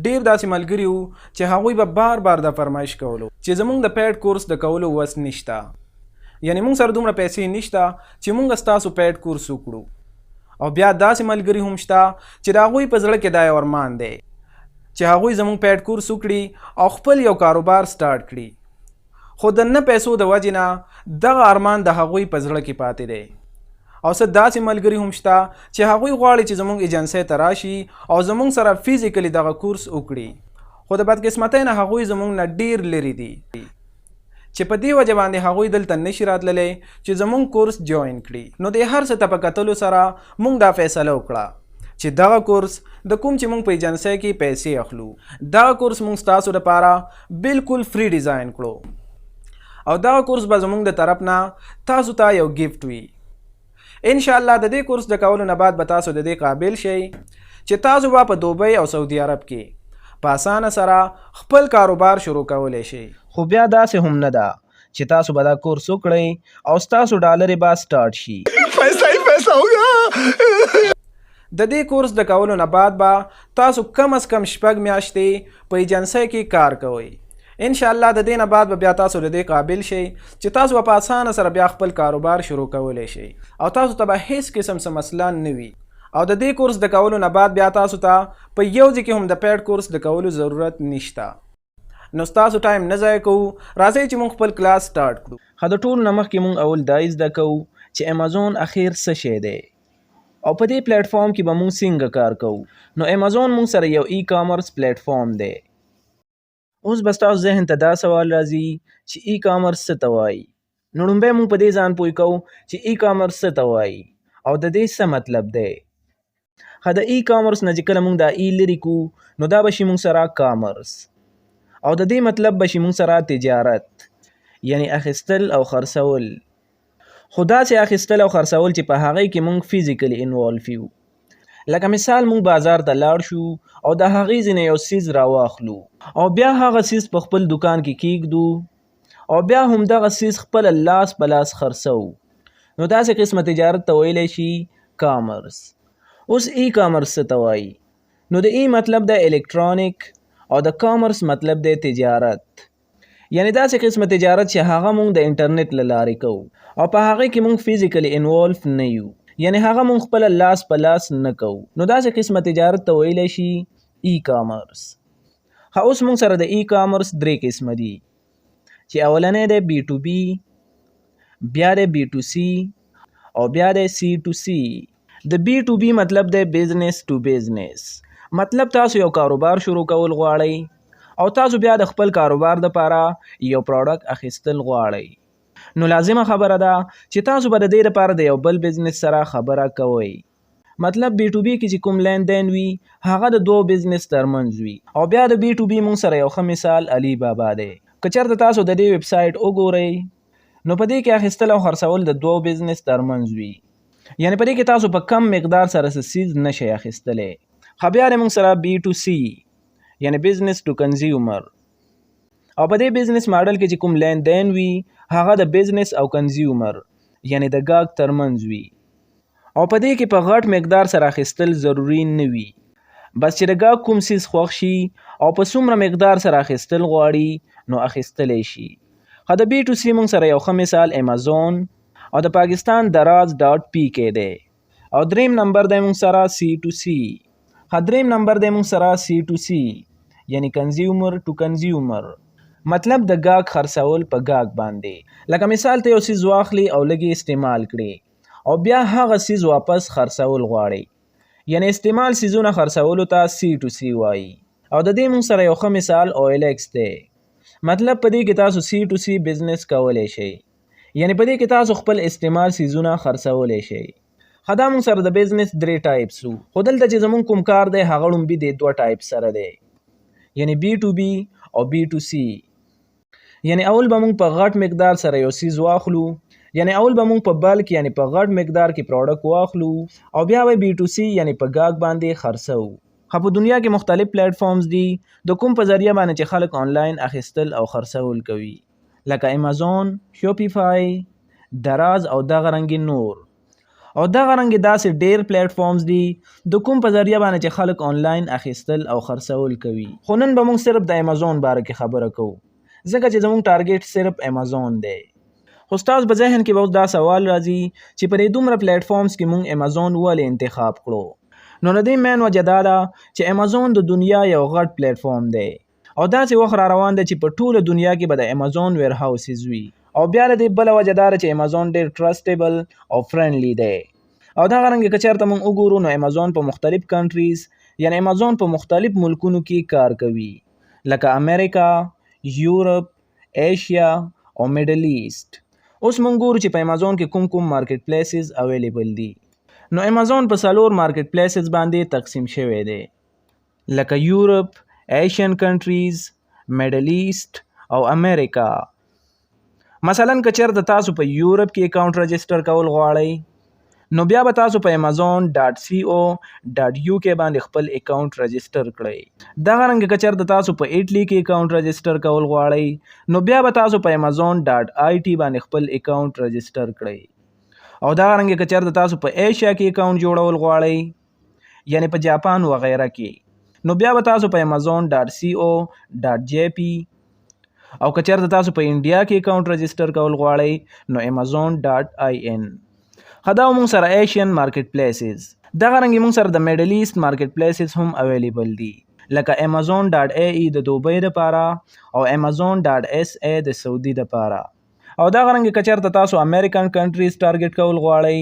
ډیر داسې ملګري وو چې هغوی به بار بار د فرمایش کولو چې زمونږ د پیډ کورس د کولو وس نشته، یعنی مونږ سره دومره پیسې نشته چې مونږ ستاسو پیډ کورس وکړو. او بیا داسې ملګري هم شته چې د هغوی په زړه کې دا یو ارمان دی چې هغوی زمونږ پیډ کورس وکړي او خپل یو کاروبار سٹارټ کړي، خو د نه پیسو د وجې نه دغه ارمان د هغوی په زړه کې پاتې دی. او څه داسې ملګري هم شته چې هغوی غواړي چې زموږ ایجنسۍ ته راشي او زموږ سره فزیکلی دغه کورس وکړي، خو د بدقسمتۍ نه هغوی زموږ نه ډیر لرې دي چې په دې وجه باندې هغوی دلته نشي راتللی چې زموږ کورس جوین کړي. نو د هر څه ته په کتلو سره موږ دا فیصله وکړه چې دغه کورس د کوم چې موږ په ایجنسۍ کې پیسې اخلو، دغه کورس موږ ستاسو لپاره بالکل فری ډیزاین کړو او دغه کورس به زموږ د طرف نه تاسو ته یو ګفت وي. ان شاء الله د دې کورس د کولو نه بعد به تاسو د دې قابل شئ چې تاسو به په دوبۍ او سعودي عرب کې په اسانه سره خپل کاروبار شروع کولی شئ. خو بیا داسې هم نه ده چې تاسو به دا کورس وکړئ او ستاسو ډالرې به سٹارټ شي. پیسہ ہی پیسہ ہوگا. د دې کورس د کولو نه بعد به تاسو کم از کم 6 میاشتې په ایجنسۍ کې کار کوئ. ان شاء الله د دې نه بعد به بیا تاسو د دې قابل شئ چې تاسو په اسانه سره بیا خپل کاروبار شروع کولی شئ او تاسو ته به هیڅ قسم څه مسله نه وي. او د دې کورس د کولو نه بعد بیا تاسو ته په یو ځای کې هم د پیډ کورس د کولو ضرورت نشته. نو ستاسو ټایم نه ضایع کوو، راځئ چې موږ خپل کلاس سٹارټ کړو. د ټول نه مخکې موږ اول دا زده کوو چې امازون اخر څه شی دی او په دې پلیټ فارم کې به موږ څنګه کار کوو. نو امازون موږ سره یو ای کامرس پلیټ فارم دی. اوس به ستاسو ذهن ته دا سوال راځي چې ای کامرس څه ته وایي. نو لومبی موږ په دې ځان پوه کوو چې ای کامرس څه ته وایي او د دې څه مطلب دی. د ای کامرس نه چې کله موږ دا ای لرې کړو نو دا به شي موږ سره کامرس او د دې مطلب به شي موږ سره تجارت، یعنی اخیستل او خرڅول. خو داسې اخیستل او خرڅول چې په هغې کې موږ فزیکلی انوالف یو. لکه مثال موږ بازار ته لاړ شو او د هغې ځینې یو څیز راواخلو او بیا هغه څیز په خپل دکان کې کیږدو او بیا همدغه څیز خپله لاس په لاس خرڅو. نو داسې قسمه تجارت ته ویلی شي کامرس. اوس ای کامرس څه ته وایي؟ نو د ای مطلب د الکترونیک او د کامرس مطلب د تجارت، یعنی داسې قسمه تجارت چې هغه موږ د انټرنیټ له لارې کوو او په هغې کې موږ فزیکلی انوالف نه یو، یعنی هغه موږ خپله لاس په لاس نه کوو. نو داسې قسمه تجارت ته ویلی شي ای کامرس. اوس موږ سره د ای کامرس 3 قسمه دي چې اولنی دی بی ټو بی، بیا دی بی ټو سی او بیا دی سی ټو سی. د بی ټو بی مطلب دی بزنس ټو بزنس، مطلب تاسو یو کاروبار شروع کول غواړئ او تاسو بیا د خپل کاروبار دپاره یو پروډکټ اخیستل غواړئ. نو لازمه خبره ده چې تاسو به د دې لپاره د یو بل بزنس سره خبره کوئ. مطلب بی ټو بی کې چې کوم لین دین وي هغه د 2 بزنس ترمنځ وي. او بیا د بی ټو بی موږ سره یو ښه مثال علی بابا دی. که چېرته تاسو د دې ویب سایټ وګورئ نو په دې کې اخیستل او خرڅول د 2 بزنس ترمنځ وي، یعنی په دې کې تاسو په کم مقدار سره څه څیز نشئ اخیستلی. بیا دی موږ سره بی ټو سی، یعنی بزنس ټو کنزیومر. او په دې بزنس ماډل کې چې کوم لین دین وي هغه د بزنس او کنزیومر، یعنی د ګاهک ترمنځ وي. او په دې کې په غټ مقدار سره اخیستل ضروري نه وي، بس چې د ګاهک کوم څیز خوښ شي او په څومره مقدار سره اخیستل غواړي نو اخیستلی شي. د بی ټو سی موږ سره یو ښه مثال امازون او د پاکستان دراز ډاټ پی کې دی. او 3 نمبر دی موږ سره سی ټو سی. 3 نمبر دی موږ سره سی ټو سی، یعنی کنزیومر ټو کنزیومر، مطلب د ګاهک خرڅول په ګاهک باندې. لکه مثال ته یو څیز واخلي او لږ استعمال کړي او بیا هغه څیز واپس خرڅول غواړي، یعنی استعمال څیزونه خرڅولو ته سی ټو سی وایي. او د دې موږ سره یو ښه مثال OLX دی. مطلب په دې کې تاسو سی ټو سی بزنس کولی شئ، یعنی په دې کې تاسو خپل استعمال څیزونه خرڅولی شئ. دا موږ سره د بزنس 3 ټایپس وو، خو دلته چې زموږ کوم کار دی هغه ړومبي د 2 ټایپ سره دی، یعنی بی ټو بی او بی ټو سی. یعنی اول به موږ په غټ مقدار سره یو څیز واخلو، یعنی اول به موږ په بلک یعنی په غټ مقدار کې پروډکټ واخلو او بیا به بی ټو سی یعنی په ګاهک باندې خرڅو. په دنیا کې مختلف پلیټ فارمز دي د کوم په ذریعه باندې چې خلک آنلاین اخیستل او خرڅول کوي، لکه امازون، شوپیفای، دراز او دغه رنګې نور. او دغه رنګ داسې ډیر پلیټ فارمز دي د کوم په ذریعہ باندې چې خلک آنلاین اخیستل او خرڅول کوي. خو نن به موږ صرف د امازون باره کې خبره کوو ځکه چې زموږ ټارګټ صرف امازون دی. خو ستاسو په ذهن کې به دا سوال راځي چې په دې دومره پلیټ فارمز کې موږ امازون ولې انتخاب کړو؟ نو د دې مین وجه دا ده چې امازون د دنیا یو غټ پلیټ فارم دی او داسې وخت را روان دی چې په ټوله دنیا کې به د امازون ویر هاوسز وي. او بیا له دې بله وجه دا ده چې امازون ډېر ټرسټیبل او فرندلی دی. او دغه رنګې که چېرته موږ وګورو نو امازون په مختلف کنټریز یعنی امازون په مختلف ملکونو کې کار کوي لکه امریکا، یورپ، ایشیا او میډل ایسټ. اوس موږ ګورو چې په امازون کې کوم کوم مارکیټ پلیسز اویلیبل دي. نو امازون په 4 مارکیټ پلیسز باندې تقسیم شوی دی لکه یورپ، ایشین کنټریز، میډل ایسټ او امریکا. مثلا که چېرته تاسو په یورپ کې اکاونټ رجسټر کول غواړئ نو بیا به تاسو په amazon.co.uk باندې خپل اکاونټ رجسټر کړئ. دغه رنګ که چېرته تاسو په ایټلی کې اکاونټ رجسټر کول غواړئ نو بیا به تاسو په amazon.it باندې خپل اکاونټ رجسټر کړئ. او دغه رنګ که چېرته تاسو په ایشیا کې اکاونټ جوړول غواړئ یعنی په جاپان وغیره کې نو بیا به تاسو په amazon.co.jp او که چېرته تاسو په انډیا کې اکاونټ رجسټر کول غواړئ نو amazon.in. خدا موږ سره ایشین مارکیټ پلیسز. دغه رنګ موږ سره د میډل ایسټ مارکیټ پلیسز هم اویلیبل دي لکه amazon.ae د دوبۍ لپاره او amazon.sa د سعودي لپاره. او دغه رنګ که چېرته تاسو امریکن کنټریز ټارګټ کول غواړئ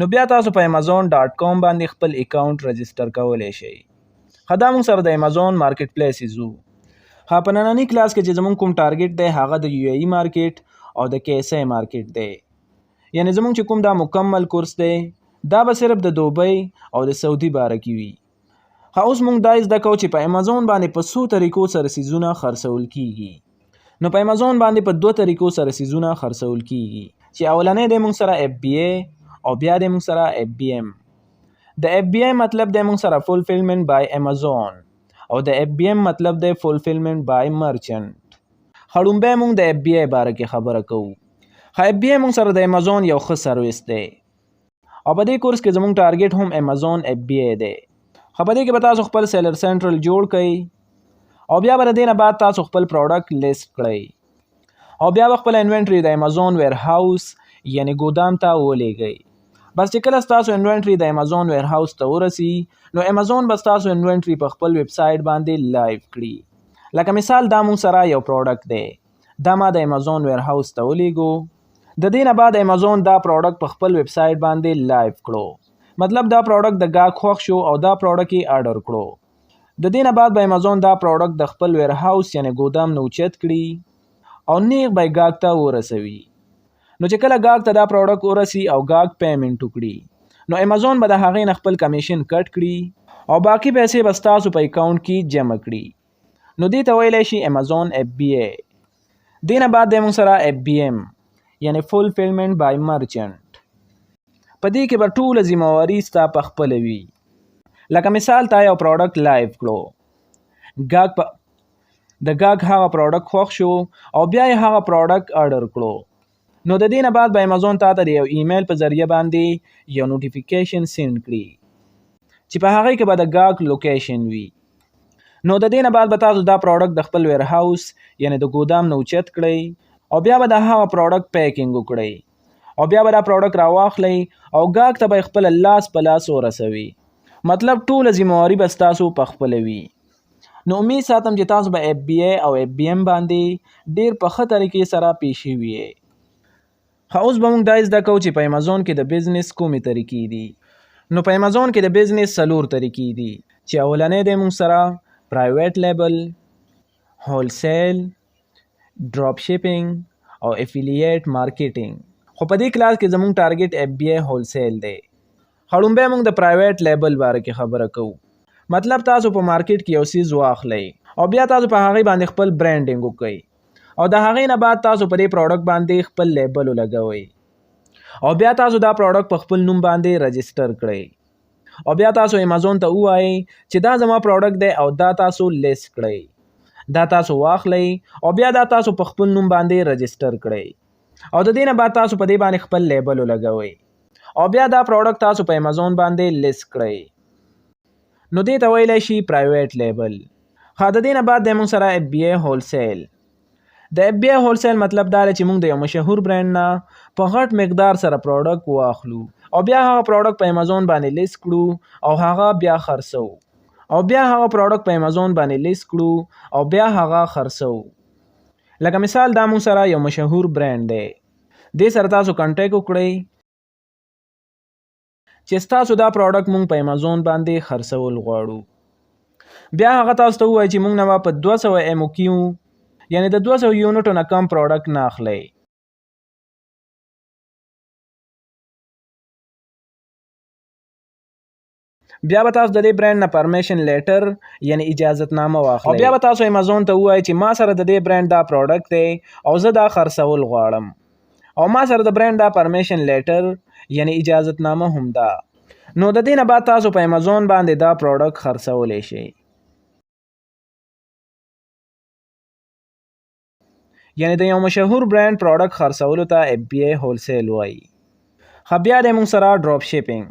نو بیا تاسو په amazon.com باندې خپل اکاونټ رجسټر کولی شئ. خدا موږ سره د امازون مارکیټ پلیسز وو. په نننی کلاس کې چې زموږ کوم ټارګټ دی هغه د UAE مارکیټ او د KSA مارکیټ دی. یعنی زموږ چې کوم دا مکمل کورس دی دا به صرف د دوبۍ او د سعودي باره کې وي. اوس موږ دا زده کوو چې په امازون باندې په څو طریقو سره څیزونه خرڅول کیږي. نو په امازون باندې په 2 طریقو سره څیزونه خرڅول کیږي چې اولنې دی موږ سره FBA او بیا دی موږ سره FBM. د FBA مطلب دی موږ سره fulfillment by Amazon او د FBM مطلب دی fulfillment by merchant. خړومبه موږ د FBA باره کې خبره کوو. FBA موږ سره د امازون یو ښه سرویس دی او په دې کورس کې زموږ ټارګټ هم امازون FBA دی. په دې کې به تاسو خپل سیلر سنټرل جوړ کړئ او بیا به د دې نه بعد تاسو خپل پروډکټ لیست کړئ او بیا به خپل انوینټري د امازون ویر هاوس یعنی ګودام ته ولېږئ. بس چې کله ستاسو انوینټري د امازون ویر هاوس ته ورسي نو امازون به ستاسو انوینټري په خپل ویب سایټ باندې لایو کړي. لکه مثال دا موږ سره یو پروډکټ دی دا ما د امازون ویر هاوس ته ولېږو. د دې نه بعد امازون دا پروډکټ په خپل ویب سایټ باندې لایو کړو. مطلب دا پروډکټ د ګاهک خوښ شو او دا پروډکټ یې آرډر کړو. د دې نه بعد به امازون دا پروډکټ د خپل ویر هاوس یعنی ګودام نه اوچت کړي او نیغ به ګاهک ته ورسوي. نو چې کله ګاهک ته دا پروډکټ ورسي او ګاهک پیمنټ وکړي نو امازون به د هغې نه خپل کمیشن کټ کړي او باقي پیسې به ستاسو په اکاونټ کې جمع کړي. نو دې ته ویلی شي امازون FBA. دې نه بعد دی موږ سره FBM یعنی fulfillment by merchant. په دې کې به ټوله ذمهواري ستا په خپله وي. لکه مثال تا یو پروډکټ لایو کړو د ګاهک هغه پروډکټ خوښ شو او بیا یې هغه پروډکټ آرډر کړو نو د دې نه بعد به امازون تا ته د یو ایمیل په ذریعه باندې یو نوټیفیکیشن سینډ کړي چې په هغې کې به د ګاهک لوکیشن وي. نو د دې نه بعد به تاسو دا پروډکټ د خپل ویر هاوس یعنی د ګودام نه اوچت کړئ او بیا به د هغه پروډکټ پیکینګ وکړئ او بیا به دا پروډکټ راواخلئ او ګاهک ته به خپل لاس په لاس ورسوي. مطلب ټوله ذمهواري به ستاسو په خپله وي. نو امید ساتم چې تاسو به FBA او FBM باندې ډیر په ښه طریقې سره پیښې وي. اوس به موږ دا زده کوو چې په امازون کې د بزنس کومې طریقې دي. نو په امازون کې د بزنس 4 طریقې دي چې اولنې دی موږ سره پرایویټ لیبل، هولسیل، ډراپ شیپینګ او افیلیټ مارکیټینګ. خو په دې کلاس کې زموږ ټارګټ FBA هولسیل دی. خړومبه موږ د پرایویټ لیبل باره کې خبره کوو. مطلب تاسو په مارکیټ کې یو څیز واخلئ او بیا تاسو په هغې باندې خپل برانډینګ وکړئ او د هغې نه بعد تاسو په دې پروډکټ باندې خپل لیبل ولګوئ او بیا تاسو دا پروډکټ په خپل نوم باندې رجسټر کړئ او بیا تاسو امازون ته ووایئ چې دا زما پروډکټ دی او دا تاسو لیست کړئ. دا تاسو واخلئ او بیا دا تاسو په خپل نوم باندې رجسټر کړئ او د دې نه بعد تاسو په دې باندې خپل لیبل ولګوئ او بیا دا پروډکټ تاسو په امازون باندې لیست کړئ. نو دې ته ویلی شي پرایویټ لیبل. ښه د دې نه بعد دی موږ سره اف بی ای هولسیل. د اف بی ای هولسیل مطلب دا دی چې موږ د یو مشهور برانډ نه په غټ مقدار سره پروډکټ واخلو او بیا هغه پروډکټ په امازون باندې لیست کړو او هغه بیا خرڅو او بیا هغه پروډکټ په امازون باندې لیست کړو او بیا هغه خرڅو. لکه مثال دا موږ سره یو مشهور برانډ دی. دې سره تاسو کانټیکټ وکړئ چې ستاسو دا پروډکټ موږ په امازون باندې خرڅول غواړو. بیا هغه تاسو ته ووایي چې موږ نه په 200 MOQ یعنی د 200 یونټو نه کم پروډکټ نه اخلئ. بیا به تاسو د دې برانډ نه پرمیشن لیټر یعنی اجازتنامه واخلئ او بیا به تاسو امازون ته ووایي چې ما سره د دې برانډ دا پروډکټ دی او زه دا خرڅول غواړم او ما سره د برانډ دا پرمیشن لیټر یعنی اجازتنامه هم ده. نو د دې نه بعد تاسو په امازون باندې دا پروډکټ خرڅولی شئ. یعنی د یو مشهور برانډ پروډکټ خرڅولو ته اف بی ای هولسیل وایي. ښه بیا دی موږ سره ډراپ شیپینګ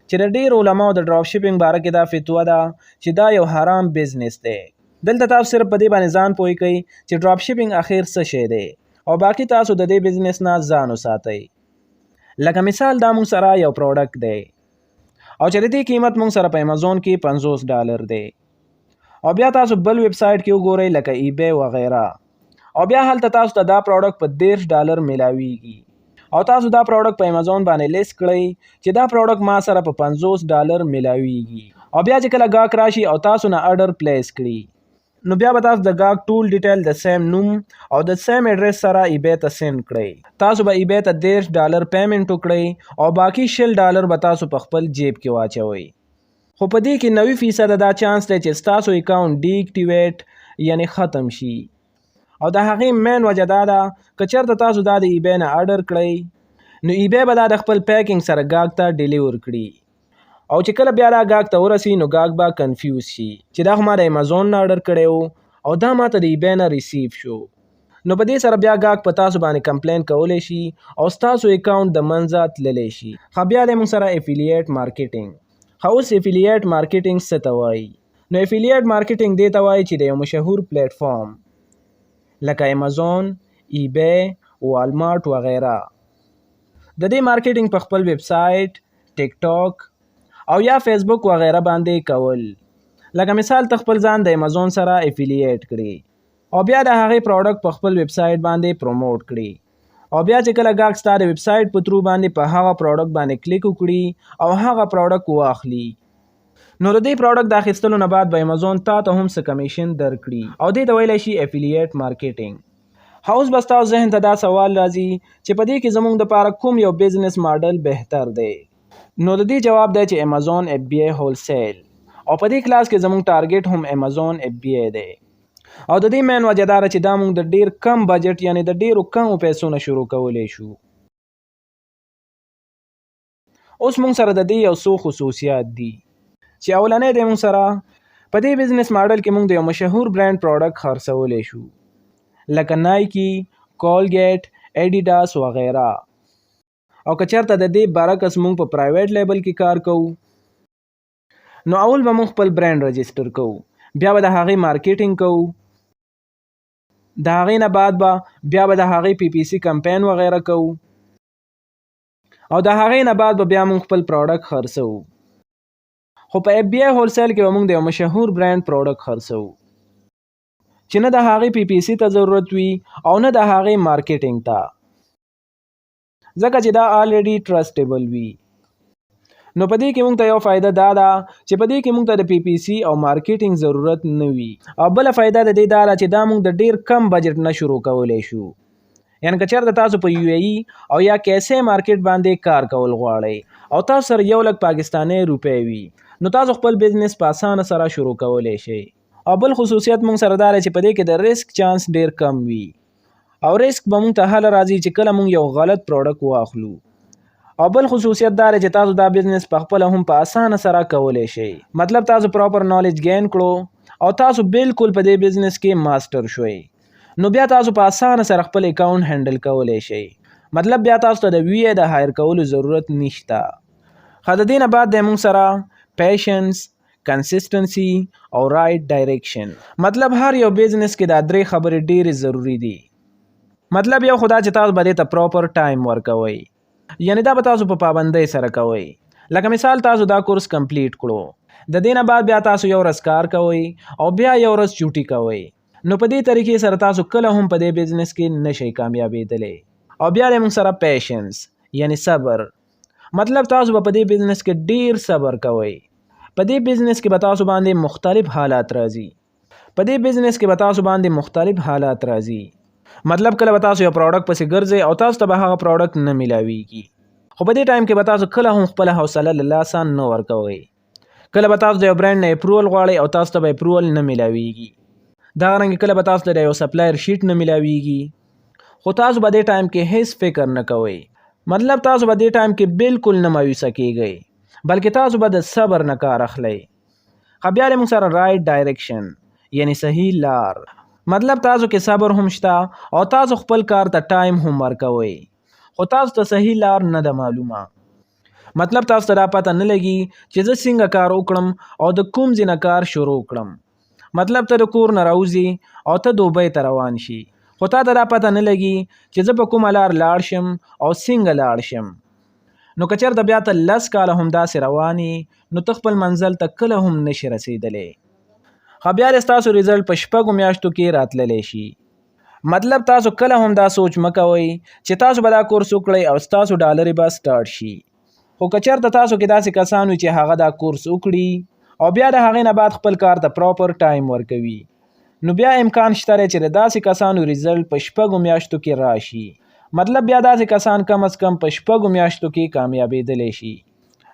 چې د ډېرو علماو د ډراپ شیپینګ باره کې دا فتوا ده چې دا یو حرام بزنس دی. دلته تاسو صرف په دې باندې ځان پوه کړئ چې ډراپ شیپینګ اخر څه شی دی او باقي تاسو د دې بزنس نه ځان وساتئ. لکه مثال دا موږ سره یو پروډکټ دی او چې د دې قیمت موږ سره په امازون کې $50 دی او بیا تاسو بل ویب سایټ کې وګورئ لکه ای بی وغیره او بیا هلته تاسو ته دا پروډکټ په $30 میلاویږي او تاسو دا پروډکټ په امازون باندې لیست کړئ چې دا پروډکټ ما سره په $50 میلاویږي او بیا چې کله ګاهک راشي او تاسو نه اډر پلیس کړي نو بیا به تاسو د ګاهک ټول ډیټیل د سیم نوم او د سیم ایډریس سره ای بی ته سند کړئ. تاسو به ای بی ته $30 پیمنټ وکړئ او باقي $60 به تاسو په خپل جیب کې واچوئ. خو په دې کې 90% دا چانس دی چې ستاسو اکاونټ ډي اکټیویټ یعنی ختم شي او د هغې مین وجه دا ده که چېرته تاسو دا د ای بی نه اډر کړئ نو ای بی به دا د خپل پیکینګ سره ګاهک ته ډیلیور کړي او چې کله بیا دا ګاهک ته ورسي نو ګاهک به کنفیوز شي چې دا خو ما د امازون نه اډر کړی و او دا ماته د ای بی نه ریسیو شو. نو په دې سره بیا ګاهک په تاسو باندې کمپلین کولی شي او ستاسو اکاونټ د منځه تللی شي. ښه بیا دی موږ سره افیلیټ مارکیټینګ. ښه اوس افیلیټ مارکیټینګ څه ته وایي؟ نو افیلیټ مارکیټینګ دې ته وایي چې د یو مشهور پلیټ فارم لکه امازون، ای بی، والمارټ وغیره د دې مارکیټینګ په خپل ویب سایټ، ټیک ټاک او یا فیسبوک وغیره باندې کول. لکه مثال ته خپل ځان د امازون سره افیلیټ کړي او بیا د هغې پروډکټ په خپل ویب سایټ باندې پروموټ کړي او بیا چې کله ګاهک ستا د ویب سایټ په ترو باندې په هغه پروډکټ باندې کلیک وکړي او هغه پروډکټ واخلي نو د دې پروډکټ د اخیستلو نه بعد به امازون تا ته هم څه کمیشن درکړي او دې ته ویلی شي افیلیټ مارکیټینګ. اوس به ستاسو ذهن ته دا سوال راځي چې په دې کې زموږ دپاره کوم یو بزنس ماډل بهتر دی؟ نو د دې جواب دی چې امازون اف بی ای هولسیل او په دې کلاس کې زموږ ټارګټ هم امازون اف بی ای دی او د دې مین وجه دا ده چې دا موږ د ډیر کم بجټ یعنی د ډیرو کمو پیسو نه شروع کولی شو. اوس موږ سره د دې یو څو خصوصیات دي چې اولنی دی موږ سره په دې بزنس ماډل کې موږ د یو مشهور برانډ پروډکټ خرڅولی شو لکه نایکی، کولګیټ، ایډیډاس وغیره او که چېرته د دې برعکس موږ په پرایویټ لیبل کې کار کوو نو اول به موږ خپل برانډ رجسټر کوو بیا به د هغې مارکیټینګ کوو د هغې نه بعد به بیا به د هغې پی پی سی کمپین وغیره کوو او د هغې نه بعد به بیا موږ خپل پروډکټ خرڅوو. خو په اف بی ای هولسیل کې به موږ د یو مشهور برانډ پروډکټ خرڅوو چې نه د هغې پی پی سی ته ضرورت وي او نه د هغې مارکیټینګ ته ځکه چې دا آلریډي ټرسټیبل وي. نو په دې کې موږ ته یو فایده دا ده چې په دې کې موږ ته د پی پی سی او مارکیټینګ ضرورت نه وي او بله فایده د دې دا ده چې دا موږ د ډیر کم بجټ نه شروع کولی شو. یعنې که چېرته تاسو په یو ای او یا کیسې مارکیټ باندې کار کول غواړئ او تاسو سره 1 لک پاکستاني روپۍ وي نو تاسو خپل بزنس په اسانه سره شروع کولی شئ. او بل خصوصیت موږ سره دا دی چې په دې کې د ریسک چانس ډیر کم وي او ریسک به موږ ته هله راځي چې کله موږ یو غلط پروډکټ واخلو. او بل خصوصیت دا دی چې تاسو دا بزنس په خپله هم په اسانه سره کولی شئ. مطلب تاسو پراپر نالج گین کړو او تاسو بالکل په دې بزنس کې ماسټر شوئ نو بیا تاسو په اسانه سره خپل اکاونټ هینډل کولی شئ مطلب بیا تاسو ته د وی د هایر کولو ضرورت نشته. خو د دې نه بعد د موږ سره پیشنس، کنسسټنسي او رائټ ډایرکشن. مطلب هر یو بزنس کې دا درې خبرې ډېرې ضروری دي. مطلب یو خدا چې تاسو به دې ته پراپر ټایم ورکوئ، یعنی دا به تاسو په پابندۍ سره کوئ. لکه مثال تاسو دا کورس کمپلیټ کړو، د دې نه بعد بیا تاسو یو ورځ کار کوئ او بیا یو ورځ چوټي کوئ. نو په دې طریقې سره تاسو کله هم په دې بزنس کې نشئ کامیابېدلی. او بیا د موږ سره پیشنس یعنی صبر. مطلب تاسو به په دې بزنس کې ډیر صبر کوئ. په دې بزنس کې به تاسو باندې مختلف حالات راځي. مطلب کله به تاسو یو پروډکټ پسې ګرځئ او تاسو ته به هغه پروډکټ نه ملاویږي، خو په دې ټایم کې به تاسو کله هم خپله حوصله له لاسه نه ورکوئ. کله به تاسو د یو برانډ نه اپروول غواړئ او تاسو ته به اپروول نه ملاویږي. دغرنګې کله به تاسو ته د یو سپلایر شیټ نه ملاویږي، خو تاسو به دې ټایم کې هیڅ فکر نه کوئ. مطلب تاسو به دې ټایم کې بالکل نه مایوسه کیږئ، بلکې تاسو به د صبر نه کار اخلئ. بیا موږ سره رائټ ډایرکشن یعنی صحیح لار. مطلب تاسو کې صبر هم شته او تاسو خپل کار ته ټایم هم ورکوئ، خو تاسو ته صحیح لار نه ده معلومه. مطلب تاسو ته دا پته نه لګي چې زه څنګه کار وکړم او د کوم ځای نه کار شروع کړم. مطلب ته د کور نه راوځي او ته دوبۍ ته روان شي، خو تا ته دا پته نه لګي چې زه په کومه لار لاړ شم او څنګه لاړ شم. نو که چېرته بیا ته 10 کاله هم داسې روان یې، نو ته خپل منزل ته کله هم نشي رسېدلی. بیا ستاسو ریزلټ په 6 میاشتو کې راتللی شي. مطلب تاسو کله هم دا سوچ مکوئ چې تاسو به دا کورس وکړئ او ستاسو ډالرې به سټارټ شي. خو که چېرته تاسو کې داسې کسان وي چې هغه دا کورس وکړي او بیا د هغې نه بعد خپل کار ته پراپر ټایم ورکوي، نو بیا امکان شته دی چې د داسې کسانو ریزلټ په 6 میاشتو کې راشي. مطلب بیا داسې کسان کم از کم په 6 میاشتو کې کامیابېدلی شي.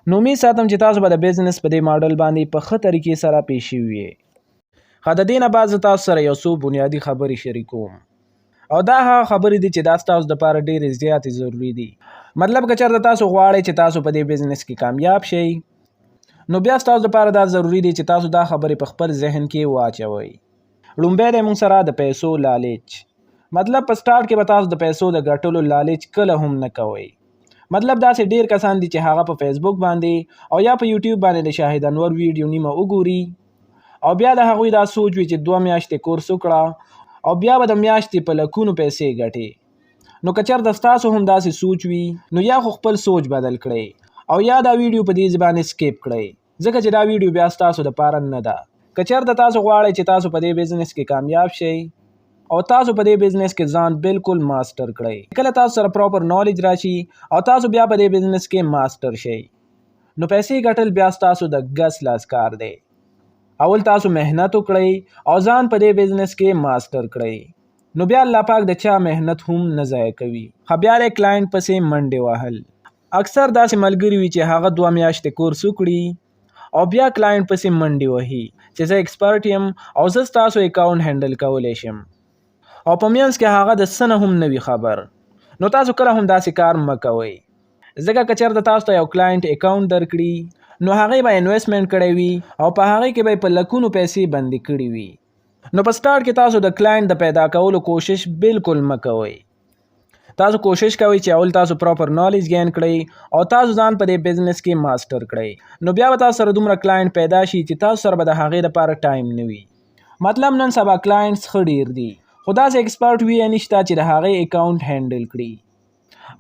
نو امید ساتم چې تاسو به د بزنس په دې ماډل باندې په ښه طریقې سره پیش شوي یې. خو د دې نه بعد زه تاسو سره یو څو بنیادي خبرې شریکوم، او دا هغه خبرې دي چې دا ستاسو دپاره ډېرې زیاتې ضروري دي. مطلب که چېرته تاسو غواړئ چې تاسو په دې بزنس کې کامیاب شئ، نو بیا ستاسو دپاره دا ضروري دي چې تاسو دا خبرې په خپل ذهن کې واچوئ. لومبی دی موږ سره د پیسو لالچ. مطلب په سټارټ کې به تاسو د پیسو د ګټلو لالچ کله هم نه کوئ. مطلب داسې ډېر کسان دي چې هغه په فیسبوک باندې او یا په یوټیوب باندې د شاهد انور ویډیو نیمه وګوري او بیا د هغوی دا سوچ وي چې 2 میاشتې کورس وکړه او بیا به د میاشتې په لکونو پیسې ګټي. نو که چېرته ستاسو هم داسې سوچ وي، نو یا خو خپل سوچ بدل کړئ او یا دا ویډیو په دې باندې سکیپ کړئ، ځکه چې دا ویډیو بیا ستاسو دپاره نه ده. که چېرته تاسو غواړئ چې تاسو په دې بزنس کې کامیاب شئ او تاسو په دې بزنس کې ځان بالکل ماسټر کړئ، کله تاسو سره پراپر نالج راشي او تاسو بیا په دې بزنس کې ماسټر شئ، نو پیسې ګټل بیا ستاسو د ګس لاس کار دی. اول تاسو محنت وکړئ او ځان په دې بزنس کې ماسټر کړئ، نو بیا الله پاک د چا محنت هم نه ضایع کوي. بیا د کلاینټ پسې منډې وهل. اکثر داسې ملګري وي چې هغه 2 میاشتې کورس وکړي او بیا کلاینټ پسې منډې وهي چې زه ایکسپرټ یم او زه ستاسو اکاونټ هینډل کولی شم، او په منځ کې هغه د څه نه هم نه وي خبر. نو تاسو کله هم داسې کار مه کوئ، ځکه که چېرته تاسو ته یو کلاینټ اکاونټ درکړي، نو هغې به انویسټمنټ کړی وي او په هغې کې به یې په لکونو پیسې بندې کړي وي. نو په سټارټ کې تاسو د کلاینټ د پیدا کولو کوشش بالکل مه کوئ. تاسو کوشش کوئ چې اول تاسو پراپر نالج گین کړئ او تاسو ځان په دې بزنس کې ماسټر کړئ، نو بیا به تاسو سره دومره کلاینټ پیدا شي چې تاسو سره به د هغې دپاره ټایم نه وي. مطلب نن سبا کلاینټس ښه ډېر دي، خو داسې ایکسپرټ وي یې نشته چې د هغې اکاونټ هینډل کړي.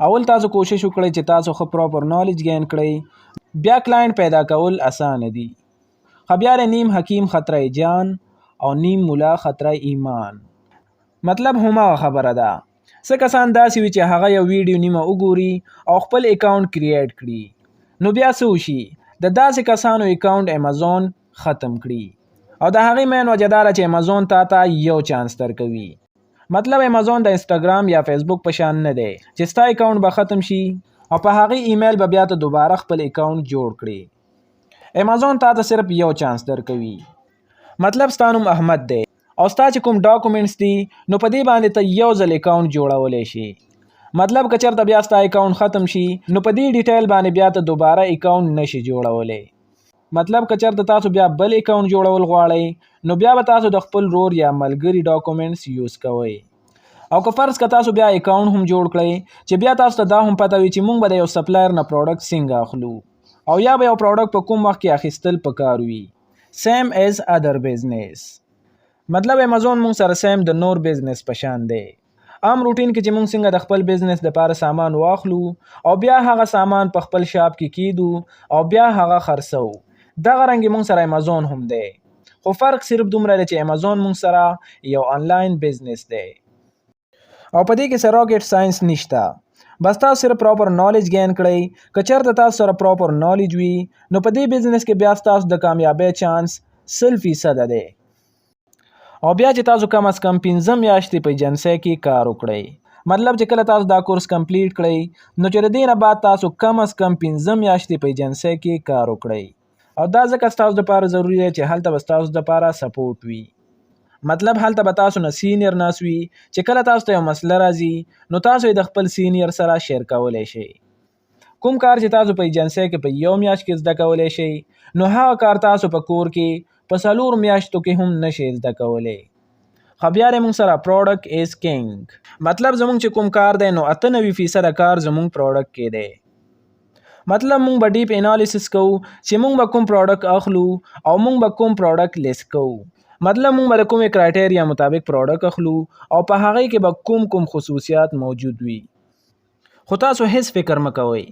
اول تاسو کوشش وکړئ چې تاسو ښه پراپر نالج گین کړئ، بیا کلاینټ پیدا کول اسانه دي. بیا نیم حکیم خطره جان او نیم مولا خطره ایمان. مطلب هماغه خبره ده. څه کسان داسې وي چې هغه یو ویډیو نیمه وګوري او خپل اکاونټ کریټ کړي، نو بیا څه وشي، د داسې کسانو اکاونټ امازون ختم کړي او د هغې مین وجه دا ده چې امازون تا یو چانس درکوي. مطلب امازون د انسټاګرام یا فیسبوک په شان نه دی چې ستا اکاونټ به ختم شي او په هغې ایمیل به بیا ته دوباره خپل اکاونټ جوړ کړي. امازون تا ته صرف یو چانس درکوي. مطلب ستا نوم احمد دی او ستا چې کوم ډاکومنټس دي، نو په دې باندې ته یو ځل اکاونټ جوړولی شي. مطلب که چېرته بیا ستا اکاونټ ختم شي، نو په دې ډیټیل باندې بیا ته دوباره اکاونټ نشي جوړولی. مطلب که چېرته تاسو بیا بل اکاونټ جوړول غواړئ، نو بیا به تاسو د خپل رور یا ملګري ډاکومنټس یوز کوئ او که فرض که تاسو بیا اکاونټ هم جوړ کړئ چې بیا تاسو ته دا هم پته وي چې موږ به د یو سپلایر نه پروډکټ څنګه اخلو او یا به یو پروډکټ په کوم وخت کې اخیستل پکار وي سیم ایز ادر بزنس. مطلب امازون موږ سره سیم د نور بزنس په شان دی. عام روټین کې چې موږ څنګه د خپل بزنس لپاره سامان واخلو او بیا هغه سامان په خپل شاپ کې کیدو او بیا هغه خرڅو، دغه رنګ موږ سره امازون هم دی، خو فرق صرف دومره دی چې امازون موږ سره یو آنلاین بزنس دی او په دې کې سره راکټ ساينس نشته. بس تاسو سره پراپر نالج گین کړئ. که چېرته تاسو سره پراپر نالج وي نو په دې بزنس کې بیا تاسو د کامیابی چانس 100% دی. او بیا چې تاسو کم از کم 15 میاشتې په ایجنسی کې کار وکړئ، مطلب چې کله تاسو دا کورس کمپلیټ کړئ نو چې د دې نه بعد تاسو کم از کم 15 میاشتې په ایجنسی کې کار وکړئ. او دا ځکه تاسو لپاره ضروری دی چې هلته به تاسو لپاره سپورټ وي. مطلب هلته به تاسو نه سینیر ناس وي چې کله تاسو ته یو مسله راځي نو تاسو یې د خپل سینیر سره شیر کولی شئ. کوم کار چې تاسو په ایجنسی کې په یو میاشت کې زده کولی شئ نو هغه کار تاسو په کور کې په 4 میاشتو کې هم نشئ زده کولی. خو بیا موږ سره پروډکټ از کینګ. مطلب زموږ چې کوم کار دی نو 98% کار زموږ پروډکټ کې دی. مطلب موږ به ډیپ انالیسس کوو چې موږ به کوم پروډکټ اخلو او موږ به کوم پروډکټ لیست کوو. مطلب موږ به د کومې کرایټیریا مطابق پروډکټ اخلو او په هغې کې به کوم خصوصیات موجود وي. خو تاسو هیڅ فکر مه کوئ،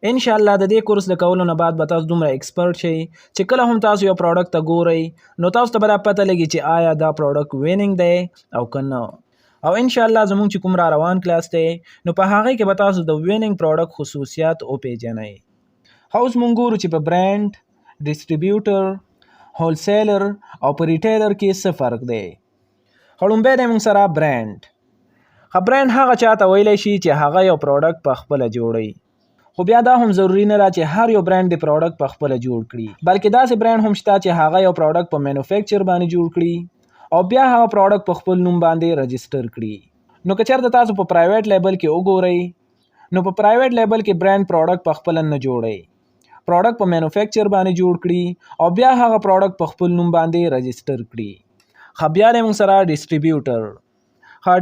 انشاءالله د دې کورس د کولو نه بعد به تاسو دومره ایکسپرټ شئ چې کله هم تاسو یو پروډکټ ته ګورئ نو تاسو ته به دا پته لګي چې آیا دا پروډکټ ویننګ دی او که نه. او انشاءالله زموږ چې کوم را روان کلاس دی نو په هغې کې به تاسو د ویننګ پروډکټ خصوصیات وپېژنئ. اوس موږ ګورو چې په برانډ، ډسټریبیوټر، هولسیلر او په ریټیلر کې څه فرق دی. لومبی دی موږ سره برانډ. برانډ هغه چاته ویلی شي چې هغه یو پروډکټ په خپله جوړوي. خو بیا دا هم ضروري نه ده چې هر یو برانډ د پروډکټ په خپله جوړ کړي، بلکې داسې برانډ هم شته چې هغه یو پروډکټ په مینوفیکچر باندې جوړ کړي او بیا هغه پروډکټ په خپل نوم باندې رجسټر کړي. نو که چېرته تاسو په پرایویټ لیبل کې وګورئ نو په پرایویټ لیبل کې برانډ پروډکټ په خپله نه جوړوي، پروډکټ په مینوفیکچر باندې جوړ کړي او بیا هغه پروډکټ په خپل نوم باندې رجسټر کړي. خو بیا دی موږ سره ډسټریبیوټر.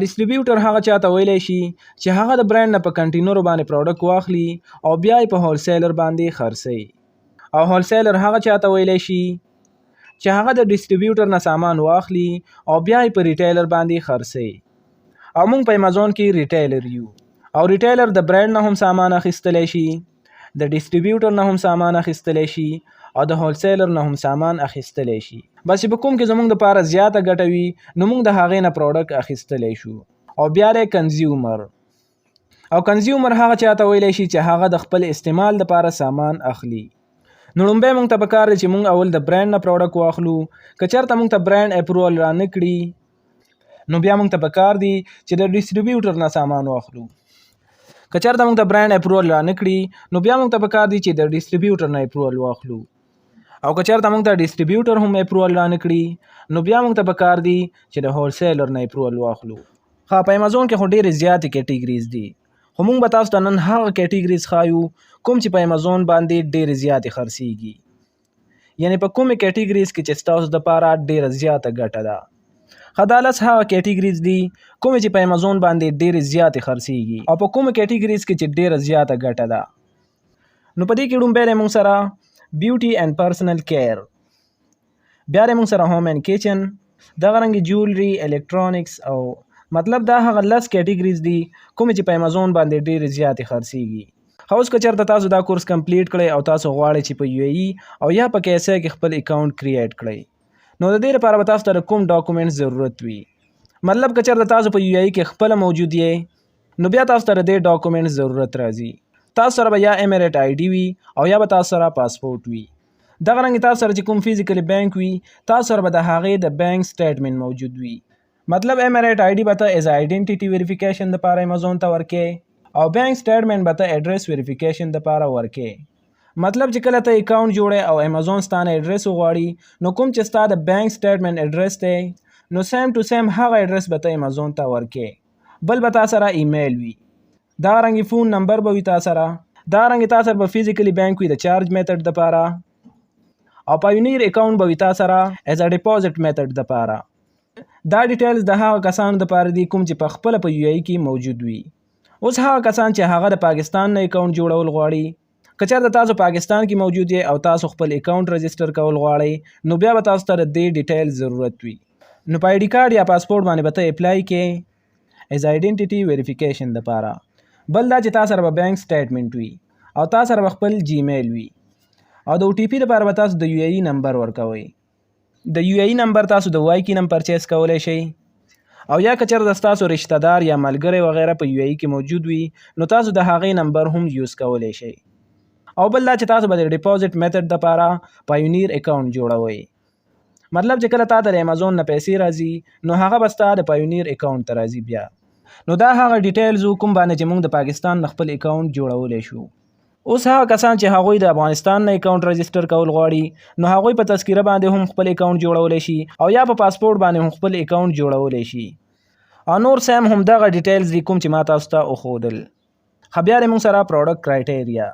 ډسټریبیوټر هغه چاته ویلی شي چې هغه د برانډ نه په کنټینرو باندې پروډکټ واخلي او بیا یې په هولسیلر باندې خرڅوي. او هولسیلر هغه چاته ویلی شي چې هغه د ډسټریبیوټر نه سامان واخلي او بیا یې په ریټیلر باندې خرڅوي. او موږ په امازون کې ریټیلر یو او ریټیلر د برانډ نه هم سامان اخیستلی شي، د ډسټریبیوټر نه هم سامان اخیستلی شي او د هولسیلر نه هم سامان اخیستلی شي. بس چې په کوم کې زموږ دپاره زیاته ګټه وي نو موږ د هغې نه پروډکټ اخیستلی شو. او بیا دی کنزیومر. او کنزیومر هغه چاته ویلی شي چې هغه د خپل استعمال دپاره سامان اخلي. نو لومبی موږ ته پکار دی چې موږ اول د برانډ نه پروډکټ واخلو. که چېرته موږ ته برانډ اپروول را نه کړي نو بیا موږ ته پکار دی چې د ډسټریبیوټر نه سامان واخلو. که چېرته موږ ته برانډ اپروول را نه کړي نو بیا موږ ته پکار دی چې د ډسټریبیوټر نه اپروول واخلو. او که چېرته موږ ته ډسټریبیوټر هم اپروول را نه کړي نو بیا موږ ته پکار دی چې د هولسیلر نه اپروول واخلو. په امازون کې خو ډېرې زیاتې کیټیګریز دي، خو موږ به تاسو ته نن هغه کیټیګریز ښایو کوم چې په امازون باندې ډېرې زیاتې خرڅېږي. یعنې په کومې کیټیګریز کې چې ستاسو دپاره ډېره زیاته ګټه ده. دا لس هغه کیټیګریز دي کومې چې په امازون باندې ډېرې زیاتې خرڅېږي او په کومه کیټیګریز کې چې ډېره زیاته ګټه ده. نو په دې کې لومبی دی موږ سره بیوټي اینډ پرسنل کیر. بیا دی موږ سره هوم اینډ کچن، دغه رنګې جولري، الکترونکس او مطلب دا هغه 10 کیټیګریز دي کومې چې په امازون باندې ډېرې زیاتې خرڅېږي. اوس که چېرته تاسو دا کورس کمپلیټ کړئ او تاسو غواړئ چې په یو ای او یا په کیسه کې خپل اکاونټ کریټ کړئ نو د دې لپاره به تاسو ته کوم ډاکومنټ ضرورت وي. مطلب که چېرته تاسو په یو ای کې خپله موجود یې نو بیا تاسو ته د دې ډاکومنټ ضرورت راځي. تاسو سره به یا ایمیریټ آی ډي وي او یا به تاسو سره پاسپورټ وي. دغه رنګې تاسو سره چې کوم فزیکلی بینک وي تاسو سره به د هغې د بینک سټیټمنټ موجود وي. مطلب ایمیریټ آی ډي به ته ایز آیډنټیټي ویریفیکیشن دپاره امازون ته ورکې او بینک سټیټمنټ به ته ایډرس ویریفیکیشن دپاره ورکې. مطلب چې کله ته اکاونټ جوړې او امازون ستانه ایډرس وغواړي نو کوم چې ستا د بینک سټیټمنټ ایډرس دی نو سیم ټو سیم هغه ایډرس به ته امازون ته ورکې. بل به تا سره ایمیل وي، دا رنګې فون نمبر به وي تا سره، دا رنګې تا سره به فزیکلی بینک وي د چارج میتھډ دپاره او پایونیر اکاونټ به وي تا سره ایز ا ډیپازټ میتھډ دپاره. دا ډیټیلز د هغه کسانو لپاره دي کوم چې په خپله په یو ای کې موجود وي. اوس هغه کسان چې هغه د پاکستان نه اکاونټ جوړول غواړي، که چېرته تاسو پاکستان کې موجود یې او تاسو خپل اکاونټ رجسټر کول غواړئ، نو بیا به تاسو ته د دې ډیټیل ضرورت وي. نو په آی ډي کارت یا پاسپورت باندې به ته اپلای کې ایز آیډنټیټي ویریفیکیشن دپاره. بل دا چې تا سره به بینک سټیټمنټ وي او تا سره به خپل جیمیل وي او د او ټي پي لپاره به تاسو د یو ای نمبر ورکوئ. د یو ای نمبر تاسو د وای کې نم پرچیز کولی شئ، او یا که چېرته ستاسو رشته دار یا ملګری وغیره په یو ای کې موجود وي نو تاسو د هغې نمبر هم یوز کولی شئ. او بل دا چې تاسو به د ډیپوزټ میتھډ دپاره پایونیر اکاونټ جوړوئ. مطلب چې کله تا ته د امیزون نه پیسې راځي نو هغه به ستا د پایونیر اکاونټ ته راځي. بیا نو دا هغه ډیټیلز کوم باندې چې موږ د پاکستان نه خپل اکاونټ جوړولی شو. اوس هغه کسان چې هغوی د افغانستان نه اکاونټ رجسټر کول غواړي نو هغوی په تذکره باندې هم خپل اکاونټ جوړولی شي او یا په پاسپورت باندې هم خپل اکاونټ جوړولی شي. او نور سیم هم دغه ډیټیلز دي کوم چې ما تاسو ته وښودل. ښه بیا موږ سره پروډکټ کرایټیریا.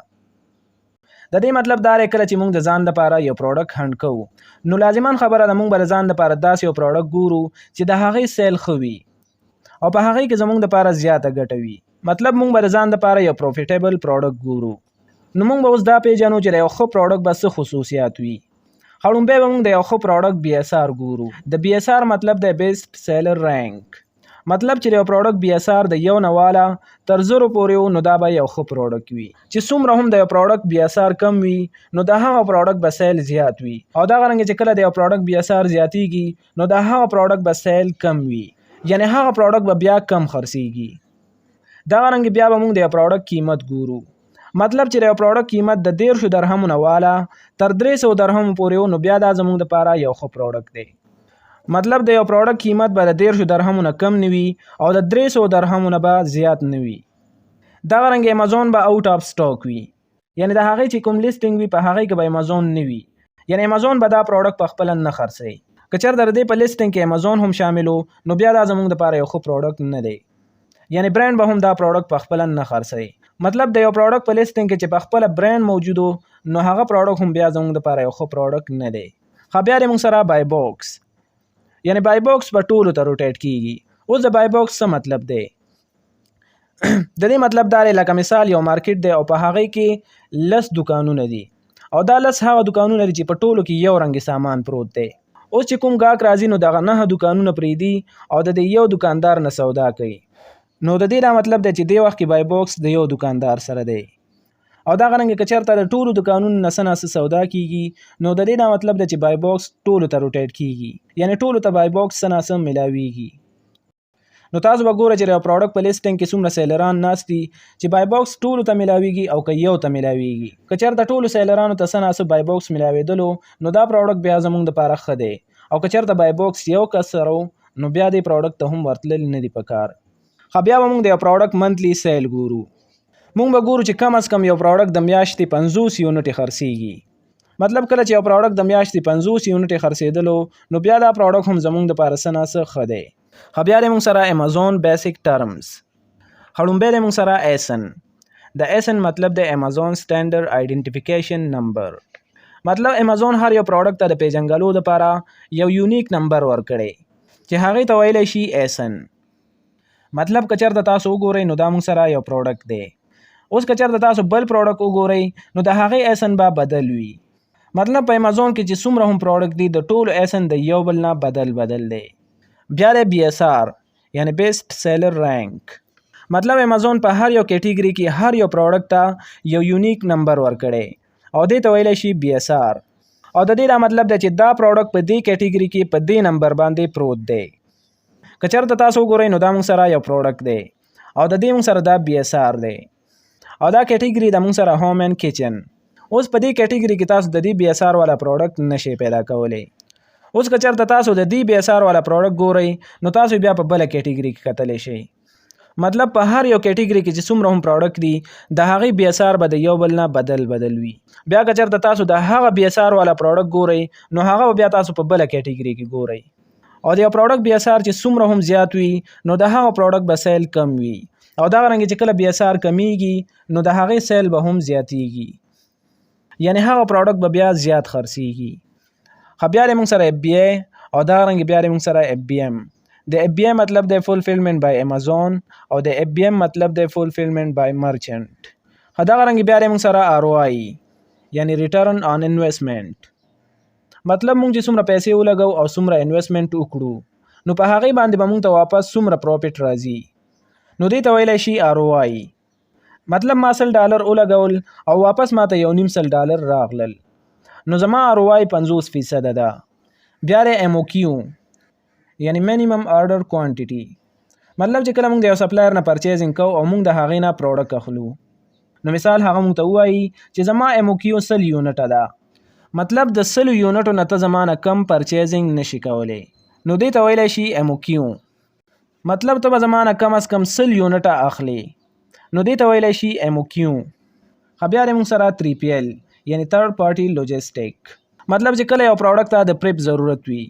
د دې مطلب دا دی کله چې موږ د ځان لپاره یو پروډکټ هنډ کوو نو لازمان خبره ده موږ به د ځان لپاره داسې یو پروډکټ ګورو چې د هغې سیل ښه وي او په هغې کې زموږ لپاره زیاته ګټه وي. مطلب موږ به د ځان لپاره یو پروفیټیبل پروډکټ ګورو. نو موږ به اوس دا پیژنو چې د یو ښه پروډکټ به څه خصوصیات وي. لومبی به موږ د یو ښه پروډکټ بی اس آر ګورو. د بی اس آر مطلب د بیسټ سیلر رینک. مطلب چې د یو پروډکټ بی اس آر د یو نه واله تر 0 پورې نو دا به یو ښه پروډکټ وي. چې څومره هم د یو پروډکټ بی اس آر کم وي نو د هغه پروډکټ به سیل زیات وي، او دغه رنګه چې کله د یو پروډکټ بی اس آر زیاتیږي نو د هغه پروډکټ به سیل کم وي، یعنی هغه پروډکټ به بیا کم خرڅیږي. دغه رنګه بیا به موږ د یو پروډکټ قیمت ګورو. مطلب چې د یو پروډکټ قیمت د 1300 درهمو نه واله تر 300 درهمو پورې نو بیا دا زموږ لپاره یو ښه پروډکټ دی. مطلب د یو پروډکټ قیمت به د 1300 درهمو نه کم نه وي او د 300 درهمو نه به زیات نه وي. دغه رنګ امازون به آوټ اف سټاک وي، یعنی د هغې چې کوم لیسټینګ وي په هغې کې به امازون نه وي، یعنی امازون به دا پروډکټ په خپله نه خرڅوي. که چېرته د دې په لیسټینګ کې امازون هم شامل نو بیا دا زموږ لپاره یو ښه پروډکټ نه دی، یعنی برانډ به هم دا پروډکټ په خپله نه خرڅوي. مطلب د یو پروډکټ په لیسټینګ کې چې په خپله برانډ موجود نو هغه پروډکټ هم بیا زموږ لپاره یو ښه پروډکټ نه دی. ښه بیا د موږ سره بای باکس، یعنی بای باکس به ټولو ته روټیټ کیږي. اوس د بای باکس څه مطلب دی؟ د دې مطلب دا دی لکه مثال یو مارکیټ دی او په هغې کې 10 دکانونه دي او دا 10 هغه دکانونه دي چې په ټولو کې یو رنګ سامان پروت دی. اوس چې کوم ګاهک راځي نو دغه 9 دکانونه پرېږدي او د دې یو دکاندار نه سودا کوي. نو د دې دا مطلب دی چې دې وخت کې بای باکس د یو دکاندار سره دی. او دغه رنګه که چېرته د ټولو دکانونو نه څه نه څه سودا کیږي نو د دې دا مطلب دی چې بای باکس ټولو ته روټیټ کیږي، یعنی ټولو ته بای باکس څه نه څه ملاویږي. نو تاسو به ګوره چې یو پروډکټ په لیسټینګ کې څومره سیلران ناست دي چې بای باکس ټولو ته ملاویږي او که یو ته ملاویږي. که چېرته ټولو سیلرانو ته څه نه څه بای باکس ملاوېدلو نو دا پروډکټ بیا زموږ دپاره ښه دی، او که چېرته بای باکس یو کس سره نو بیا دې پروډکټ ته هم ورتلل نه دي پکار. ښه بیا به موږ د یو پروډکټ منتلی سیل ګورو. موږ به ګورو چې کم از کم یو پروډکټ د میاشتې 50 یونټې خرڅیږي. مطلب کله چې یو پروډکټ د میاشتې 50 یونټې خرڅېدلو نو بیا دا پروډکټ هم زموږ دپاره څه نه څه ښه دی. ښه بیا دی موږ سره امازون بیسک ټرمز. لومبی دی موږ سره ایسن. د ایسن مطلب دی امازون سټینډرډ آیډنټیفیکیشن نمبر. مطلب امازون هر یو پروډکټ ته د پیژنګلو دپاره یو یونیک نمبر ورکړی چې هغې ته ویلی شي ایسن. مطلب که چېرته تاسو وګورئ نو دا موږ سره یو پروډکټ دی. اوس که چېرته تاسو بل پروډکټ وګورئ نو د هغې ایسن به بدل وي. مطلب په امازون کې چې څومره هم پروډکټ دي د ټولو ایسن د یو بل نه بدل دی. بیا دی بی اس آر، یعنی بیسټ سیلر رینک. مطلب امازون په هر یو کیټیګري کې هر یو پروډکټ ته یو یونیک نمبر ورکړی او دې ته ویلی شي بی اس آر. او د دې دا مطلب دی چې دا پروډکټ په دې کیټیګري کې په دې نمبر باندې پروت دی. که چېرته تاسو وګورئ نو دا موږ سره یو پروډکټ دی او د دې موږ سره دا بی اس آر دی او دا کیټیګري د موږ سره هوم اینډ کچن. اوس په دې کیټیګري کې تاسو د دې بی اس آر والا پروډکټ نشئ پیدا کولی. اوس که چېرته تاسو د دې بی اس آر والا پروډکټ ګورئ نو تاسو بیا په بله کیټیګري کې کتلی شئ. مطلب په هر یو کیټیګري کې چې څومره هم پروډکټ دي د هغې بی اس آر به د یو بل نه بدل وي. بیا که چېرته تاسو د هغه بی اس آر والا پروډکټ ګورئ نو هغه بیا تاسو په بله کیټیګري کې ګورئ. او د یو پروډکټ بی اس آر چې څومره هم زیات وي نو د هغه پروډکټ به سیل کم وي، او دغه رنګې چې کله بی اس آر کمیږي نو د هغې سیل به هم زیاتیږي، یعنی هغه پروډکټ به بیا زیات خرڅیږي. ښه بیا دی موږ سره اف بی ای او دغه رنګې بیا دی موږ سره اف بی ایم. د FBA مطلب دی فولفلمنٹ بای امازون او د FBM مطلب دی فولفلمنٹ بای مرچنټ. دغه رنګ بیا موږ سره ROI یعنی ریټرن آن انویسټمنٹ، مطلب موږ چې څومره پیسې ولګو او څومره انویسټمنٹ وکړو نو په هغې باندې به موږ ته واپس څومره پروفیټ راځي، نو دې ته ویلی شي ROI. مطلب ما $100 ولګول او واپس ما ته $0.5 راغلل، نو زما ROI 50% ده. بیا دی MOQ یعنی منیمم آرډر کوانټیټي، مطلب چې کله موږ د یو سپلایر نه پرچیزینګ کوو او موږ د هغې نه پروډکټ اخلو، نو مثال هغه موږ ته ووایي چې زما MOQ 100 یونټه ده، مطلب د 100 یونټو نه ته زما نه کم پرچیزینګ نشي کولی، نو دې ته ویلی شي MOQ. مطلب ته به زما نه کم از کم 100 یونټه اخلي، نو دې ته ویلی شي MOQ. بیا دی موږ سره 3PL یعنی تھرډ پارټي لوجیسټیک، مطلب چې کله یو پروډکټ ته د پریپ ضرورت وي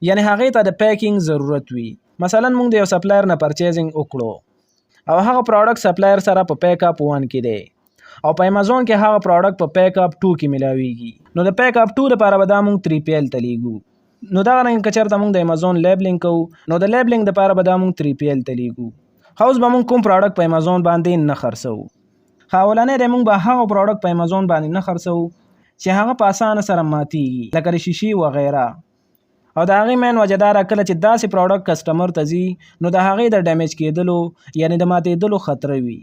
یعنی هغې ته د پیکینګ ضرورت وي. مثلا موږ د یو سپلایر نه پرچیزینګ وکړو او هغه پروډکټ سپلایر سره په پیک اپ 1 کې دی او په امازون کې هغه پروډکټ په پیک اپ 2 کې ملاویږي، نو د پیک اپ 2 لپاره به دا موږ 3PL ته لیږو. نو دغه رنګ که چېرته موږ د امازون لیبلینګ کوو نو د لیبلینګ دپاره به دا موږ 3PL ته لیږو. اوس به موږ کوم پروډکټ په امازون باندې نه خرڅوو. اولنی دی موږ به هغه پروډکټ په امازون باندې نه خرڅوو چې هغه په اسانه سره ماتیږي لکه د شیشې وغیره، او د هغې مین وجه دا ده کله چې داسې پروډکټ کسټمر ته ځي نو د هغې د ډیمیج کېدلو یعنی د ماتېدلو خطره وي،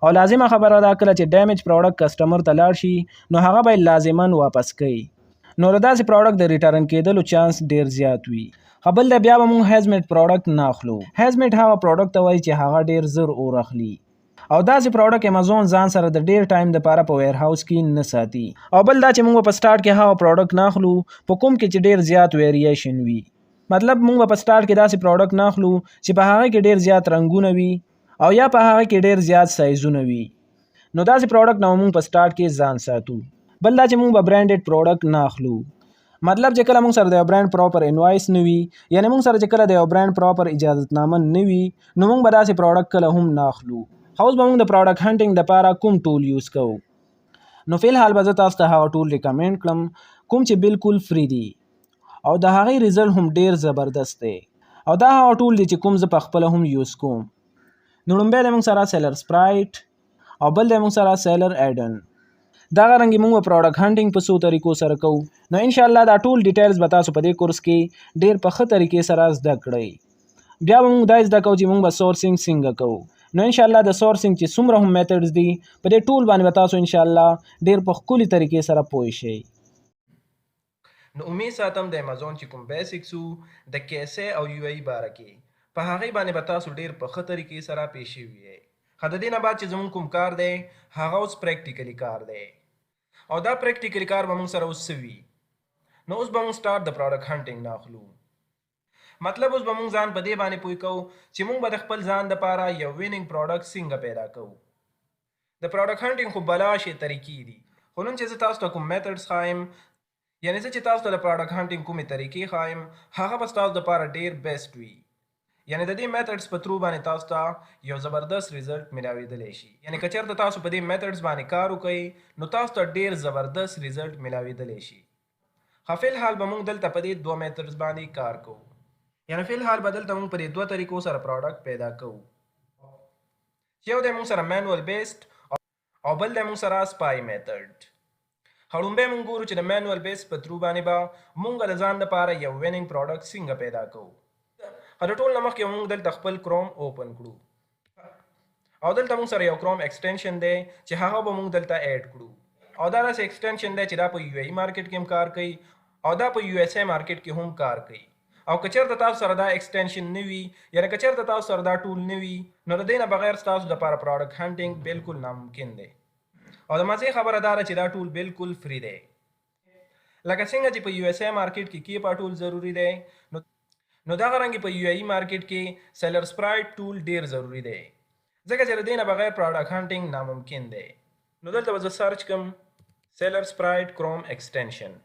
او لازمه خبره ده کله چې ډیمیج پروډکټ کسټمر ته لاړ شي نو هغه به لازما واپس کوي، نو د داسې پروډکټ د ریټرن کېدلو چانس ډیر زیات وي. بل دی بیا به موږ هیزمیټ پروډکټ نه اخلو. هیزمیټ هغه پروډکټ ته وایي چې هغه ډیر زر اور اخلي او داسې پروډکټ امازون ځان سره د ډیر ټایم دپاره په ویر هاوس کې نه ساتي. او بل دا چې موږ په سٹارټ کې هغه پروډکټ نه اخلو په کوم کې چې ډیر زیات ویریشن وي، مطلب موږ په سٹارټ کې داسې پروډکټ نه اخلو چې په هغه کې ډیر زیات رنګونه وي او یا په هغه کې ډیر زیات سایزونه وي، نو داسې پروډکټ نه موږ په سٹارټ کې ځان ساتو. بل دا چې موږ به برانډډ پروډکټ نه اخلو، مطلب چې کله موږ سره د یو برانډ پراپر انوایس نه وي یعنی موږ سره چې کله د یو برانډ پراپر اجازتنامه نه وي نو موږ به داسې پروډکټ کله هم نه اخلو. اوس به موږ د پروډکټ هنټینګ دپاره کوم ټول یوز کوو؟ نو فی الحال به زه تاسو ته هغه ټول ریکمنډ کړم کوم چې بالکل فری دي او د هغې ریزلټ هم ډیر زبردست دی، او دا هغه ټول دي چې کوم زه پخپله هم یوز کوم. نو لومبی دی موږ سره سیلر سپرایټ او بل دی موږ سره سیلر ایډن. دغه رنګې موږ پروډکټ هنټینګ په څو طریقو سره کوو، نو انشاءالله دا ټول ډیټیلز به تاسو په دې کورس کې ډیر په ښه طریقې سره زده کړئ. بیا به موږ دا زده کوو چې موږ به سورسینګ څنګه کوو. نو انشاءالله د سورسینګ چې څومره هم میتھډز دي په دې ټول باندې به تاسو انشاءالله ډیر په ښکلي طریقې سره پوه شئ. نو امید ساتم د امازون چې کوم بیسکس وو د کیسې او UAE باره کې په هغې باندې به تاسو ډیر په ښه طریقې سره پیښ شوي یئ. د دې نه بعد چې زموږ کوم کار دی هغه اوس پریکټیکلي کار دی او دا پریکټیکلي کار به موږ سره اوس څه وي. نو اوس به موږ سٹارټ د پروډکټ هنټینګ نه اخلو، مطلب اوس به موږ ځان په دې باندې پوه کوو چې موږ به د خپل ځان دپاره یو ویننګ پروډکټ څنګه پیدا کوو. د پروډکټ هنټینګ خو بلا شی طریقې دي، خو نن چې زه تاسو ته کوم میتھډز ښایم یعنی زه چې تاسو ته د پروډکټ هنټینګ کومې طریقې ښایم هغه به ستاسو دپاره ډیر بیسټ وي، یعنی د دې میتھډز په تھرو باندې تاسو ته یو زبردست ریزلټ ملاویدلی شي. یعنی که چېرته تاسو په دې میتھډز باندې کار وکئ نو تاسو ته ډیر زبردست ریزلټ ملاویدلی شي. فی الحال به موږ دلته په دې 2 میتھډز باندې کار کوو، یعنی فی الحال به دلته موږ په دې 2 طریقو سره پروډکټ پیدا کوو. یو دی موږ سره مینوال بیسډ او بل دی موږ سره سپای میتھډ. لومبی موږ ګورو چې د مینوال بیسډ په تھرو باندې به موږ د ځان دپاره یو ویننګ پروډکټ څنګه پیدا کوو. د ټول نه مخکې موږ دلته خپل کروم اوپن کړو او دلته موږ سره یو کروم ایکسټینشن دی چې هغه به موږ دلته ایډ کړو، او دا داسې ایکسټینشن دی چې دا په UAE مارکیټ کې هم کار کوي او دا په USA مارکیټ کې هم کار کوي. او که چېرته تاسو سره دا ایکسټینشن نه وي یعنې که چېرته تاسو سره دا ټول نه وي نو د دې نه بغیر ستاسو دپاره پروډکټ هنټینګ بالکل ناممکن دی. او د مزې خبره دا ده چې دا ټول بالکل فری دی، لکه څنګه چې په USA مارکیټ کې کیپا ټول ضروري دی نو دغه رنګې په UAE مارکیټ کې سیلر سپرایټ ټول ډیر ضروری دی، ځکه چې د دې نه بغیر پروډکټ هنټینګ ناممکن دی. نو دلته به زه سرچ کړم سیلر سپرایټ کروم ایکسټینشن.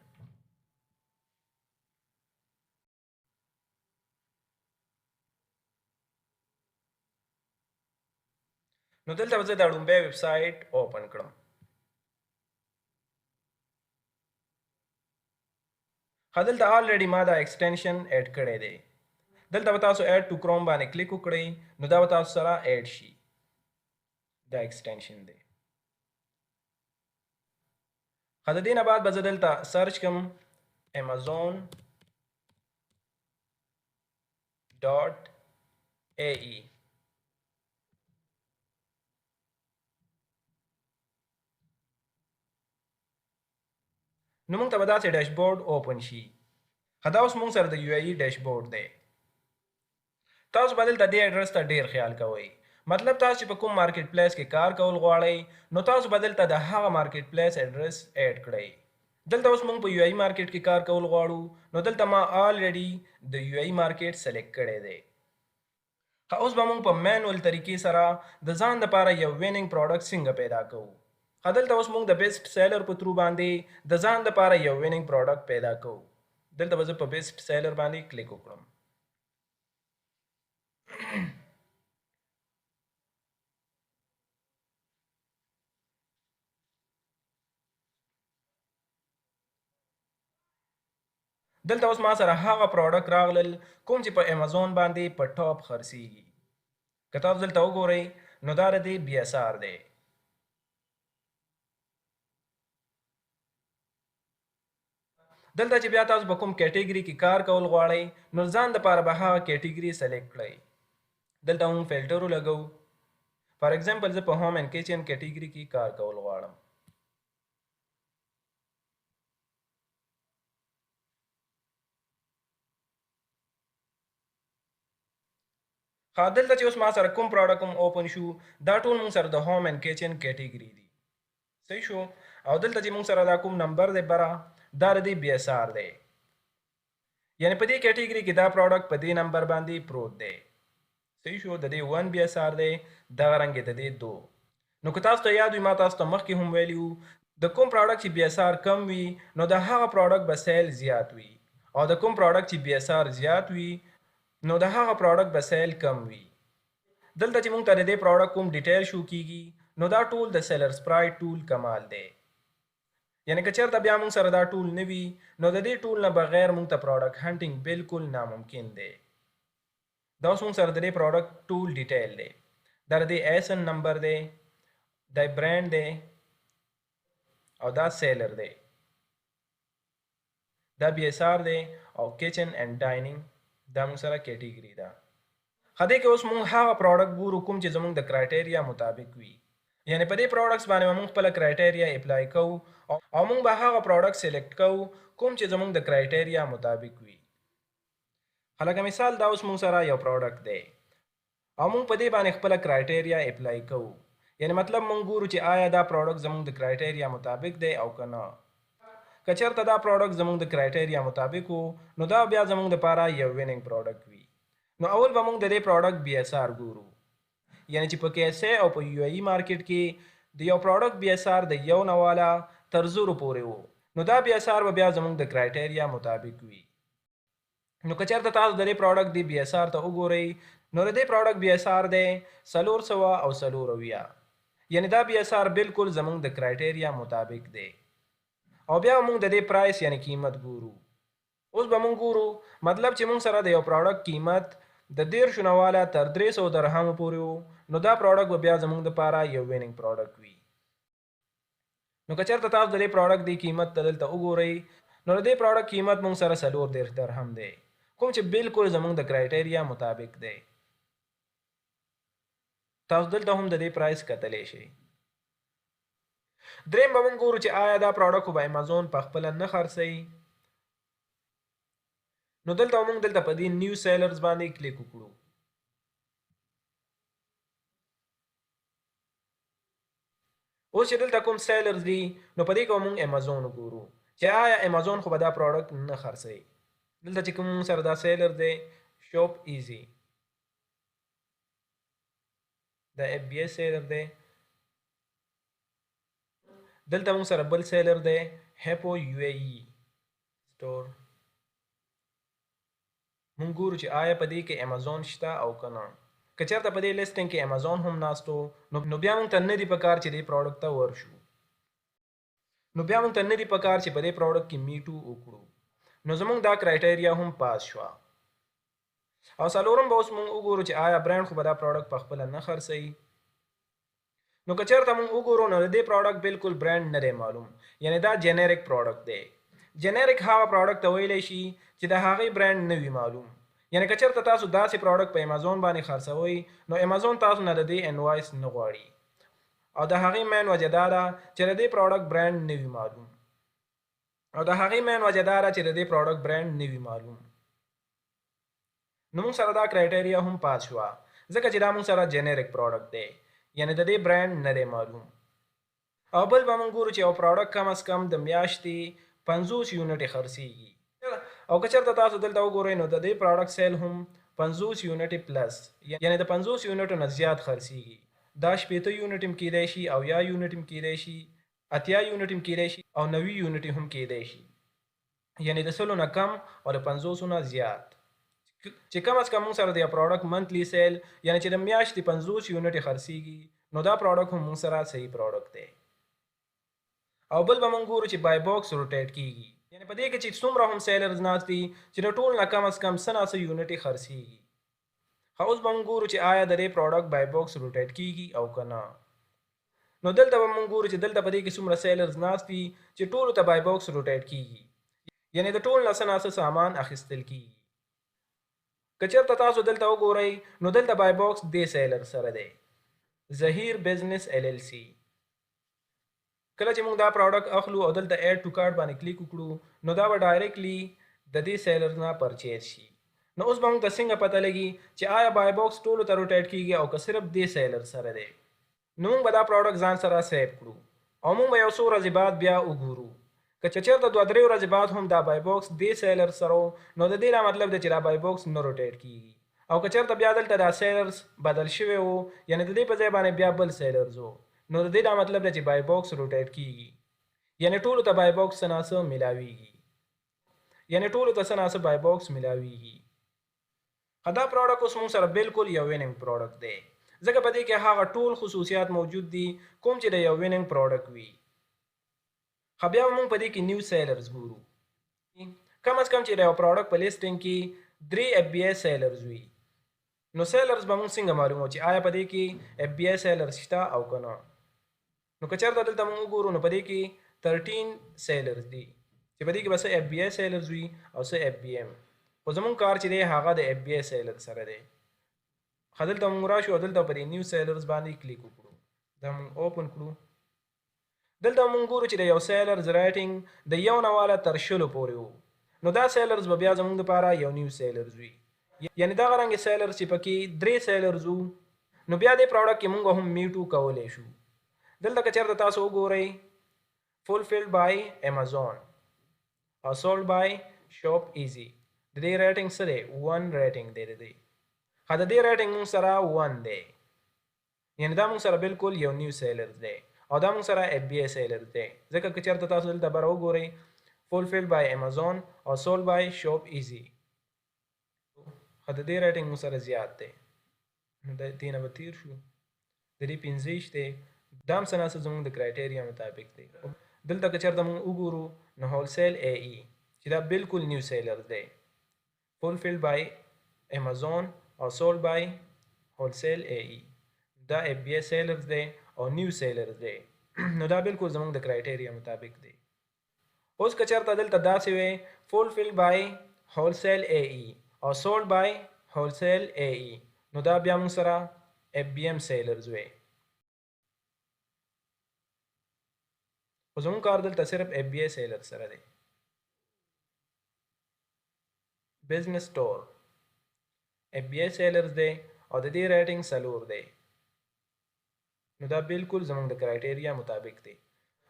نو دلته به زه دا لومبی ویب سایټ اوپن کړم. دلته آلریډي ما دا ایکسټینشن ایډ کړی دی. دلته به تاسو اډ ټو کروم باندې کلیک وکړئ نو دا به تاسو سره اډ شي دا ایکسټنشن دی خو د دې نه بعد به زه دلته سرچ کړم amazon.ae نو موږ ته به داسې ډیشبورډ اوپن شي دا اوس موږ سره د یو ای ډیشبورډ دی تاسو به دلته دې اډرس ته ډیر خیال کوئ مطلب تاسو چې په کوم مارکیټ پلیس کې کار کول غواړئ نو تاسو به دلته د هغه مارکیټ پلیس اډرس اډ کړئ دلته اوس موږ په یو ای مارکیټ کې کار کول غواړو نو دلته ما الریډي د یو ای مارکیټ سلیکټ کړی دی اوس به موږ په مینوال طریقې سره د ځان لپاره یو ویننګ پروډکټ څنګه پیدا کوو دلته اوس موږ د بیسټ سیلر په ترو باندې د ځان لپاره یو ویننګ پروډکټ پیدا کوو دلته به زه په بیسټ سیلر باندې کلیک وکړم دلته اوس ما سره هغه پروډکټ راغلل کوم چې په امازون باندې په ټاپ خرڅیږي که تاسو دلته وګورئ نو دا د بی اس آر دی دلته چې بیا تاسو په کوم کیټګري کې کار کول غواړئ نو ځان لپاره به هغه کیټګري سلیکټ کړئ دلته موږ فلټر ولګو فار ایگزامپل زه په هوم اینڈ کچن کیټګري کې کار کول غواړم دلته چې اوس ما سره کوم پروډکټ کوم اوپن شو دا ټول موږ سره د هوم اینڈ کچن کیټګري دي صحیح شو او دلته چې موږ سره دا کوم نمبر دی برا دا د بی اس آر دی یعنی په دې کیټګري کې دا پروډکټ په دې نمبر باندې پروت دی صحیح شو د دې 1 بی اس آر دی دا رنګ د دې 2 نو که تاسو ته یاد وي ما تاسو ته مخکې هم ویلیو د کوم پروډکټ چې بی اس آر کم وي نو د هغه پروډکټ به سیل زیات وي او د کوم پروډکټ چې بی اس آر زیات وي نو د هغه پروډکټ به سیل کم وي دلته چې موږ ته د دې پروډکټ کوم ډیټیل شو کیږي نو دا ټول د سیلر سپرایټ ټول کمال دی یعنی که چېرته بیا موږ سره دا ټول نه وي نو د دې ټول نه بغیر موږ ته پروډکټ هنټینګ بالکل ناممکن دی دا اوس موږ سره د دې پروډکټ ټول ډیټیل دی دا د ایسن نمبر دی دا برانډ دی او دا سیلر دی دا بی اس آر دی او کچن اینڈ ډایننګ دا موږ سره کیټګري ده خدای کې اوس موږ هغه پروډکټ ګورو کوم چې زموږ د کرایټیریا مطابق وي یعنی په دې پروډکټس باندې موږ خپل کرایټیریا اپلای کوو او موږ به هغه پروډکټ سلیکټ کوو کوم چې زموږ د کرایټیریا مطابق وي لکه مثال دا اوس موږ سره یو پروډکټ دی او موږ په دې باندې خپل کرایټیریا اپلای کوو یعنی مطلب موږ ګورو چې آیا دا پروډکټ زموږ د کرایټیریا مطابق دی او کنه که چېرته دا پروډکټ زموږ د کرایټیریا مطابق وو نو دا بیا زموږ لپاره یو ویننګ پروډکټ وي نو اول به موږ د دې پروډکټ بی اس آر ګورو یعنی چې په کیسه او په یو ای مارکیټ کې د یو پروډکټ بی اس آر د یو نه والا تر 0 پورې وو نو دا بی اس آر به بیا زموږ د کرایټیریا مطابق وي نو که چېرته تاسو د دې پروډکټ دی بی اس آر ته وګورئ نو د دې پروډکټ بی اس آر دی 400 او 400 یعنی دا بی اس آر بالکل زموږ د کرایټیریا مطابق دی او بیا موږ د دې پرایس یعنی قیمت ګورو اوس به موږ ګورو مطلب چې موږ سره د یو پروډکټ قیمت د 150 نه والا تر 300 درهم پورې وو نو دا پروډکټ به بیا زموږ لپاره یو ویننګ پروډکټ وي نو که چېرته تاسو د دې پروډکټ دی قیمت دلته وګورئ نو د دې پروډکټ قیمت موږ سره 4 درهم دی کوم چې بالکل زموږ د کرایټیریا مطابق دی تاسو دلته هم د دې پرایس کتلی شئ دریم به موږ ګورو چې آیا دا پروډکټ به امازون په خپله نه خرڅوي نو دلته موږ دلته په دې نیو سیلرز باندې کلیک وکړو اوس چې دلته کوم سیلرز دي نو په دې کې موږ امازون وګورو چې آیا امازون خو به دا پروډکټ نه خرڅوي دلته چې کوم سره دا سیلر دی شاپ ایزی دا اف بی ایس سیلر دی دلته موږ سره بل سیلر دی هپو یو ای سٹور موږ ګورو چې آیا په دې کې امازون شته او کنه که چېرته په دې لیسټینګ کې امازون هم ناستو نو بیا موږ ته نه دي پکار چې دې پروډکټ ته ورشو نو بیا موږ ته نه دي پکار چې په دې پروډکټ کې میټو وکړو نو زموږ دا کرایټیریا هم پاس شوه او څلورم به اوس مونږ وګورو چې آیا برانډ خو به دا پروډکټ په خپله نه خرڅوي. نو که چېرته مونږ وګورو نو د دې پروډکټ بالکل برانډ نه دی معلوم، یعنی دا جنریک پروډکټ دی. جنریک هغه پروډکټ ته ویلی شي چې د هغې برانډ نه وي معلوم. یعنی که چېرته تاسو داسې پروډکټ په امازون باندې خرڅوئ نو امازون تاسو نه د دې انوایس نه غواړي، او د هغې مین وجه دا ده چې د دې پروډکټ برانډ نه وي معلوم. نو د موږ سره دا کرایټیریا هم پاس شوه ځکه چې دا موږ سره جنریک پروډکټ دی، یعنی د دې برانډ نه دی معلوم. او بل به موږ ګورو چې یو پروډکټ کم از کم د میاشتې 50 یونټې خرڅېږي. او که چېرته تاسو دلته وګورئ نو د دې پروډکټ سیل هم 50 یونټې پلس، یعنی د 50 یونټو نه زیات خرڅېږي. دا 80 یونټ هم کیدای شي، او 80 یونټ هم کیدای شي، 80 یونټ هم کیدای شي، او 90 یونټ هم کیدای شي. یعنی د 100 نه کم او د 50 نه زیات. چې کم از کم موږ سره د یو پروډکټ منتلی سیل یعنی چې د میاشتې 50 یونټې خرڅېږي نو دا پروډکټ هم موږ سره صحیح پروډکټ دی. او بل به موږ ګورو چې بای باکس روټیټ کیږي، یعنی په دې کې چې څومره هم سیلرز ناست دي چې د ټول نه کم از کم څه نه څه یونټې خرڅېږي. اوس به موږ ګورو چې آیا د دې پروډکټ بای باکس روټیټ کیږي او که نه. نو دلته به موږ ګورو چې دلته په دې کې څومره سیلرز ناست دي چې ټولو ته بای باکس روټیټ کیږي، یعنی د ټول نه څه نه څه سامان اخیستل کیږي. که چېرته تاسو دلته وګورئ نو دلته بای باکس دې سیلر سره دی، ظهیر بزنس LLC. کله چې موږ دا پروډکټ اخلو او دلته ایډ ټو کارت باندې کلیک وکړو نو دا به ډایرکټلی د دې سیلر نه پرچیز شي. نو اوس به موږ ته څنګه پته لګي چې آیا بای باکس ټولو ته روټیټ کیږي او که صرف دې سیلر سره دی. نو موږ به دا پروډکټ ځان سره سیو کړو او موږ به یو څو ورځې بعد بیا وګورو. که چېرته 2-3 ورځې بعد هم دا بای باکس دې سیلر سره نو د دې دا مطلب دی چې دا بای باکس نه روټیټ کیږي. او که چېرته بیا دلته دا سیلرز بدل شوی وو یعنی د دې په ځای باندې بیا بل سیلرز وو نو د دې دا مطلب دی چې بای باکس روټیټ کیږي، یعنی ټولو ته بای باکس څه نه څه ملاویږي. دا پروډکټ اوس موږ سره بالکل یو ویننګ پروډکټ دی ځکه په دې کې هغه ټول خصوصیات موجود دي کوم چې د یو ویننګ پروډکټ وي. بیا موږ په دې کې نیو سیلرز ګورو. کم از کم چې د یو پروډکټ په لیسټینګ کې 3 FBA سیلرز وي نو سیلرز به موږ څنګه معلومو چې آیا په دې کې FBA سیلرز شته او که نه. نو که چېرته دلته موږ وګورو نو په دې کې 13 سیلرز دي چې په دې کې به څه FBA سیلرز وي او څه FBM. خو زموږ کار چې دی هغه د FBA سیلر سره دی. دلته موږ راشو او دلته په دې نیو سیلرز باندې کلیک وکړو. دا موږ اوپن کړو. دلته موږ ګورو چې د یو سیلرز ریټینګ د 1 نه واله تر 20 پورې وو. نو دا سیلرز به بیا زموږ لپاره یو نیو سیلرز وي، یعنی دغه رنګې سیلرز چې پکې 3 سیلرز وو نو بیا دې پروډکټ کې موږ هم میټو کولی شو. دلته که چېرته تاسو وګورئ فولفیلډ بای امازون او سولډ بای شاپ ایزي د دې ریټینګ څه دی 1 ریټینګ دی. د دې ریټینګ موږ سره 1 دی، یعنی دا موږ سره بالکل یو نیو سیلرز دی او دا موږ سره FBA سیلرز دی ځکه که چېرته تاسو دلته بره وګورئ فولفیلډ بای امازون او سولډ بای شاپ ایزي د دې ریټینګ موږ سره زیات دی. نو د دې نه به تیر شو، د دې 15 دی، دا هم څه نه څه زموږ د کرایټیریا مطابق دی. دلته که چېرته موږ وګورو نو هولسیل AE چې دا بالکل نیو سیلرز دی، فولفیلډ بای امازون او سولډ بای هولسیل AE دا FBA سیلرز دی او نیو سیلرز دی. نو دا بالکل زموږ د کرایټیریا مطابق دی. اوس که چېرته دلته داسې وی فولفیلډ بای هولسیل AE او سولډ بای هولسیل AE نو دا بیا موږ سره FBM سیلرز وی. خو زموږ کار دلته صرف FBA سیلر سره دی. بزنس سټور FBA سیلرز دی او د دې ریټینګ 4 دی. نو دا بالکل زموږ د کرایټیریا مطابق دی.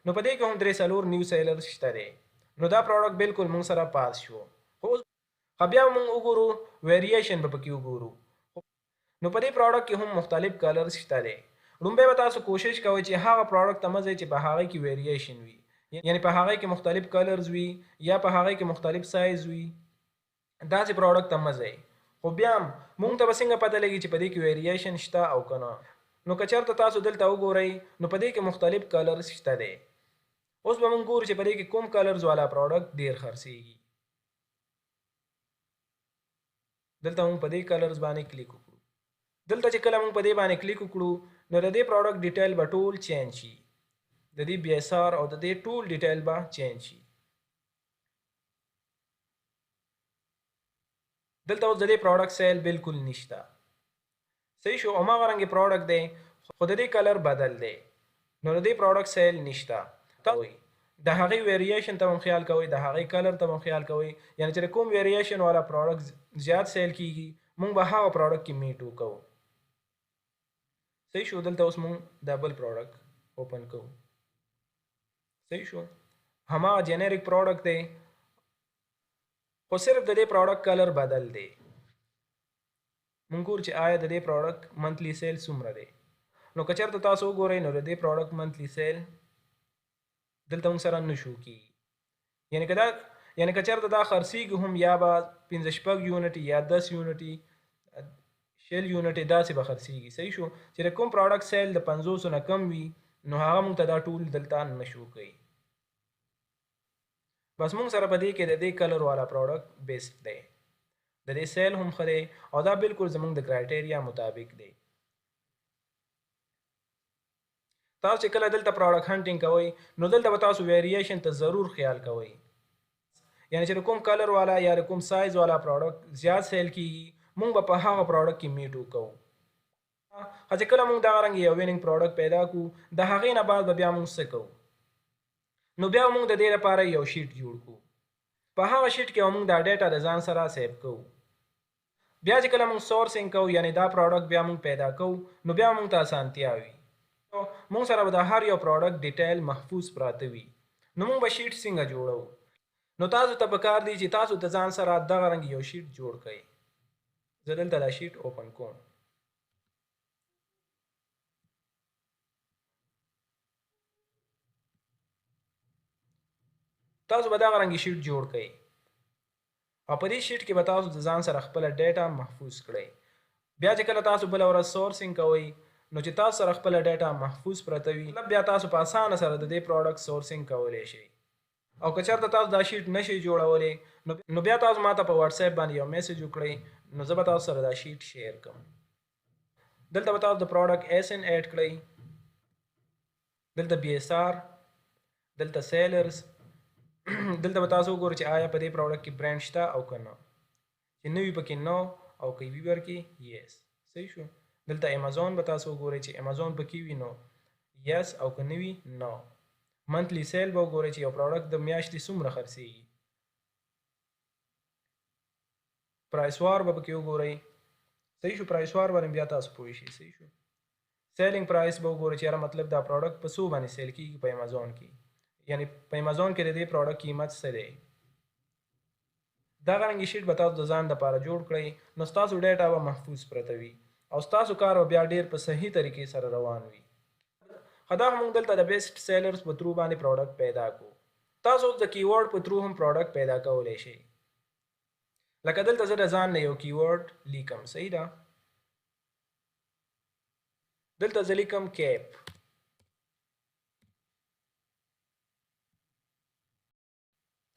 نو په دې کې هم 3 نیو سیلرز شته دی. نو دا پروډکټ بالکل موږ سره پاس شو. خو بیا موږ وګورو ویریشن به پکې وګورو. نو په دې پروډکټ کې هم مختلف کلرز شته دی. لومبی به تاسو کوشش کوئ چې هغه پروډکټ ته مځئ چې په هغې کې ویریشن وي، یعنی په هغې کې مختلف کلرز وي یا په هغې کې مختلف سایز وي، داسې پروډکټ ته مځئ. خو بیا موږ ته به څنګه پته لګي چې په دې کې ویریشن شته او که نه. نو که چېرته تاسو دلته وګورئ نو په دې کې مختلف کلرز شته دی. اوس به موږ ګورو چې په دې کې کوم کلرز والا پروډکټ ډېر خرڅېږي. دلته موږ په دې کلرز باندې کلیک وکړو. دلته چې کله موږ په دې باندې کلیک وکړو نو د دې پروډکټ ډیټیل به ټول چینج شي. د دې BSR او د دې ټول ډیټیل به چینج شي. دلته اوس د دې پروډکټ سیل بالکل نشته. صحیح شو. هماغه رنګې پروډکټ دی خو د دې کلر بدل دی نو د دې پروډکټ سیل نشته. د هغې ویریشن ته هم خیال کوئ، د هغې کلر ته هم خیال کوئ. یعنی چې کوم ویریشن والا پروډکټ زیات سیل کیږي موږ به هغه پروډکټ کې میټ وکړو. صحیح شو. دلته اوس موږ دا بل پروډکټ اوپن کوو. صحیح شو. هماغه جنریک پروډکټ دی خو صرف د دې پروډکټ کلر بدل دی. مونږ ګورو چې آیا د دې پروډکټ منتلی سیل څومره دی. نو که چېرته تاسو وګورئ نو د دې پروډکټ منتلی سیل دلته موږ سره نشو کیږي. یعنی که چېرته دا خرڅېږي هم یا به 15 یونټ یا 10 یونټ شل یونټ داسې به خرڅېږي. صحیح شو. چې د کوم پروډکټ سیل د 500 نه کم وي نو هغه موږ ته دا ټول دلته نشو کوي. بس موږ سره په دې کې د دې کلر والا پروډکټ بیسټ دی. د دې سیل هم ښه دی او دا بالکل زموږ د کرایټیریا مطابق دی. تاسو چې کله دلته پروډکټ هنټینګ کوئ نو دلته به تاسو ویریشن ته ضرور خیال کوئ. یعنی چې کوم کلر والا یا کوم سایز والا پروډکټ زیات سیل کیږي موږ به په هغه پروډکټ کې میټ وکړو. چې کله موږ دغه رنګ یو وینینګ پروډکټ پیدا کړو د هغې نه بعد به بیا موږ څه کوو نو بیا موږ د دې لپاره یو شیټ جوړ کړو. په هغه شیټ کې موږ دا ډیټا د ځان سره سیو کوو. بیا چې کله موږ سورسینګ کوو یعنی دا پروډکټ بیا موږ پیدا کوو نو بیا موږ ته اسانتیا وي. موږ سره به د هر یو پروډکټ ډیټیل محفوظ پراته وي. نو موږ به شیټ څنګه جوړو. نو تاسو ته پکار دی چې تاسو د ځان سره دغه رنګ یو شیټ جوړ کړئ. زه دلته دا شیټ اوپن کوم. تاسو به دغه رنګ شیټ جوړ کړئ او په دې شیټ کې به تاسو د ځان سره خپل ډیټا محفوظ کړئ. بیا چې کله تاسو بل ورځ سورسینګ کوئ نو چې تاسو سره خپل ډیټا محفوظ پراته وي بیا تاسو په اسانه سره د دې پروډکټ سورسینګ کولی شئ. او که چېرته تاسو دا شیټ نشئ جوړولی نو بیا تاسو ماته په واتس اپ باندې یو میسج وکړئ نو زه به تاسو سره دا شیټ شیر کوم. دلته به تاسو د پروډکټ SN ایډ کړئ. دلته BSR دلته سیلرز دلته به تاسو وګورئ چې آیا په دې پروډکټ کې برانډ شته او که نه. چې نه وي پکې نو او که وي ورکړي یس. صحیح شو. دلته امازون به تاسو وګورئ چې امازون پکې وي نو یس او که نه وي نو. منتلی سیل به وګورئ چې یو پروډکټ د میاشتې څومره خرڅېږي. پرایس وار به پکې وګورئ. صحیح شو. پرایس وار باندې بیا تاسو پوه شئ. صحیح شو. سیلینګ پرایس به وګورئ چې یاره مطلب دا پروډکټ په څو باندې سیل کېږي په امازون کې. یعنی په امازون کې د دې پروډکټ قیمت څه دی. دغه رنګې شیټ به تاسو د ځان دپاره جوړ کړئ نو ستاسو ډیټا به محفوظ پرته وي او ستاسو کار به بیا ډېر په صحیح طریقې سره روان وي. خدا موږ دلته د بیسټ سیلرز په ترو باندې پروډکټ پیدا کړو. تاسو د کیورډ په ترو هم پروډکټ پیدا کولی شئ. لکه دلته زه د ځان نه یو کیورډ لیکم. صحیح ده. دلته زه لیکم کیپ.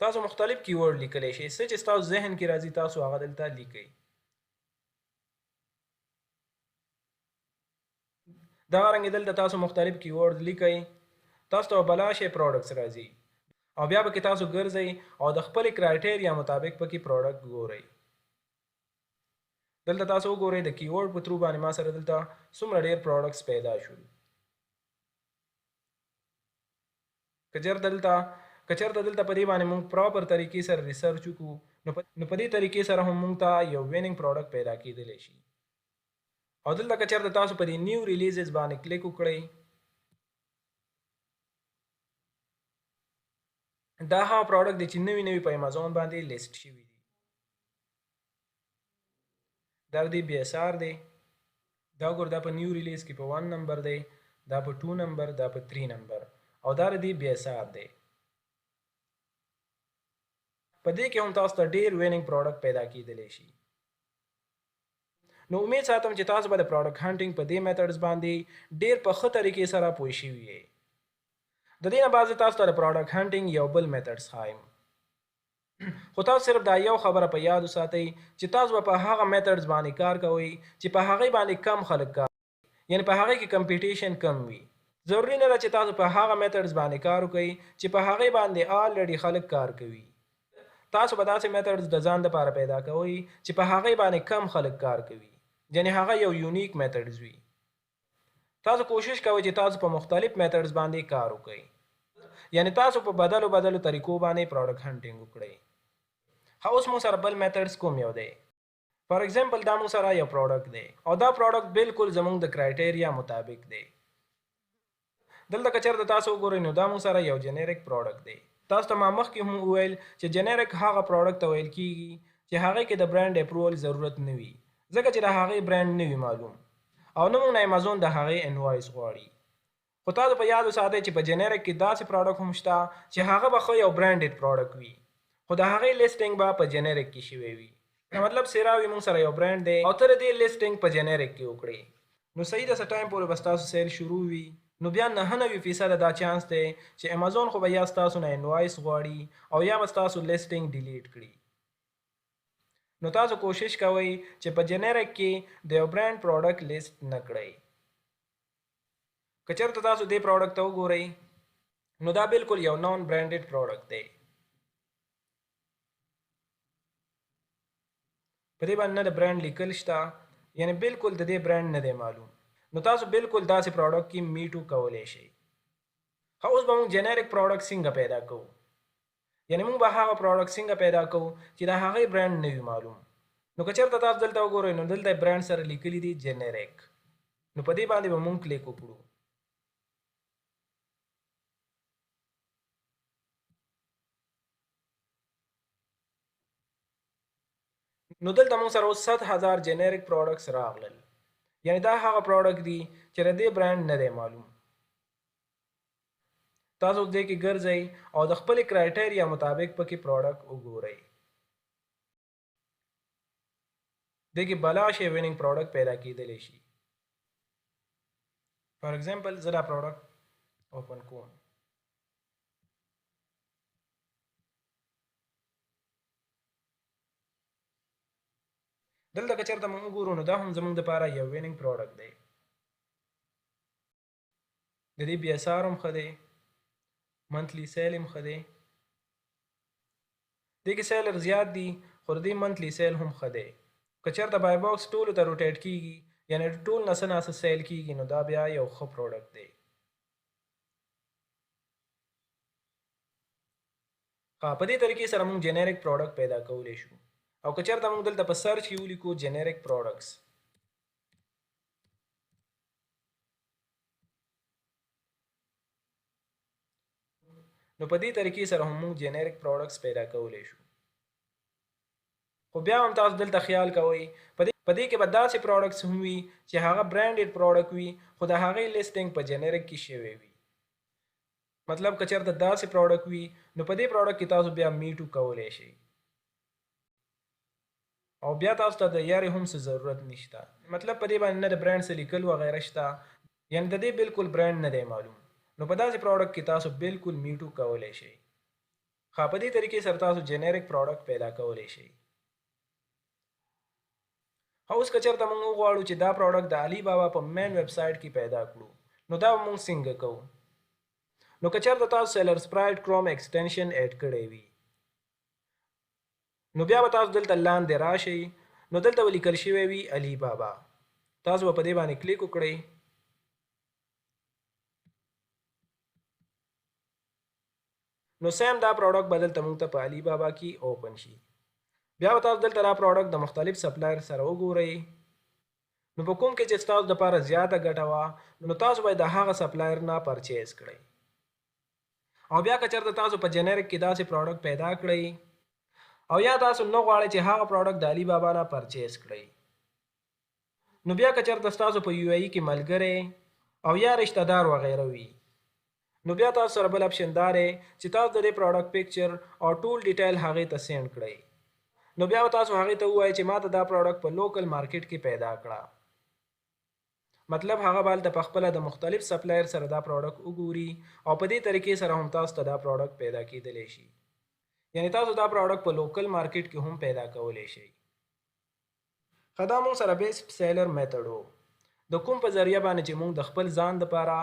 تاسو مختلف کیورډ لیکلی شئ. څه چې ستاسو ذهن کې راځي تاسو هغه دلته لیکئ. دغه رنګې دلته تاسو مختلف کیورډ لیکئ. تاسو ته بلا شی پروډکټس راځي او بیا پکې تاسو ګرځئ او د خپلې کرایټیریا مطابق پکې پروډکټ ګورئ. دلته تاسو وګورئ د کیورډ په ترو باندې ما سره دلته څومره ډېر پروډکټس پیدا شول. که چېرته دلته په دې باندې موږ پراپر طریقې سره ریسرچ وکړو نو په دې طریقې سره هم موږ ته یو وینینګ پروډکټ پیدا کېدلی شي. او دلته که چېرته تاسو په دې نیو ریلیزز باندې کلیک وکړئ دا هغه پروډکټ دی چې نوي په امازون باندې لیست شوي دي. دا د BSR دی. دا وګوره دا په نیو ریلیز کې په 1 نمبر دی، دا په 2 نمبر، دا په 3 نمبر او دا د BSR دی. په دې کې هم تاسو ته ډېر وینینګ پروډکټ پیدا کېدلی شي. نو امید ساتم چې تاسو به د پروډکټ هنټینګ په دې میتھډز باندې ډېر په ښه طریقې سره پوه شوي یې. د دې نه بعد زه تاسو ته د پروډکټ هنټینګ یو بل میتھډ ښایم. خو تاسو صرف دا یو خبره په یاد وساتئ چې تاسو په هغه میتھډز باندې کار کوئ چې په هغه باندې کم خلک کار یعنی په هغه کې کمپټیشن کم وي. ضروری نه ده چې تاسو په هغه میتھډز باندې کار وکړئ چې په هغه باندې الریډي خلک کار کوي. تاسو به داسې میتھډز د ځان لپاره پیدا کوئ چې په هغه باندې کم خلک کار کوي، یعنی هغه یو یونیک میتھډز وي. تاسو کوشش کوئ چې تاسو په مختلف میتھډز باندې کار وکړئ، یعنی تاسو په بدلو طریقو باندې پروډکټ هنټینګ وکړئ. اوس موږ سره بل میتھډز کوم یو دی؟ فار ایگزامپل دا موږ سره یو پروډکټ دی او دا پروډکټ بالکل زموږ د کرایټیریا مطابق دی. دلته که چېرته تاسو وګورئ نو دا موږ سره یو جنریک پروډکټ دی. تاسو ته ما مخکې هم وویل چې جنریک هغه پروډکټ ته ویل کیږي چې هغه کې د برانډ اپروول ضرورت نه وي، ځکه چې د هغې برانډ نه وي معلوم او نه موږ نه امازون د هغې انوایس غواړي. خو تاسو په یاد وساتئ چې په جنریک کې داسې پروډکټ هم شته چې هغه به ښه یو برانډډ پروډکټ وي، خو د هغې لیسټینګ به په جنریک کې شوی وي. مطلب سیراوي موږ سره یو برانډ دی او ته د دې لیسټینګ په جنریک کې وکړې، نو صحیح د څه ټایم پورې به ستاسو سیل شروع وي. نو بیا 99% دا چانس دی چې امازون خو به یا ستاسو نه انوایس غواړي او یا به ستاسو لیسټینګ ډیلیټ کړي. نو تاسو کوشش کوئ چې په جنریک کې د یو برانډ پروډکټ لیست نه کړئ. که چېرته تاسو دې پروډکټ ته وګورئ نو دا بالکل یو نان برانډډ پروډکټ دی. په دې باندې نه د برانډ لیکل شته، یعنی بالکل د دې برانډ نه دی معلوم. نو تاسو بالکل داسې پروډکټ کې میټو کولی شئ. اوس به موږ جنریک پروډکټ څنګه پیدا کوو؟ یعنی موږ به هغه پروډکټ څنګه پیدا کوو چې د هغې برانډ نه وي معلوم. نو که چېرته تاسو دلته وګورئ نو دلته برانډ سره لیکلي دي جنریک. نو په دې باندې به موږ کلیک وکړو. نو دلته موږ سره اوس 100,000 جنریک پروډکټس راغلل، یعنی دا هغه پروډکټ دي چې د دې برانډ نه دی معلوم. تاسو دې کې ګرځئ او د خپلې کرایټیریا مطابق پکې پروډکټ وګورئ. دې کې بلا شی ویننګ پروډکټ پیدا کېدلی شي. فار ایگزامپل زه دا پروډکټ اوپن کوم. دلته که چېرته موږ وګورو نو دا هم زموږ دپاره یو ویننګ پروډکټ دی. د دې بي اس آر هم ښه دی، منتلی سیل هم ښه دی. دې کې سیلر زیات دي خو د دې منتلی سیل هم ښه دی. که چېرته بای باکس ټولو ته روټیټ کېږي یعنې ټول نه څه ناڅه سیل کېږي نو دا بیا یو ښه پروډکټ دی. په دې طریقې سره موږ جنریک پروډکټ پیدا کولی شو. او که چېرته موږ دلته په سرچ کې ولیکو جنریک پروډکټس، نو په دې طریقې سره هم موږ جنریک پروډکټس پیدا کولی شو. خو بیا هم تاسو دلته خیال کوئ په دې کې به داسې پروډکټس هم وي چې هغه برانډډ پروډکټ وي خو د هغې لیسټینګ په جنریک کې شوی وي. مطلب که چېرته داسې پروډکټ وي نو په دې پروډکټ کې تاسو بیا میټو کولی شئ او بیا تاسو ته د یارې هم څه ضرورت نشته. مطلب په دې باندې نه د برانډ څه لیکل وغیره شته، یعنی د دې بالکل برانډ نه دی معلوم. نو په داسې پروډکټ کې تاسو بالکل میټو کولی شئ. په دې طریقې سره تاسو جنریک پروډکټ پیدا کولی شئ. اوس که چېرته موږ وغواړو چې دا پروډکټ د علي بابا په مین ویب سایټ کې پیدا کړو نو دا به موږ څنګه کوو؟ نو که چېرته تاسو سیلر سپرایټ کروم ایکسټینشن ایډ کړی وي نو بیا به تاسو دلته لاندې راشئ نو دلته به لیکل شوی وي علي بابا. تاسو به په دې باندې کلیک وکړئ. نو سیم دا پروډکټ به دلته موږ ته په علي بابا کې اوپن شي. بیا به تاسو دلته دا پروډکټ د مختلف سپلایر سره وګورئ. نو په کوم کې چې ستاسو دپاره زیاته ګټه وه نو تاسو باید د هغه سپلایر نه پرچیز کړئ. او بیا که چېرته تاسو په جنریک کې داسې پروډکټ پیدا کړئ او یا تاسو نه غواړئ چې هغه پروډکټ د علي بابا نه پرچیز کړئ نو بیا که چېرته ستاسو په یو ای کې ملګری او یا رشته دار وغیره وي نو بیا تاسو سره بل اپشن دا دی چې تاسو د دې پروډکټ پکچر او ټول ډیټیل هغې ته سینډ کړئ. نو بیا به تاسو هغې ته ووایئ چې ما ته دا پروډکټ په لوکل مارکیټ کې پیدا کړه. مطلب هغه به هلته پخپله د مختلف سپلایر سره دا پروډکټ وګوري او په دې طریقې سره هم تاسو ته دا پروډکټ پیدا کېدلی شي. یعنی تاسو دا پروډکټ په لوکل مارکیټ کې هم پیدا کولی شئ. خدا مونږ سره بیسټ سیلر میتھډ وو د کوم په ذریعہ باندې چې مونږ د خپل ځان لپاره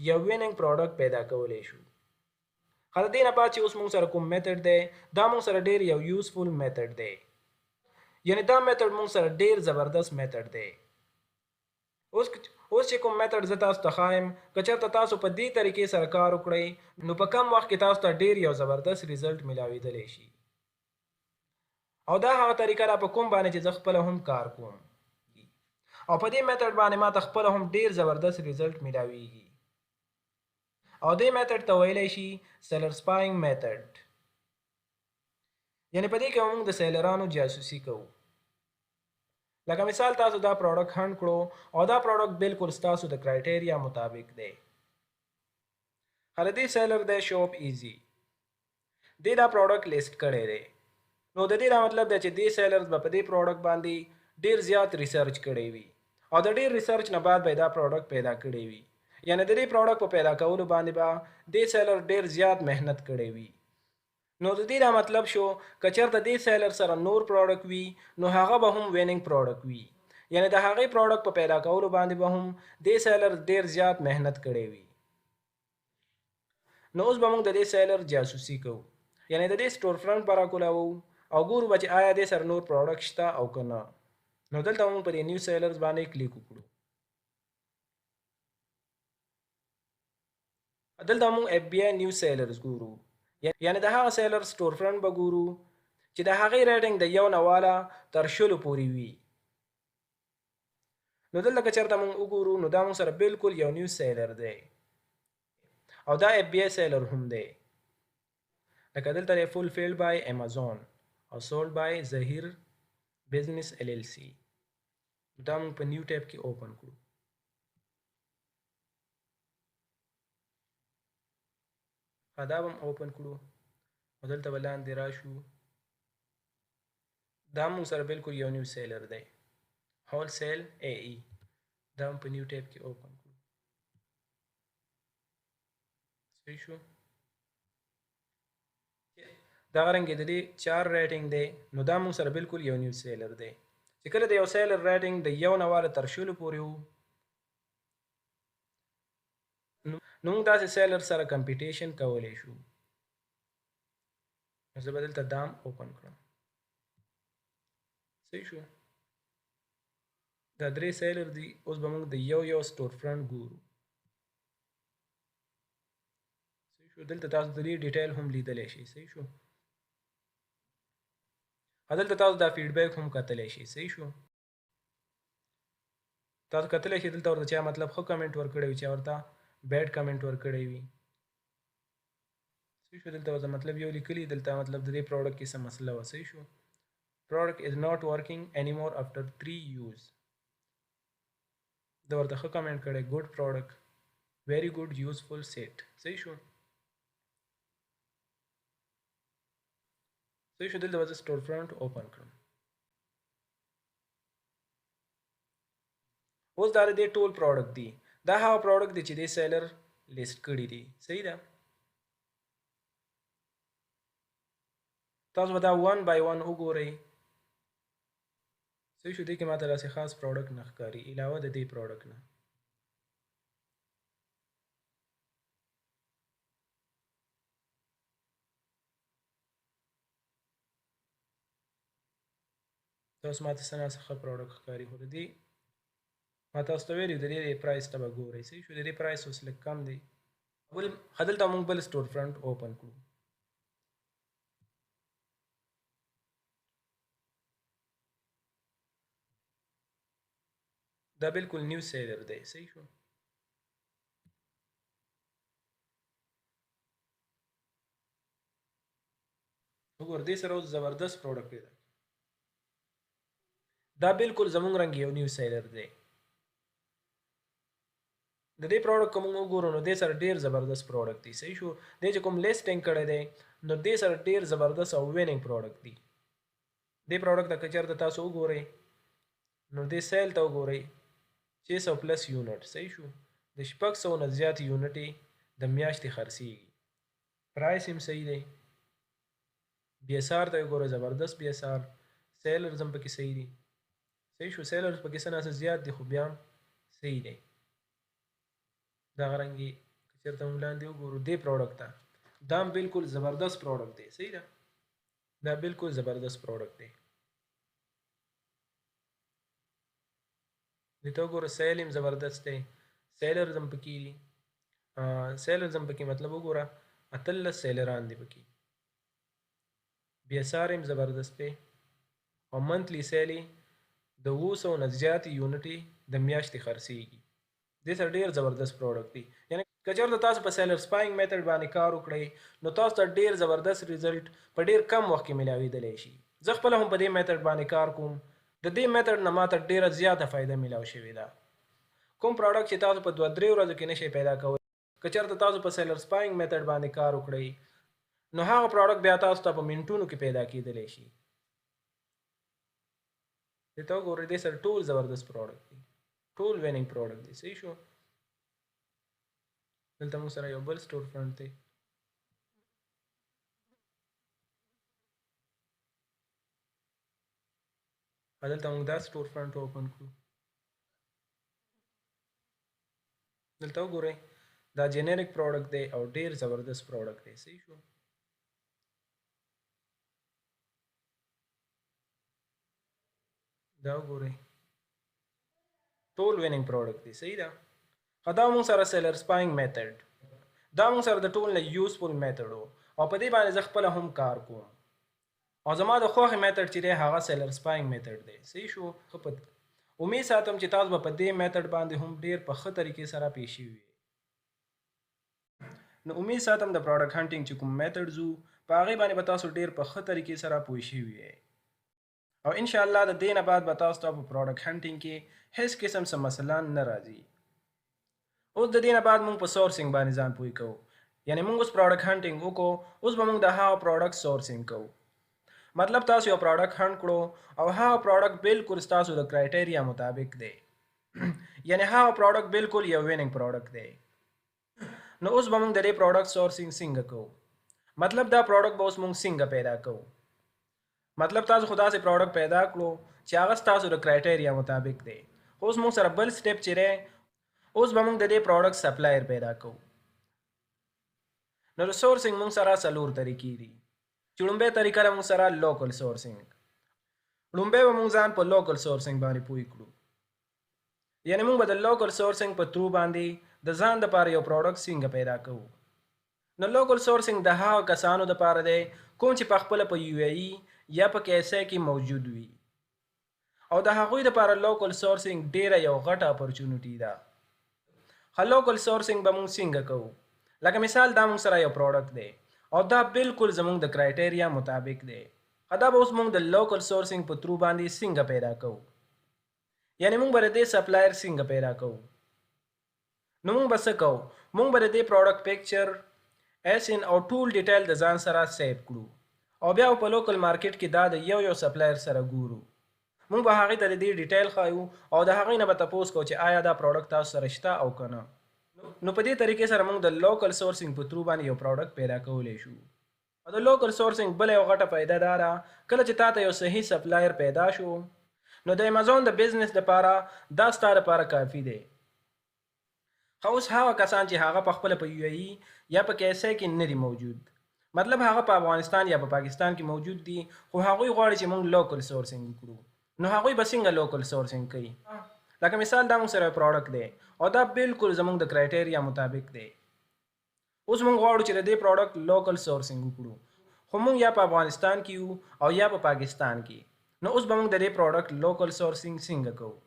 یو ویننګ پروډکټ پیدا کولی شو. خدا دې نه بعد چې اوس مونږ سره کوم میتھډ دی دا مونږ سره ډیر یو یوزفل میتھډ دی. یعنی دا میتھډ مونږ سره ډیر زبردست میتھډ دی. اوس چې کوم میتھډ زه تاسو ته ښایم که چېرته تاسو په دې طریقې سره کار وکړئ نو په کم وخت کې تاسو ته ډیر یو زبردست ریزلټ ملاویدلی شي. او دا هغه طریقه ده په کوم باندې چې زه خپله هم کار کوم او په دې میتھډ باندې ما ته خپله هم ډیر زبردست ریزلټ ملاویږي. او دې میتھډ ته ویلی شي سیلر سپاینګ میتھډ. یعنی په دې کې موږ د سیلرانو جاسوسي کوو. لکه مثال تاسو دا پروډکټ هند کړو او دا پروډکټ بالکل ستاسو د کرایټیریا مطابق دی. هله دې سیلر دی شوپ ایزي دې دا پروډکټ لیست کړی دی. نو د دې دا مطلب دی چې دې سیلرز به په دې پروډکټ باندې ډیر زیات ریسرچ کړی وي او د ډیر ریسرچ نه بعد به دا پروډکټ پیدا کړی وي. یعنی د دې پروډکټ په پیدا کولو باندې به دې سیلر ډیر زیات مهنت کړی وي. نو د دې دا مطلب شو که چېرته دې سیلر سره نور پروډکټ وي نو هغه به هم ویننګ پروډکټ وي. یعنی د هغې پروډکټ په پیدا کولو باندې به هم دې سیلر ډیر زیات مهنت کړی وي. نو اوس به موږ د دې سیلر جاسوسي کوو. یعنی د دې سټور فرنټ به راکولاوو او ګورو به چې آیا دې سره نور پروډکټ شته او که نه. نو دلته موږ په دې نیو سیلرز باندې کلیک وکړو. دلته موږ اف بی آی نیو سیلرز ګورو. یعنی د هغه سیلر سټور فرنټ به ګورو چې د هغې ریټنګ د 1 نه واله تر 10 پورې وي. نو دلته که چېرته موږ وګورو نو دا موږ سره بالکل یو نیو سیلر دی او دا اف بی آی سیلر هم دی. لکه دلته دی فولفیلډ بای امازون او سولډ بای ظهیر بزنس ایل ایل سی. دا موږ په نیو ټیب کې اوپن کړو. دا به هم اوپن کړو او دلته به لاندې راشو. دا موږ سره بالکل یو نیو سیلر دی هول سیل اے ای. دا هم په نیو ټیب کې اوپن کړو. صحیح شو. دغه رنګې د دې 4 ریټنګ دی نو دا موږ سره بالکل یو نیو سیلر دی چې کله د یو سیلر ریټنګ د 1 نه واله تر 10 پورې وو نو موږ داسې سیلر سره کمپیټیشن کولی شو. نو زه به دلته دام اوپن کړم. صحیح شو. دا 3 سیلر دي. اوس به موږ د یو سټور فرنټ ګورو. صحیح شو. دلته تاسو د دې ډیټیل هم لیدلی شئ. صحیح شو. دلته تاسو دا فیډبیک هم کتلی شئ. صحیح شو. تاسو کتلی شئ دلته ورته چا مطلب ښه کمنټ ورکړی وي چا ورته بیډ کمنټ ورکړی وي. صحیح شو. دلته ورته مطلب یو لیکلی دلته مطلب د دې پروډکټ کې څه مسله وه. صحیح شو. product is not working anymore after 3 use. دا ورته ښه کمنټ کړی good product very good useful set. صحیح شو. صحیح شو. دلته به زه سټور فرنټ اوپن کړم. اوس دا د دې ټول پروډکټ دي. دا هغه پروډکټ دی چې دې سیلر لیست کړي دي. صحیح ده. تاسو به دا 1 by 1 وګورئ. صحیح شو. دې کې ماته داسې خاص پروډکټ نه ښکاري علاوه د دې پروډکټ نه. تاسو ماته څه نه ښه پروډکټ ښکاري خو د دې ما تاسو ته ویلي د دې پرایس ته به ګورئ. صحیح شو. د دې پرایس اوس لږ کم دی. دلته موږ بل سټور فرنټ اوپن کړو. دا بالکل نیو سیلر دی. صحیح شو. وګوره دې سره اوس زبردست پروډکټ پیدا. دا بالکل زموږ رنګ یو نیو سیلر دی. د دې پروډکټ کوم وګورو نو دې سره ډیر زبردست پروډکټ دی. صحیح شو. دې چې کوم لیسټینګ کړی دی نو دې سره ډیر زبردست او ویننګ پروډکټ دی. دې پروډکټ ته که چېرته تاسو وګورئ نو دې سیل ته وګورئ 600 پلس یونټ. صحیح شو. د 600 نه زیات یونټ د میاشتې خرڅېږي. پرایس هم صحیح دی. بی اس آر ته وګوره زبردست بی اس آر. سیلرز هم پکې صحیح دي. صحیح شو سیلرز پکې څه نه څه زیات دي خو بیا هم صحیح دی. دغه رنګې که چېرته موږ لاندې وګورو دې پروډکټ ته دا هم بالکل زبردست پروډکټ دی. صحیح ده دا بالکل زبردست پروډکټ دی. دې ته وګوره سیل هم زبردست دی. سیلرز هم پکې دي. سیلرز هم پکې مطلب وګوره 18 سیلران دي پکې. بی اس آر هم زبردست دی او منتلی سیل د 200 نه زیاتې یونټې د میاشتې خرڅېږي. دې سره ډېر زبردست پروډکټ دی. یعنې که چېرته تاسو په سیلر سپاینګ میتھډ باندې کار وکړئ نو تاسو ته ډېر زبردست ریزلټ په ډېر کم وخت کې ملاوېدلی شي. زه خپله هم په دې میتھډ باندې کار کوم. د دې میتھډ نه ماته ډېره زیاته فایده میلاو شوې ده. کوم پروډکټ چې تاسو په 2-3 ورځو کې نشئ پیدا کولی، که چېرته تاسو په سیلر سپاینګ میتھډ باندې کار وکړئ نو هغه پروډکټ بیا تاسو ته په منټونو کې پیدا کېدلی شي. دې ته وګورئ دې سره ټول زبردست پروډکټ دی. ټول ویننګ پروډکټ دی. صحیح شو. دلته موږ سره یو بل سټور فرنټ دی. دلته موږ دا سټور فرنټ اوپن کړو. دلته وګورئ دا جنریک پروډکټ دی او ډېر زبردست پروډکټ دی. صحیح شو. دا وګورئ ټول ویننګ پروډکټ دی. صحیح ده. دا موږ سره سیلر سپاینګ میتھډ دا موږ سره د ټول نه یوزفول میتھډ و او په دې باندې زه خپله هم کار کوم او زما د خوښې میتھډ چې دی هغه سیلر سپاینګ میتھډ دی. صحیح شو. امید ساتم چې تاسو به په دې میتھډ باندې هم ډېر په ښه طریقې سره پیښ شوي وي. نو امید ساتم د پروډکټ هنټینګ چې کوم میتھډز وو په هغې باندې به تاسو ډېر په ښه طریقې سره پوه شوي وي او انشاءالله د دې نه بعد به تاسو ته په پروډکټ هنټینګ کې هیڅ قسم څه مسله نه راځي. اوس د دې نه بعد موږ په سورسینګ باندې ځان پوه کوو. یعنې موږ اوس پروډکټ هنټینګ وکړو. اوس به موږ د هغه پروډکټ سورسینګ کوو. مطلب تاسو یو پروډکټ هنټ کړو او هغه پروډکټ بالکل ستاسو د کرایټیریا مطابق دی. یعنې هغه پروډکټ بالکل یو ویننګ پروډکټ دی. نو اوس به موږ د دې پروډکټ سورسینګ څنګه کوو؟ مطلب دا پروډکټ به اوس موږ څنګه پیدا کوو؟ مطلب تاسو خو داسې پروډکټ پیدا کړو چې هغه ستاسو د کرایټیریا مطابق دی. اوس موږ سره بل سټیپ چې دی اوس به موږ د دې پروډکټ سپلایر پیدا کوو. نو د سورسینګ موږ سره 4 طریقې دي. چې لومبۍ طریقه ده موږ سره لوکل سورسینګ. لومبۍ به موږ ځان په لوکل سورسینګ باندې پوه کړو. یعنې موږ به د لوکل سورسینګ په ترو باندې د ځان دپاره یو پروډکټ څنګه پیدا کوو. نو لوکل سورسینګ د هغه کسانو دپاره دی کوم چې پخپله په یو ای یا په کیسه کې موجود وي او د هغوی دپاره لوکل سورسینګ ډیره یو غټه اپورچونټي ده. لوکل سورسینګ به موږ څنګه کوو؟ لکه مثال دا موږ سره یو پروډکټ دی او دا بالکل زموږ د کرایټیریا مطابق دی. دا به اوس موږ د لوکل سورسینګ په ترو باندې څنګه پیدا کوو؟ یعنې موږ به د دې سپلایر څنګه پیدا کوو؟ نو موږ به څه کوو؟ موږ به د دې پروډکټ پکچر ایسن او ټول ډیټیل د ځان سره سیو کړو او بیا په لوکل مارکیټ کې دا د یو سپلایر سره ګورو. موږ به هغې ته د دې ډیټیل ښایو او د هغې نه به تپوس کوو چې آیا دا پروډکټ تاسو سره شته او که نه. نو په دې طریقې سره موږ د لوکل سورسینګ په ترو باندې یو پروډکټ پیدا کولی شو. او د لوکل سورسینګ بله یو غټه فایده دا ده کله چې تا ته یو صحیح سپلایر پیدا شو نو د امازون د بزنس دپاره دا ستا دپاره کافي دی. اوس هغه کسان چې هغه پخپله په یو ای یا په کیسه کې نه دي موجود، مطلب هغه په افغانستان یا په پاکستان کې موجود دي خو هغوی غواړي چې موږ لوکل سورسینګ وکړو. نو هغوی به څنګه لوکل سورسینګ کوي؟ لکه مثال دا موږ سره پروډکټ دی او دا بالکل زموږ د کرایټیریا مطابق دی. اوس موږ غواړو چې د دې پروډکټ لوکل سورسینګ وکړو خو موږ یا په افغانستان کې یو او یا په پاکستان کې. نو اوس به موږ د دې پروډکټ لوکل سورسینګ څنګه کوو؟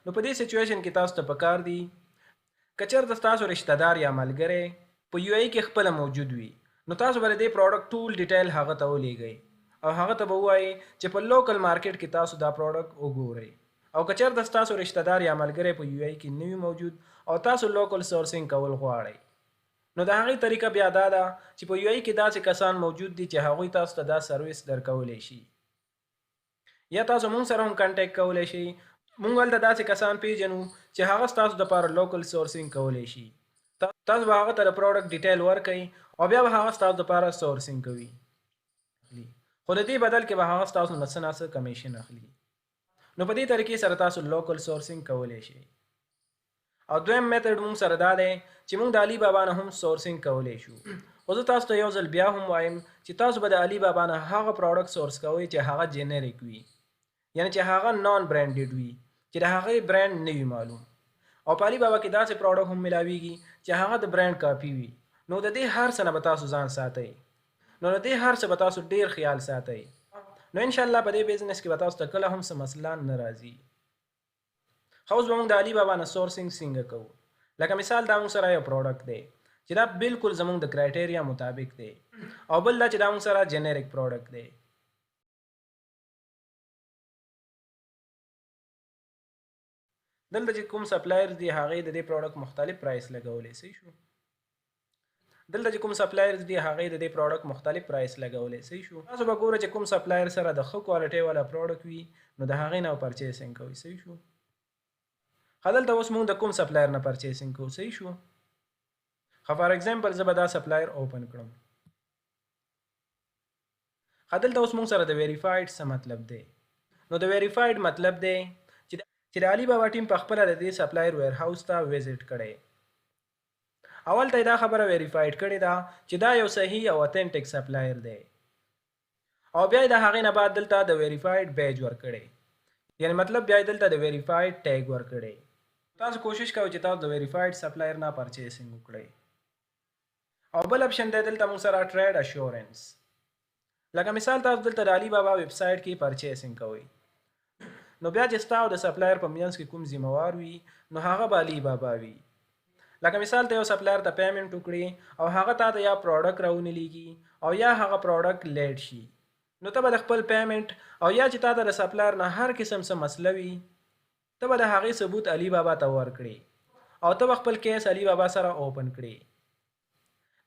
نو په دې سچویشن کې تاسو ته پکار دي که چېرته ستاسو رشته دار یا ملګری په یو ای کې خپله موجود وي نو تاسو به د دې پروډکټ ټول ډیټیل هغه ته ولیږئ او هغه ته به ووایئ چې په لوکل مارکیټ کې تاسو دا پروډکټ وګورئ. او که چېرته ستاسو رشته دار یا ملګری په یو ای کې نه وي موجود او تاسو لوکل سورسینګ کول غواړئ نو د هغې طریقه بیا دا ده چې په یو ای کې داسې کسان موجود دي چې هغوی تاسو ته دا سروس درکولی شي یا تاسو موږ سره هم کنټیکټ کولی شئ. موږ هلته داسې کسان پیژنو چې هغه ستاسو دپاره لوکل سورسینګ کولی شي. تاسو به هغه ته د پروډکټ ډیټیل ورکئ او بیا به هغه ستاسو دپاره سورسینګ کوي. خو د دې بدل کې به هغه ستاسو نه څه نه څه کمیشن اخلي. نو په دې طریقې سره تاسو لوکل سورسینګ کولی شئ. او دویم میتھډ موږ سره دا دی چې موږ د علي بابا نه هم سورسینګ کولی شو. خو زه تاسو ته یو ځل بیا هم وایم چې تاسو به د علي بابا نه هغه پروډکټ سورس کوئ چې هغه جنریک وي، یعنی چې هغه نان برانډډ وي، چې د هغې برانډ نه وي معلوم. او په علي بابا کې داسې پروډکټ هم ملاویږي چې هغه د برانډ کاپي وي. نو د دې هر څه نه به تاسو ځان ساتئ، نو د دې هر څه به تاسو ډیر خیال ساتئ. نو ان شاء الله په دې بزنس کې به تاسو ته کله هم څه مسله نه راځي. خو اوس به موږ د علي بابا نه سورسینګ څنګه کوو. لکه مثال دا موږ سره یو پروډکټ دی چې دا بالکل زموږ د کرایټیریا مطابق دی، او بل دا چې دا موږ سره جنریک پروډکټ دی. دلته چې کوم سپلایر دی هغې د دې پروډکټ مختلف پرایس لګولی. صحیح شو. دلته چې کوم سپلایر دی هغې د دې پروډکټ مختلف پرایس لګولی. صحیح شو. تاسو به ګوره چې کوم سپلایر سره د ښه کوالټۍ والا پروډکټ وي نو د هغې نه پرچیسینګ کوئ. صحیح شو. دلته اوس موږ د کوم سپلایر نه پرچیسینګ کوو. صحیح شو. فار ایگزامپل زه به دا سپلایر اوپن کړم. دلته اوس موږ سره د ویریفایډ څه مطلب دی. نو د ویریفایډ مطلب دی چې د علي بابا ټیم په خپله د دې سپلایر ویر هاوس ته ویزټ کړی. اول ته دا خبره ویریفایډ کړې ده چې دا یو صحیح او اتنټیک سپلایر دی، او بیا د هغې نه بعد دلته د ویریفایډ بیج ورکړی، یعنی مطلب بیا دلته د ویریفایډ ټیګ ورکړی. تاسو کوشش کوئ چې تاسو د ویریفایډ سپلایر نه پرچیسینګ وکړئ. او بل اپشن دی دلته موږ سره ټریډ اشورنس. لکه مثال تاسو دلته د علي بابا ویب سایټ کې پرچیسینګ کوئ، نو بیا چې ستا او د سپلایر په منځ کې کوم ذمہوار وي نو هغه به علي بابا وي. لکه مثال ته یو سپلایر ته پیمنټ وکړي او هغه تا ته یا پروډکټ راونلیږي او یا هغه پروډکټ لیټ شي، نو ته به د خپل پیمنټ او یا چې تا ته د سپلایر نه هر قسم څه مسله وي ته به د هغې ثبوت علي بابا ته ورکړي او ته به خپل کیس علي بابا سره اوپن کړي.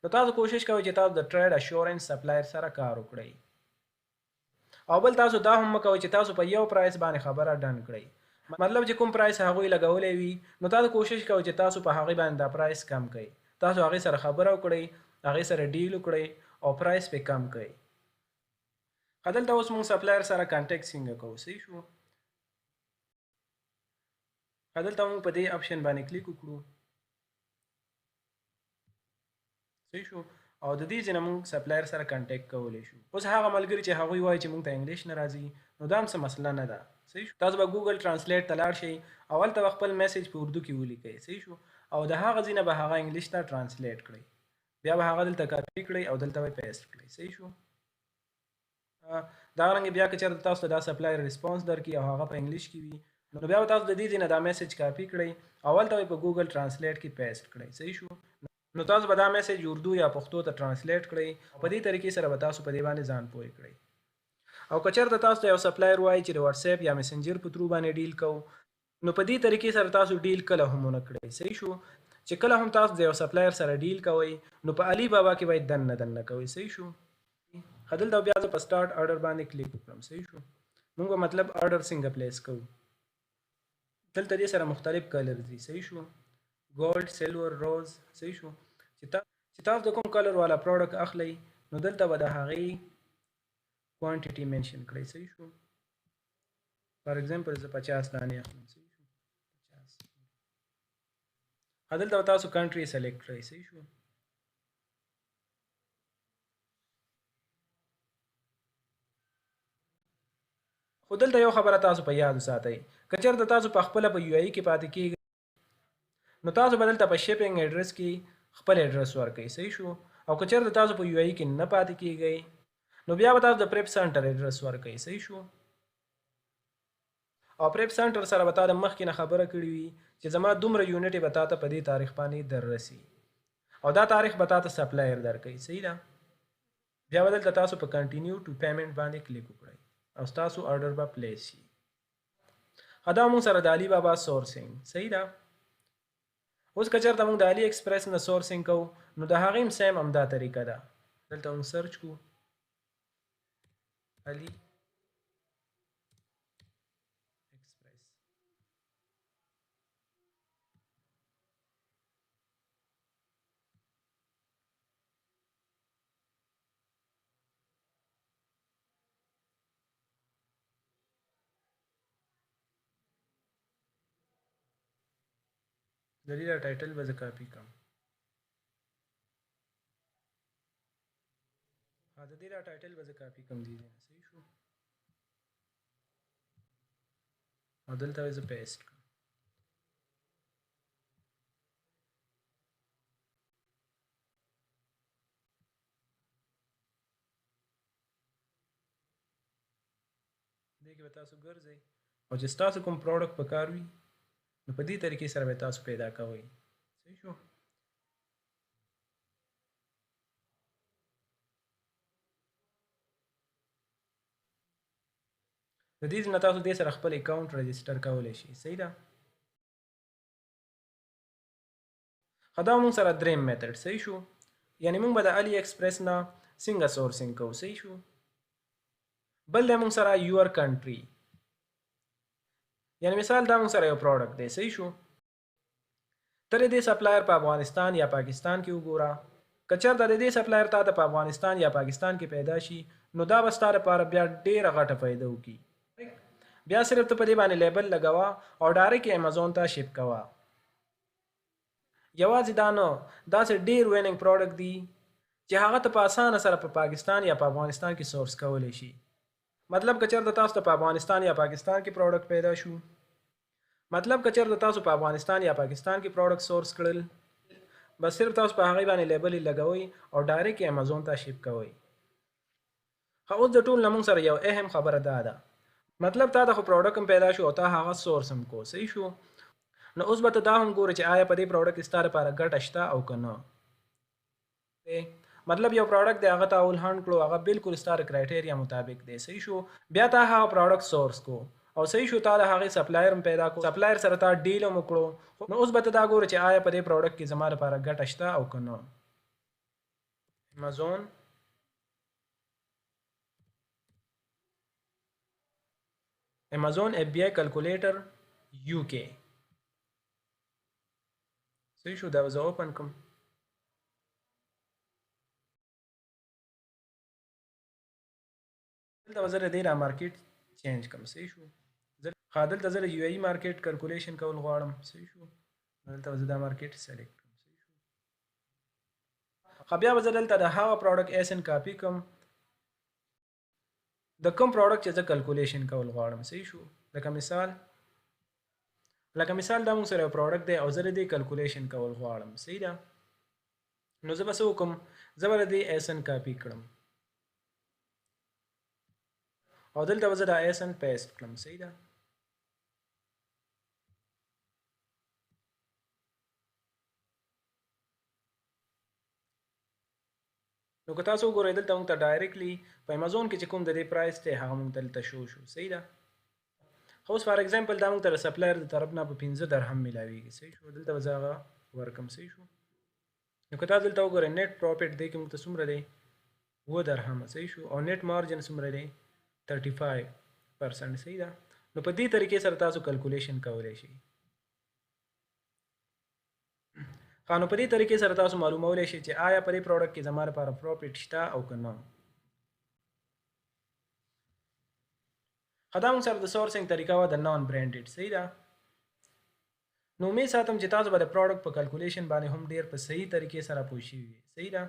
نو تاسو کوشش کوئ چې تاسو د ټریډ اشورنس سپلایر سره کار وکړئ. او بل تاسو دا هم مکوئ چې تاسو په یو پرایس باندې خبره ډن کړئ. مطلب چې کوم پرایس هغوی لګولی وي نو تاسو کوشش کوئ چې تاسو په هغې باندې دا پرایس کم کړئ. تاسو هغې سره خبره وکړئ، هغې سره ډیل وکړئ او پرایس پې کم کړئ. دلته اوس موږ سپلایر سره کانټیکټ څنګه کوو. صحیح شو. دلته موږ په دې اپشن باندې کلیک وکړو. صحیح شو. او د دې ځای نه موږ سپلایر سره کانټیکټ کولی شو. اوس هغه ملګري چې هغوی وایي چې موږ ته انګلیش نه راځي نو دا هم څه مسله نه ده. صحیح شو. تاسو به ګوګل ټرانسلیټ ته لاړ شئ، اول ته به خپل میسج په اردو کې ولیکئ. صحیح شو. او د هغه ځای نه به هغه انګلیش ته ټرانسلیټ کړئ، بیا به هغه دلته کاپي کړئ او دلته به پیسټ کړئ. صحیح شو. دا رنګه بیا که چېرته تاسو ته دا سپلایر ریسپانس درکړي او هغه په انګلیش کې وي نو بیا به تاسو د دې ځای نه دا میسج کاپي کړئ، اول ته به په ګوګل ټرانسلیټ کې پیسټ کړئ. صحیح شو. نو تاسو به دا میسج اردو یا پښتو ته ټرانسلیټ کړئ. په دې طریقې سره به تاسو په دې باندې ځان پوه کړئ. او که چېرته تاسو ته یو سپلایر وایي چې د واتساپ یا میسنجر په ترو باندې ډیل کوو نو په دې طریقې سره تاسو ډیل کله هم ونه کړئ. صحیح شو. چې کله هم تاسو د یو سپلایر سره ډیل کوئ نو په علي بابا کې باید دننه کوئ. صحیح شو. دلته بیا زه په سٹارټ آرډر باندې کلیک وکړم. صحیح شو. موږ به مطلب آرډر څنګه پلیس کوو. دلته دې سره مختلف کلر دي. صحیح شو. ګولډ، سلور، روز. صحیح شو. چې تاسو د کوم کلر والا پروډکټ اخلئ نو دلته به د هغې کوانټیټي منشن کړئ. صحیح شو. فار ایگزامپل زه 50 دانې اخلم. صحیح شو. 50. دلته به تاسو کنټري سلیکټ کړئ. صحیح شو. خو دلته یو خبره تاسو په یاد وساتئ، که چېرته تاسو په خپله په یو ای کې پاتې کېږئ نو تاسو به دلته په شیپینګ ایډرس کې خپل ایډرس ورکئ. صحیح شو. او که چېرته تاسو په یو ای کې نه پاتې کېږئ نو بیا به تاسو د پریپ سنټر ایډرس ورکئ. صحیح شو. او پریپ سنټر سره به تا د مخکې نه خبره کړې وي چې زما دومره یونټې به تا ته په دې تاریخ باندې در رسي او دا تاریخ به تا ته سپلایر درکوي. صحیح ده. بیا به دلته تاسو په کنټینیو ټو پیمنټ باندې کلیک وکړئ او ستاسو آرډر به پلیس شي. دا موږ سره د علي بابا سورسینګ. صحیح ده. اوس که چېرته موږ د علي ایکسپریس نه سورسینګ کوو نو د هغې هم سیم همدا طریقه ده. دلته موږ سرچ کوو علي ایکسپریس. د دې دا ټایټل به زه کاپي کړم. د دې دا ټایټل به زه کاپي کړم دې ځای نه. صحیح شو. او دلته به زه پیسټ کړم. دې کې به تاسو ګرځئ او چې ستاسو کوم پروډکټ په کار وي نو په دې طریقې سره به تاسو پیدا کوئ. صحیح شو. د دې نه تاسو دې سره خپل اکاونټ رجسټر کولی شئ. صحیح ده. دا مونږ سره دریم میتھډ. صحیح شو. یعنی مونږ به د علي ایکسپریس نه څنګه سورسینګ کوو. صحیح شو. بل دی مونږ سره یور کنټري، یعنی مثال دا مونږ سره یو پروډکټ دی. صحیح شو. ته د دې سپلایر په افغانستان یا پاکستان کې وګوره. که چېرته د دې سپلایر تا ته په افغانستان یا پاکستان کې پیدا شي نو دا به ستا لپاره بیا ډېره غټه فایده وکړي. بیا صرف ته په دې باندې لیبل لګوه او ډایرکټ امازون ته شپ کوه. یوازې دا نه، داسې ډېر ویننګ پروډکټ دي چې هغه ته په اسانه سره په پاکستان یا په افغانستان کې سورس کولی شي. مطلب که چېرته تاسو ته په افغانستان یا پاکستان کې پروډکټ پیدا شو، مطلب که چېرته تاسو په افغانستان یا پاکستان کې پروډکټ سورس کړل، بس صرف تاسو په هغې باندې لیبل لګوئ او ډایرکټ امازون ته شپ کوئ. اوس د ټول نه موږ سره یو اهم خبره دا ده، مطلب تا ته خو پروډکټ هم پیدا شو او تا هغه سورس هم کو. صحیح شو. نو اوس به ته دا هم ګورې چې آیا په دې پروډکټ کې ستا لپاره ګټه شته او که نه. مطلب یو پروډکټ دی، هغه ته اول هانډ کړو، هغه بالکل ستا د کرایټیریا مطابق دی. صحیح شو. بیا تا هغه پروډکټ سورس کو او صحیح شو، تا د هغې سپلایر هم پیدا کو، سپلایر سره تا ډیل هم وکړو. نو اوس به ته دا ګورې چې آیا په دې پروډکټ کې زما لپاره ګټه شته او که نه. Amazon FBA calculator UK. صحیح شو. دا به زه اوپن کړم. دلته به زه د دې را مارکیټ چینج کړم. صحیح شو. دلته زه د UAE مارکیټ کلکولیشن کول غواړم. صحیح شو. دلته به زه دا مارکیټ سلیکټ کړم. صحیح شو. بیا به زه دلته د هغه پروډکټ ایسن کاپي کړم د کوم پروډکټ چې زه کلکولیشن کول غواړم. صحیح شو. لکه مثال دا موږ سره یو پروډکټ دی او زه د دې کلکولیشن کول غواړم. صحیح ده. نو زه به څه وکړم، زه به د دې ایسن کاپي کړم او دلته به زه دا ایسن پیسټ کړم. صحیح ده. نو که تاسو وګورئ دلته موږ ته ډایرکټلی په امازون کې چې کوم د دې پرایس دی هغه موږ ته دلته شو. صحیح ده. اوس فار ایگزامپل دا موږ ته د سپلایر د طرف نه په 15 درهم میلاویږي. صحیح شو. دلته به زه هغه ورکړم. صحیح شو. نو که تاسو دلته وګورئ نیټ پروفیټ دی کې موږ ته څومره دی، 2 درهمه. صحیح شو. او نیټ مارجن څومره دی، 35%. صحیح ده. نو په دې طریقې سره تاسو کلکولیشن کولی شئ. نو په دې طریقې سره تاسو معلومولی شئ چې آیا په دې پروډکټ کې زما لپاره پروفیټ شته او که نه. دا موږ سره د سورسینګ طریقه وه د نان برانډډ. صحیح ده. نو امید ساتم چې تاسو به د پروډکټ په کلکولیشن باندې هم ډېر په صحیح طریقې سره پوه شوي وي. صحیح ده.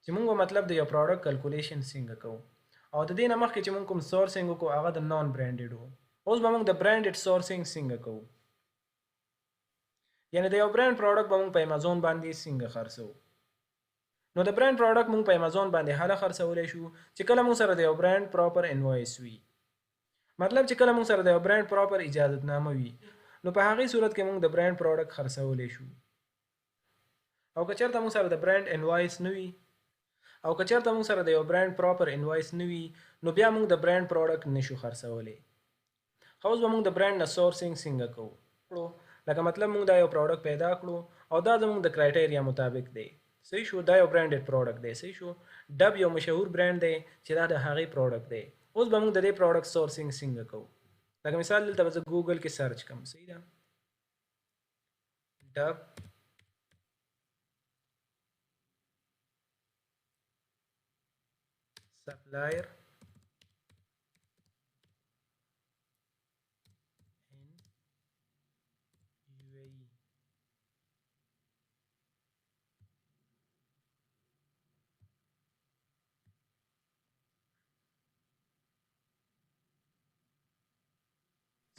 چې موږ مطلب د یو پروډکټ کلکولیشن څنګه کوو او د دې نه مخکې چې موږ کوم سورسینګ وکړو هغه د نان برانډډ و. اوس به موږ د برانډډ سورسینګ څنګه کوو، یعنی د یو برانډ پروډکټ به موږ په امازون باندې څنګه خرڅوو. نو د برانډ پروډکټ موږ په امازون باندې هله خرڅولی شو چې کله موږ سره د یو برانډ پراپر انوایس وي، مطلب چې کله موږ سره د یو برانډ پراپر اجازتنامه وي، نو په هغې صورت کې موږ د برانډ پروډکټ خرڅولی شو. او که چېرته موږ سره د برانډ انوایس نه وي او که چېرته موږ سره د یو برانډ پراپر انوایس نه وي نو بیا موږ د برانډ پروډکټ نشو خرڅولی. اوس به موږ د برانډ نه سورسینګ څنګه کوو. لکه مطلب موږ دا یو پروډکټ پیدا کړو او دا زموږ د کرایټیریا مطابق دی. صحیح شو. دا یو برانډډ پروډکټ دی. صحیح شو. ډب یو مشهور برانډ دی چې دا د هغې پروډکټ دی. اوس به موږ د دې پروډکټ سورسینګ څنګه کوو. لکه مثال دلته به زه ګوګل کې سرچ کړم. صحیح ده. ډب سپلایر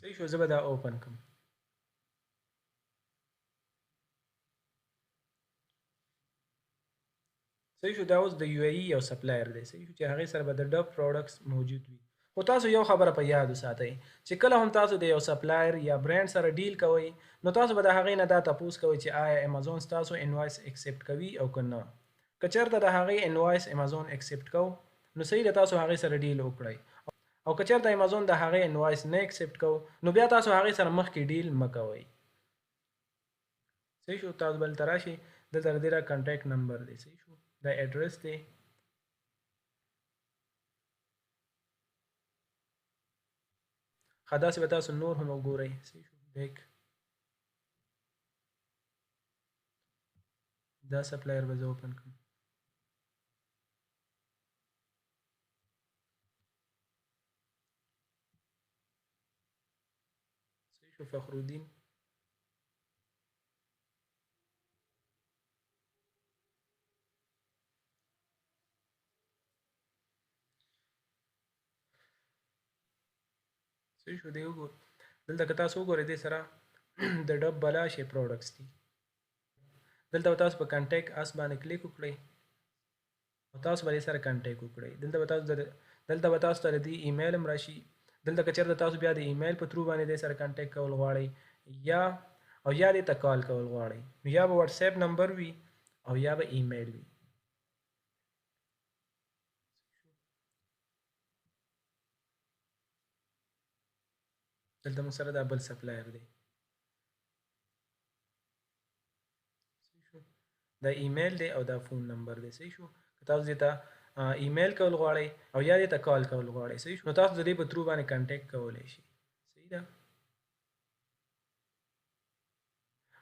صحیح شو، زه به دا اوپن کړم. صحیح شو، دا اوس د یو ای یو سپلایر دی. صحیح شو چې هغې سره به د ډب پروډکټس موجود وي. خو تاسو یو خبره په یاد وساتئ چې کله هم تاسو د یو سپلایر یا برانډ سره ډیل کوئ، نو تاسو به د هغې نه دا تپوس کوئ چې آیا امازون ستاسو انوایس اکسپټ کوي او که نه. که چېرته د هغې انوایس امازون اکسپټ کو، نو صحیح ده، تاسو هغې سره ډیل وکړئ. او که چېرته امازون د هغې انوایس نه اکسپټ کو، نو بیا تاسو هغې سره مخکې ډیل مه کوئ. صحیح شو، تاسو بل ته راشئ، دلته د دې را کنټیکټ نمبر دی. صحیح شو، دا ایډرس دی. داسې به تاسو نور هم وګورئ. صحیح شو، بیک دا سپلایر به زه اوپن کړم. صحیح شو، فخرالدین. صحیح شو، دی وګور. دلته که تاسو وګورئ دې سره د ډب بلا شي پروډکټس دي. دلته به تاسو په کنټیکټ اس باندې کلیک وکړئ او تاسو به دې سره کنټیکټ وکړئ. دلته به تاسو ته د دې ایمیل هم راشي. دلته که چېرته تاسو بیا د ایمیل په تھرو باندې دې سره کنټیکټ کول غواړئ یا دې ته کال کول غواړئ، نو یا به واتساپ نمبر وي او یا به ایمیل وي. دلته موږ سره دا بل سپلایر دی. دا ایمیل دی او دا فون نمبر دی. صحیح شو، که تاسو دې ته ایمیل کول غواړئ او یا دې ته کال کول غواړئ، صحیح شو، نو تاسو د دې په تھرو باندې کنټیکټ کولی شئ. صحیح ده.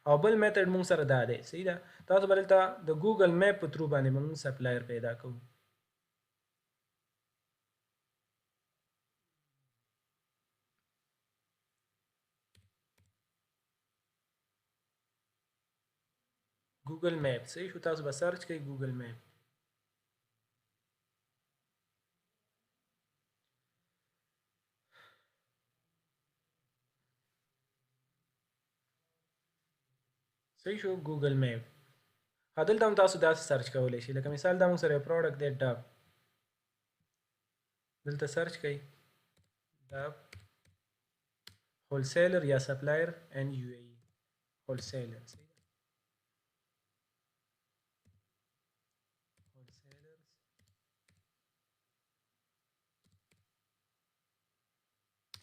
او بل میتھډ موږ سره دا دی. صحیح ده، تاسو به دلته د ګوګل میپ په تھرو باندې موږ سپلایر پیدا کوو. ګوګل میپ. صحیح شو، تاسو به سرچ کوئ ګوګل میپ. صحیح شو، ګوګل میپ. دلته هم تاسو داسې سرچ کولی شئ، لکه مثال دا موږ سره یو پروډکټ دی ډب. دلته سرچ کوئ ډب هولسیلر یا سپلایر اینڈ یو ای هولسیلر. صحیح ده، هولسیلرز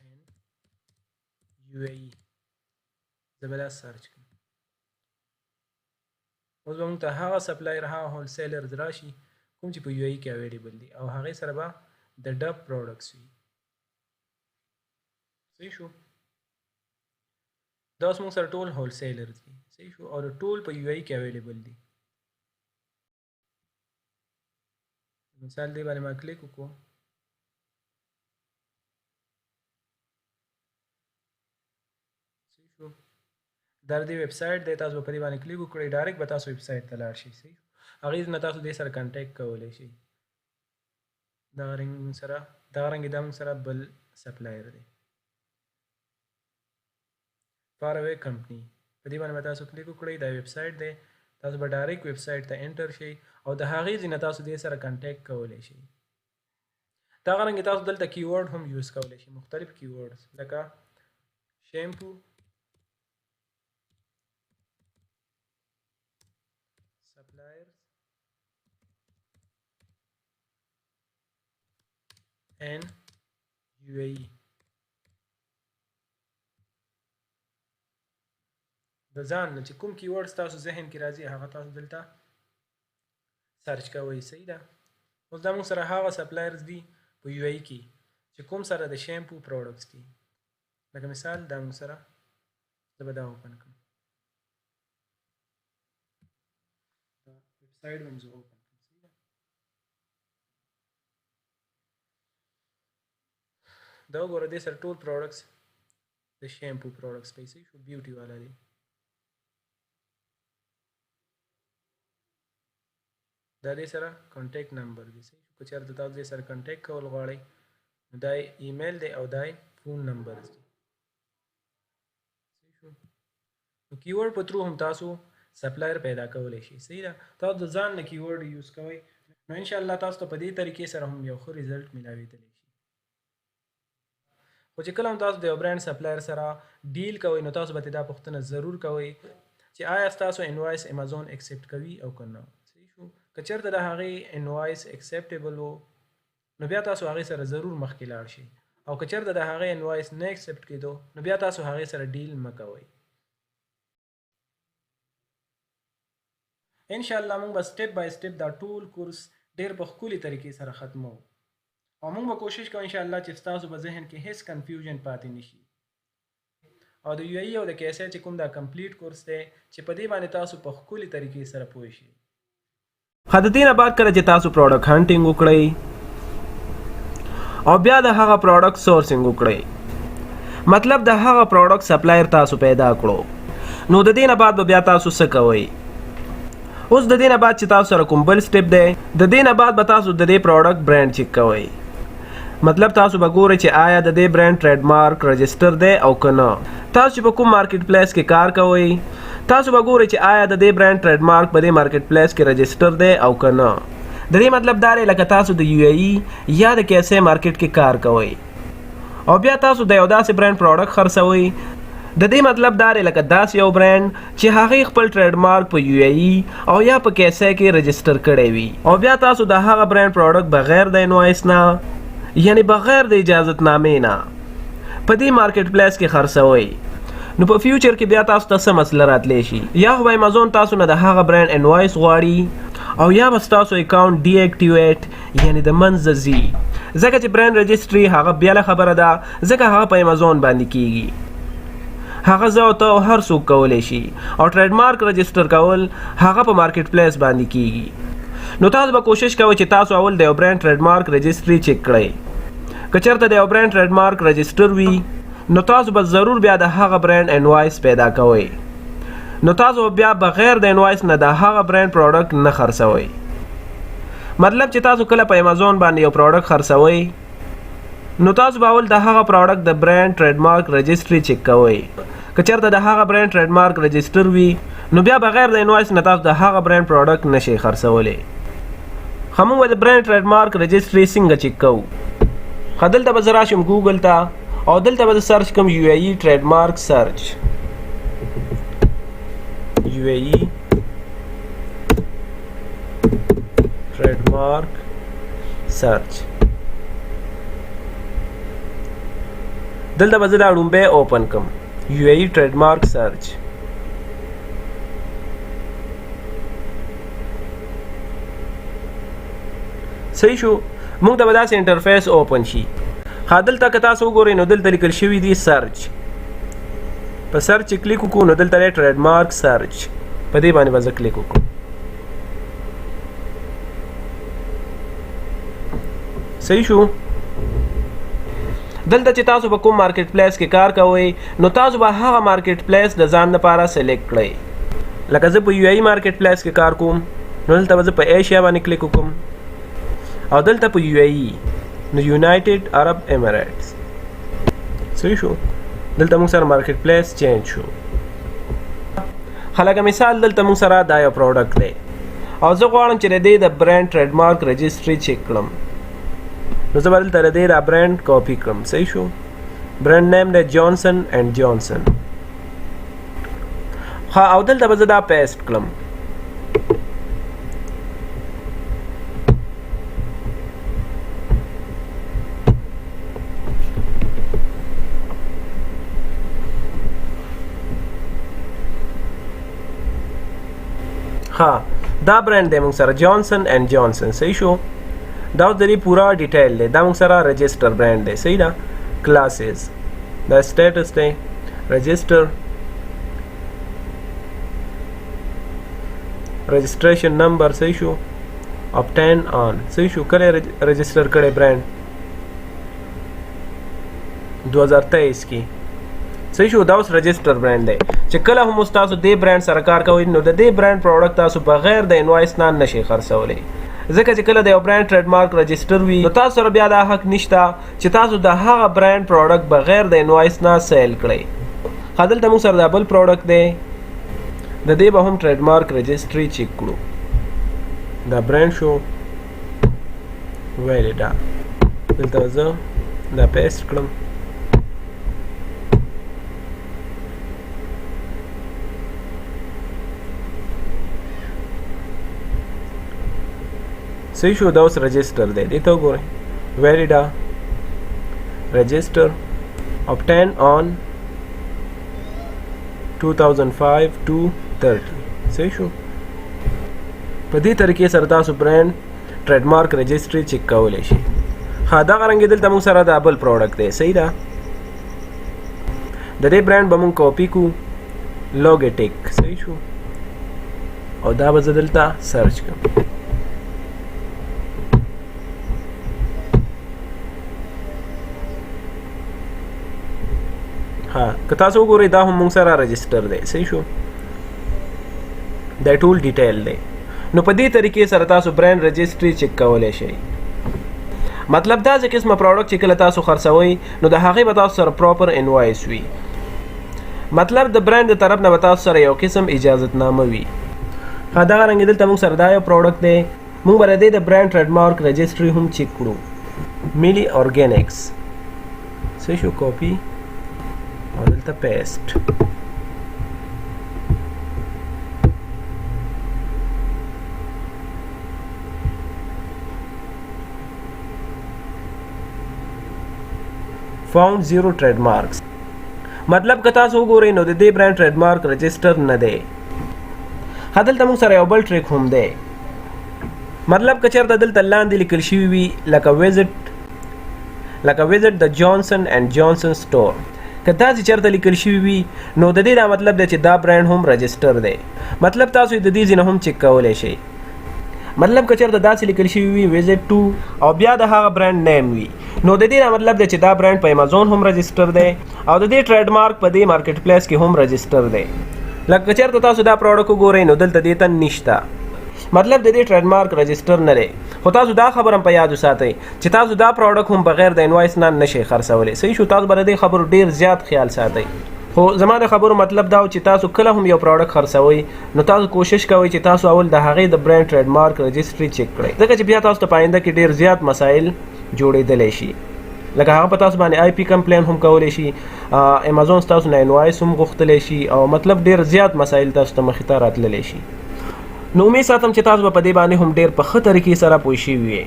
اینڈ یو ای. زه به دا سرچ کړم. اوس به موږ ته هغه سپلایر هغه هولسیلرز راشي کوم چې په یو ای کې اویلیبل دي او هغې سره به د ډب پروډکټس وي. صحیح شو، دا اوس موږ سره ټول هولسیلرز دي. صحیح شو، او ټول په یو ای کې اویلیبل دي. مثال دې باندې ما کلیک وکړو. صحیح شو، دا د دې ویب سایټ دی، تاسو به په دې باندې کلیک وکړئ، ډایرکټ به تاسو ویب سایټ ته لاړ شئ. صحیح، هغې نه تاسو دې سره کنټیکټ کولی شئ. دغه رنګې دا موږ سره بل سپلایر دی، فار اوے کمپني. په دې باندې به تاسو کلیک وکړئ، دا ویب سایټ دی، تاسو به ډایرکټ ویب سایټ ته انټر شئ او د هغې ځای نه تاسو دې سره کنټیکټ کولی شئ. دغه رنګې تاسو دلته کیورډ هم یوز کولی شئ، مختلف کیورډز لکه شیمپو، suppliers and UAE. د ځان نه چې کوم کیورډز تاسو ذهن کې راځي هغه تاسو دلته سرچ کوئ. صحیح ده، اوس دا موږ سره هغه سپلایرز دي په یو ای کې چې کوم سره د شیمپو پروډکټس دي. لکه مثال دا موږ سره زه به دا اوپن کړم، دا ویب سایټ به هم زه اوپن کړم. صحیح ده، دا وګوره دې سره ټول پروډکټس د شیمپو پروډکټس پې. صحیح شو، بیوټي والا دی. دا دې سره کانټیکټ نمبر دی. صحیح شو، که چېرته تاسو دې سره کانټیکټ کول غواړئ نو دا ایمیل دی او دا فون نمبرز دي. نو کیورډ په تھرو هم تاسو سپلایر پیدا کولی شئ. صحیح ده، تاسو د ځان نه کیورډ یوز کوئ نو انشاءالله تاسو ته په دې طریقې سره هم یو ښه ریزلټ میلاویدلی شي. خو چې کله هم تاسو د یو برانډ سپلایر سره ډیل کوئ نو تاسو به دا پوښتنه ضرور کوئ چې آیا ستاسو انوایس امازون اکسپټ کوي او که نه. صحیح شو، که چېرته د هغې انوایس اکسپټیبل و نو بیا تاسو هغې سره ضرور مخکې لاړ شئ، او که چېرته د هغې انوایس نه اکسپټ کېدو نو بیا تاسو هغې سره ډیل مه کوئ. انشاءالله موږ به سټیپ بای سټیپ دا ټول کورس ډېر په ښکلي طریقې سره ختمو، او موږ به کوشش کوو انشاءالله چې ستاسو په ذهن کې هیڅ کنفیوژن پاتې نشي، او د یو ای او د کیسه چې کوم دا کمپلیټ کورس دی چې په دې باندې تاسو په ښکلي طریقې سره پوه شئ. ښه، د دې نه بعد کله چې تاسو پروډکټ هانټینګ وکړئ او بیا د هغه پروډکټ سورسینګ وکړئ، مطلب د هغه پروډکټ سپلایر تاسو پیدا کړو، نو د دې نه بعد به بیا تاسو څه کوئ؟ اوس د دې نه بعد چې تاسو سره کوم بل سټیپ دی، د دې نه بعد به تاسو د دې پروډکټ برانډ چیک کوئ، مطلب تاسو به ګورئ چې آیا د دې برانډ ټریډ مارک رجسټر دی او که نه. تاسو چې په کوم مارکیټ پلیس کې کار کوئ تاسو به ګورئ چې آیا د دې برانډ ټریډ مارک په دې مارکیټ پلیس کې رجسټر دی او که نه. د دې مطلب دا دی لکه تاسو د یو ای یا د کیسې مارکیټ کې کار کوئ او بیا تاسو د یو داسې برانډ پروډکټ خرڅوئ، د دې مطلب دا دی لکه داسې یو برانډ چې هغې خپل ټریډ مارک په یو ای او یا په کیسې کې رجسټر کړی وي، او بیا تاسو د هغه برانډ پروډکټ بغیر د انوایس نه یعنی بغیر د اجازت نامې نه په دې مارکیټ پلیس کې خرڅوئ. نو په فیوچر کې بیا تاسو ته څه مسله راتلی شي، یا خو به امازون تاسو نه د هغه برانډ انوایس غواړي او یا به ستاسو اکاونټ ډي اکټیویټ یعنی د منځه ځي، ځکه چې برانډ رجسټري هغه بیله خبره ده، ځکه هغه په امازون باندې کیږي، هغه زه او ته او هر څوک کولی شي، او ټریډ مارک رجسټر کول هغه په مارکیټ پلیس باندې کیږي. نو تاسو به کوشش کوئ چې تاسو اول د یو برانډ ټریډ مارک رجسټري چیک کړئ، که چېرته د یو برانډ ټریډ مارک رجسټر وي نو تاسو به ضرور بیا د هغه برانډ انوایس پیدا کوئ، نو تاسو بیا بغیر د انوایس نه د هغه برانډ پروډکټ نه خرڅوئ. مطلب چې تاسو کله په امازون باندې یو پروډکټ خرڅوئ نو تاسو به اول د هغه پروډکټ د برانډ ټریډ مارک رجسټري چیک کوئ، که چېرته د هغه برانډ ټریډ مارک رجسټر وي نو بیا بغیر د انوایس نه تاسو د هغه برانډ پروډکټ نشئ خرڅولی. ښه، موږ به د برانډ ټریډ مارک رجسټري څنګه چیک کوو؟ ښه، دلته به زه راشم ګوګل ته او دلته به زه سرچ کوم یو ای ټریډ مارک سرچ، یو ای ټریډ مارک سرچ، دلته به زه دا ړومبی اوپن کړم یو ای ټریډ مارک سرچ. صحیح شو، موږ ته به داسې انټرفیس اوپن شي. ښه، دلته که تاسو وګورئ نو دلته لیکل شوي دي سرچ، په سرچ چې کلیک وکړو نو دلته دی ټریډ مارک سرچ، په دې باندې به زه کلیک وکړم. صحیح شو، دلته چې تاسو په کوم مارکیټ پلیس کې کار کوئ نو تاسو به هغه مارکیټ پلیس د ځان لپاره سلیکټ کړئ، لکه زه په یو ای مارکیټ پلیس کې کار کوم نو دلته به زه په ایشیا باندې کلیک وکړم، او دلته په یو ای نو یونایټډ عرب امریټس. صحیح شو، دلته موږ سره مارکیټ پلیس چینج شو. لکه مثال دلته موږ سره دا یو پروډکټ دی او زه غواړم چې د دې د برانډ ټریډ مارک رجسټري چیک کړم، نو زه به دلته د دې دا برانډ کاپي کړم. صحیح شو، برانډ نیم دی جانسن اینډ جانسن. ښه، او دلته به زه دا پیسټ کړم. ها، دا برانډ دی موږ سره جانسن اینډ جانسن. صحیح شو، دا اوس د دې پورا ډیټیل دی، دا موږ سره رجسټر برانډ دی. صحیح ده، کلاسز دا سټیټس دی رجسټر، رجسټریشن نمبر. صحیح شو، obtain on. صحیح شو، کله رجسټر کړی برانډ 2023 کې. صحیح شو، دا اوس رجسټر برانډ دی چې کله هم تاسو دې برانډ سره کار کوئ نو د دې برانډ پروډکټ تاسو بغیر د انوایس نه نشئ خرڅولی، ځکه چې کله د یو برانډ ټریډ مارک رجسټر وي نو تاسو سره بیا دا حق نشته چې تاسو د هغه برانډ پروډکټ بغیر د انوایس نه سیل کړئ. ښه، دلته موږ سره دا بل پروډکټ دی د دې به هم ټریډ مارک رجسټري چیک کړو دا برانډ شو ویلیډا دلته زه دا پیسټ کړم صحیح شو دا اوس رجسټر دی دې ته وګورئ ویلیډا رجسټر obtained on 2005-30 صحیح شو په دې طریقې سره تاسو برانډ ټریډ مارک رجسټري چیک کولی شي ها دغه رنګې دلته موږ سره دا بل پروډکټ دی صحیح ده د دې برانډ به موږ کاپي کړو لوګیټیک صحیح شو او دا به زه دلته سرچ کړم ها که تاسو وګورئ دا هم موږ سره رجسټر دی صحیح شو دا ټول ډیټیل دی نو په دې طریقې سره تاسو برانډ رجسټري چیک کولی شئ مطلب دا چې قسمه پروډکټ چې کله تاسو خرڅوئ نو د هغې به تاسو سره پراپر انوایس وي مطلب د برانډ د طرف نه به تاسو سره یو قسم اجازتنامه وي ها دغه رنګې دلته موږ سره دا یو پروډکټ دی موږ به د دې د برانډ ټریډ مارک رجسټري هم چیک کړو میلی ارګینکس صحیح شو کاپي او دلته پیسټ found 0 trademarks مطلب که تاسو وګورئ نو د دې برانډ ټریډ مارک رجسټر نه دی هدلته موږ سره یو بل ټریک هم دی مطلب که چېرته دلته لاندې لیکل شوي وي لکه ویزټ د جانسن اینډ جانسن سټور که داسې چېرته لیکل شوي وي نو د دې دا مطلب دی چې دا برانډ هم رجسټر دی مطلب تاسو د دې ځای نه هم چیک کولی شئ مطلب که چېرته داسې لیکل شوي وي ویزټ ټو او بیا د هغه برانډ نیم وي نو د دې مطلب دی چې دا برانډ په امازون هم رجسټر دی او د دې ټریډ مارک په دې مارکیټ پلیس کې هم رجسټر دی لکه چېرته تاسو دا پروډکټ وګورئ نو دلته دې ته نشته مطلب د دې ټریډ مارک رجسټر نه دی خو تاسو دا خبر هم په یاد وساتئ چې تاسو دا پروډکټ هم بغیر د انوایس نه نشئ خرڅولی صحیح شو تاسو به د دې خبرو ډېر زیات خیال ساتئ خو زما د خبرو مطلب دا و چې تاسو کله هم یو پروډکټ خرڅوئ نو تاسو کوشش کوئ چې تاسو اول د هغې د برانډ ټریډ مارک رجسټري چیک کړئ ځکه چې بیا تاسو ته په آینده کې ډېر زیات مسایل جوړېدلی شي لکه هغه په تاسو باندې آی پی کمپلین هم کولی شي امازون ستاسو نه انوایس هم غوښتلی شي او مطلب ډېر زیات مسایل تاسو ته مخې ته راتللی شي نو امید ساتم چې تاسو به په دې باندې هم ډېر په ښه طریقې سره پوه شوي وي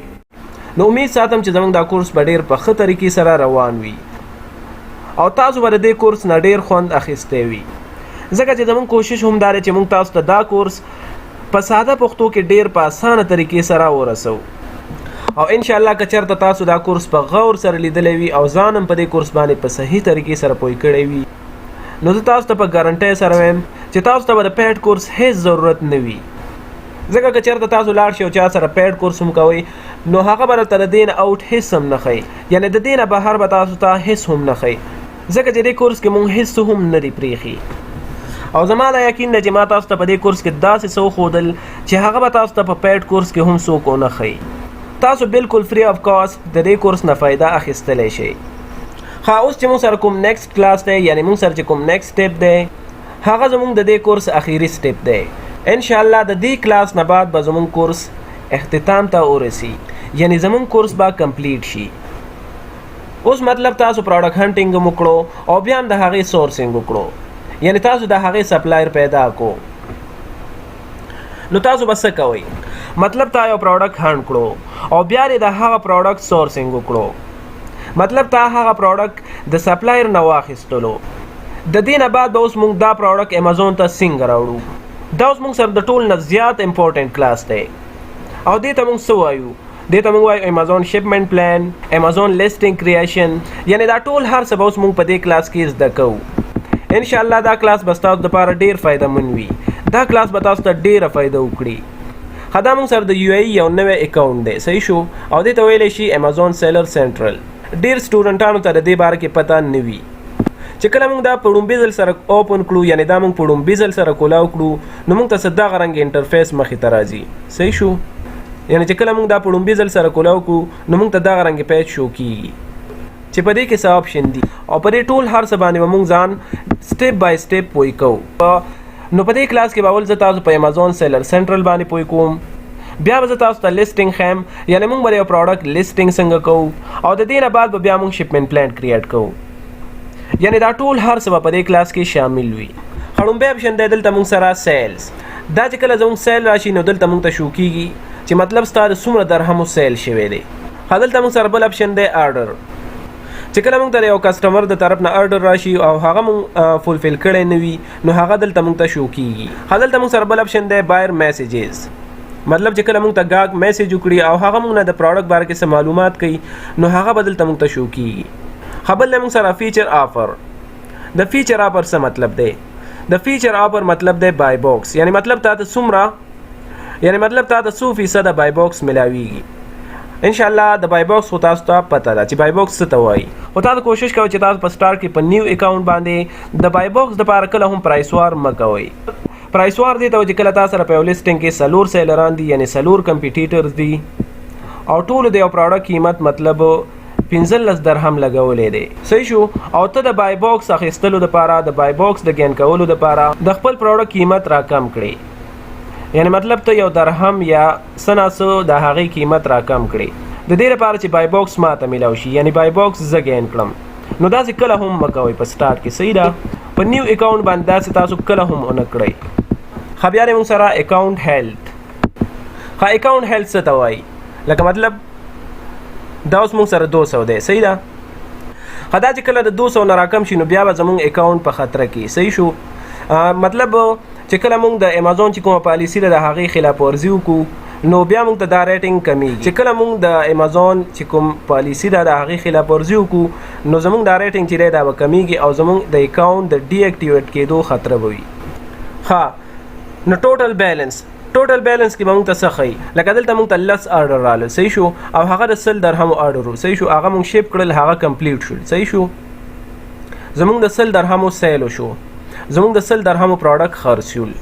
نو امید ساتم چې زموږ دا کورس به ډېر په ښه طریقې سره روان وي او تاسو به د دې کورس نه ډېر خوند اخیستی وي ځکه چې زموږ کوشش هم دا دی چې موږ تاسو ته دا کورس په ساده پښتو کې ډېر په اسانه طریقې سره ورسو او انشاءالله که چېرته تاسو دا کورس په غور سره لیدلی وي او ځان هم په دې کورس باندې په صحیح طریقې سره پوه کړی وي نو زه تاسو ته په ګارنټۍ سره وایم چې تاسو ته به د پیډ کورس هیڅ ضرورت نه وي ځکه که چېرته تاسو لاړ شئ او چا سره پیډ کورس هم کوئ نو هغه به درته د دې نه آوټ هیڅ هم نه ښیي یعنې د دې نه بهر به تاسو ته هیڅ هم نه ښیي ځکه چې دې کورس کې مونږ هیڅ هم نه دي پرېښي او زما دا یقین دی چې ما تاسو ته په دې کورس کې داسې څه وښودل چې هغه به تاسو ته په پیډ کورس کې هم څوک ونه ښیي تاسو بالکل فری اف کاسټ د دې کورس نه فایده اخیستلی شئ ښه اوس چې مونږ سره کوم نیکسټ کلاس دی یعنې مونږ سره چې کوم نیکسټ سټیپ دی هغه زمونږ د دې کورس اخیري سټیپ دی انشاءالله د دې کلاس نه بعد به زمونږ کورس اختتام ته ورسي یعنې زمونږ کورس به کمپلیټ شي اوس مطلب تاسو پروډکټ هنټینګ هم وکړو او بیا هم د هغې سورسینګ وکړو یعنې تاسو د هغې سپلایر پیدا کو نو تاسو به څه کوئ مطلب تا یو پروډکټ هنټ کړو او بیا یې د هغه پروډکټ سورسینګ وکړو مطلب تا هغه پروډکټ د سپلایر نه واخیستلو د دې نه بعد به اوس موږ دا پروډکټ امازون ته څنګه راوړو دا اوس موږ سره د ټول نه زیات امپورټنټ کلاس دی او دې ته موږ څه وایو دې ته موږ وایو امازون شپمنټ پلان امازون لیسټینګ کریشن یعنې دا ټول هر څه به اوس موږ په دې کلاس کې زده کوو انشاءالله دا کلاس به ستاسو دپاره ډېر فایدهمند وي دا کلاس به تاسو ته ډېره فایده وکړي ښه دا موږ سره د یو ای یو نوی اکاونټ دی صحیح شو او دې ته ویلی شي امازون سیلر سینټرل ډېر سټوډنټانو ته د دې باره کې پته نه وي چې کله موږ دا په لومبي ځل سره اوپن کړو یعنې دا موږ په لومبي ځل سره کولاو کړو نو موږ ته څه دغه رنګ انټرفیس مخې ته راځي صحیح شو یعنې چې کله موږ دا په لومبي ځل سره کولاو کړو نو موږ ته دغه رنګ پیج شو کېږي چې په دې کې څه آپشن دي او په دې ټول هر څه باندې به موږ ځان سټیپ بای سټیپ پوه کوو په نو په دې کلاس کې به اول زه تاسو په امازون سیلر سنټرل باندې پوی کوم، بیا به زه تاسو ته لیسټینګ خیم، یعنی موږ به یو پروډکټ لیسټینګ څنګه کوو، او د دې نه بعد به بیا موږ شپمنټ پلان کریټ کوو. یعنی دا ټول هر څه به په دې کلاس کې شامل وي. خړومبی اپشن دی دلته موږ سره سیلز. دا چې کله زموږ سیل راشي نو دلته موږ ته شو کیږي چې مطلب ستا د څومره درهمو سیل شوی دی. دلته موږ سره بل اپشن دی آرډر. چې کله موږ ته یو کسټمر د طرف نه آرډر راشي او هغه موږ فولفل کړی نه وي نو هغه دلته موږ ته شو کیږي. دلته موږ سره بل اپشن دی بایر میسیجز. مطلب چې کله موږ ته گاهک میسیج وکړي او هغه موږ نه د پروډکټ باره کې څه معلومات کوي نو هغه به دلته موږ ته شو کیږي. بل موږ سره فیچر آفر. د فیچر آفر څه مطلب دی؟ د فیچر آفر مطلب دی بای باکس، یعنی مطلب تا ته څو فیصد بای باکس ملاویږي. ان شاء الله د بای باکس خو تاسو ته پته ده چې بای باکس څه ته وایي. خو تاسو کوشش کوئ چې تاسو په سٹارټ کې په نیو اکاونټ باندې د بای باکس دپاره کله هم پرایس وار مه کوئ. پرایس وار دی ته چې کله تاسو سره په یو لیسټینګ کې 4 سیلران دي، یعنی 4 کمپیټیټرز دي او ټولو د یو پروډکټ قیمت مطلب 15 درهم لګولې دی. صحیح شو؟ او ته د بای باکس اخیستلو دپاره، د بای باکس د ګین کولو دپاره د خپل پروډکټ قیمت را کم کړي، یعنی مطلب ته یو درهم یا سناسو د هغې قیمت را کم کړي د دې لپاره چې بای باکس ما ته میلاو شي، یعنی بای باکس زه ګین کړم. نو داسې کله هم مه کوئ په سٹارټ کې. صحیح ده؟ په نیو اکاونټ باندې داسې تاسو کله هم ونه کړئ. بیا دی موږ سره اکاونټ هیلث. اکاونټ هیلث څه ته وایي؟ لکه مطلب دا اوس موږ سره 200 دی. صحیح ده؟ دا چې کله د 200 نه راکم شي نو بیا به زموږ اکاونټ په خطره کې. صحیح شو؟ مطلب چې کله موږ د امازون چې کومه پالیسي ده د هغې خلاف ورزي وکړو نو بیا موږ ته دا ریټینګ کمیږي. چې کله موږ د امازون چې کوم پالیسي ده د هغې خلاف ورزي وکړو نو زموږ دا ریټینګ چې دی دا به کمیږي او زموږ د اکاونټ د ډي اکټیویټ کېدو خطره به وي. نو ټوټل بیلنس کې به موږ ته څه ښیي؟ لکه دلته موږ ته لس آرډر راغله. صحیح شو؟ او هغه د 100 درهمو آرډر و. صحیح شو؟ هغه موږ شیپ کړل، هغه کمپلیټ شول. صحیح شو؟ زموږ د 100 درهمو سیل شو، زموږ د 100 درهمو پروډکټ خرڅ شول.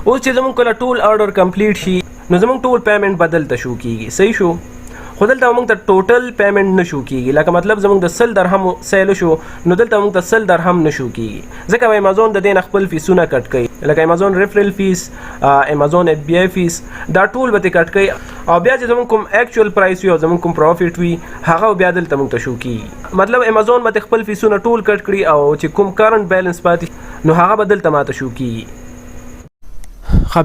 اوس چې زموږ کله ټول آرډر کمپلیټ شي نو زموږ ټول پیمنټ به دلته شو کیږي. صحیح شو؟ خو دلته موږ ته ټوټل پیمنټ نه شو کیږي. لکه مطلب زموږ د 100 درهمو سیل شو نو دلته موږ ته 100 درهم نه شو کیږي، ځکه امازون د دې نه خپل فیسونه کټ کوي، لکه امازون ریفرل فیس، امازون اف بی آی فیس، دا ټول به کټ کوي او بیا چې زموږ کوم ایکچوال پرایس وي او زموږ کوم پروفیټ وي هغه بیا دلته موږ ته شو کیږي. مطلب امازون به خپل فیسونه ټول کټ کړي او چې کوم کرنٹ بیلنس پاتې نو هغه به دلته ماته شو کیږي.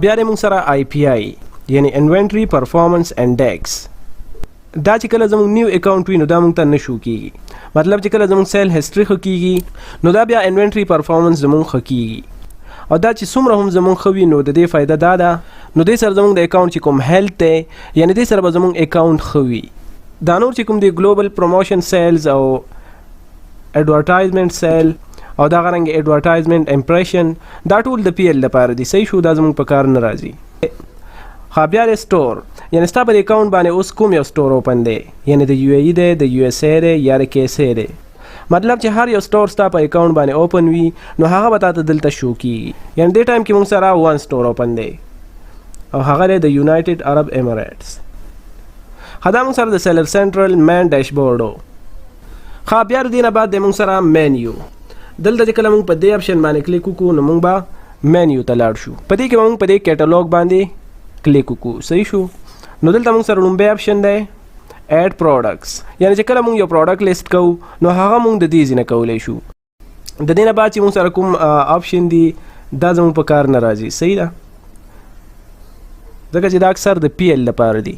بیا دی موږ سره آی پی آی، یعنی انوینټري پرفارمنس انډیکس. دا چې کله زموږ نیو اکاونټ وي نو دا موږ ته نه شو کیږي. مطلب چې کله زموږ سیل هسټري ښه کیږي نو دا بیا انوینټري پرفارمنس زموږ ښه کیږي. او دا چې څومره هم زموږ ښه وي نو د دې فایده دا ده نو دې سره زموږ د اکاونټ چې کوم هیلث دی یعنی دې سره به زموږ اکاونټ ښه وي. دا نور چې کوم دی ګلوبل پروموشن سیلز او ایډورټایزمنټ سیل او دا غرنګ ایډورټایزمنټ امپریشن دا ټول د پی ایل لپاره دي. صحیح شو؟ دا زموږ په کار نه راځي. بیا دی سټور، یعنی ستا په اکاونټ باندې اوس کوم یو سټور اوپن دی، یعنی د یو ای دی، د یو اس ای دی یا د کے اس ای دی. مطلب چې هر یو سټور ستا په اکاونټ باندې اوپن وي نو هغه به تاته دلته شو کیږي. یعنی دې ټایم کې موږ سره 1 سټور اوپن دی او هغه دی د یونایټډ عرب امریټس. دا موږ سره د سیلر سنټرل مین ډیشبورډ و. بیا د دې نه بعد د موږ سره مینیو. دلته چې کله موږ په دې اپشن باندې کلیک وکړو نو موږ به مینیو ته لاړ شو. په دې کې موږ په دې کیټالوګ باندې کلیک وکړو. صحیح شو؟ نو دلته موږ سره لومبی اپشن دی ایډ پروډکټس، یعنی چې کله موږ یو پروډکټ لیست کوو نو هغه موږ د دې ځینه کولی شو. د دې نه بعد چې موږ سره کوم آپشن دي دا زموږ په کار نه راځي. صحیح ده؟ ځکه چې دا اکثر د پی ایل لپاره دي.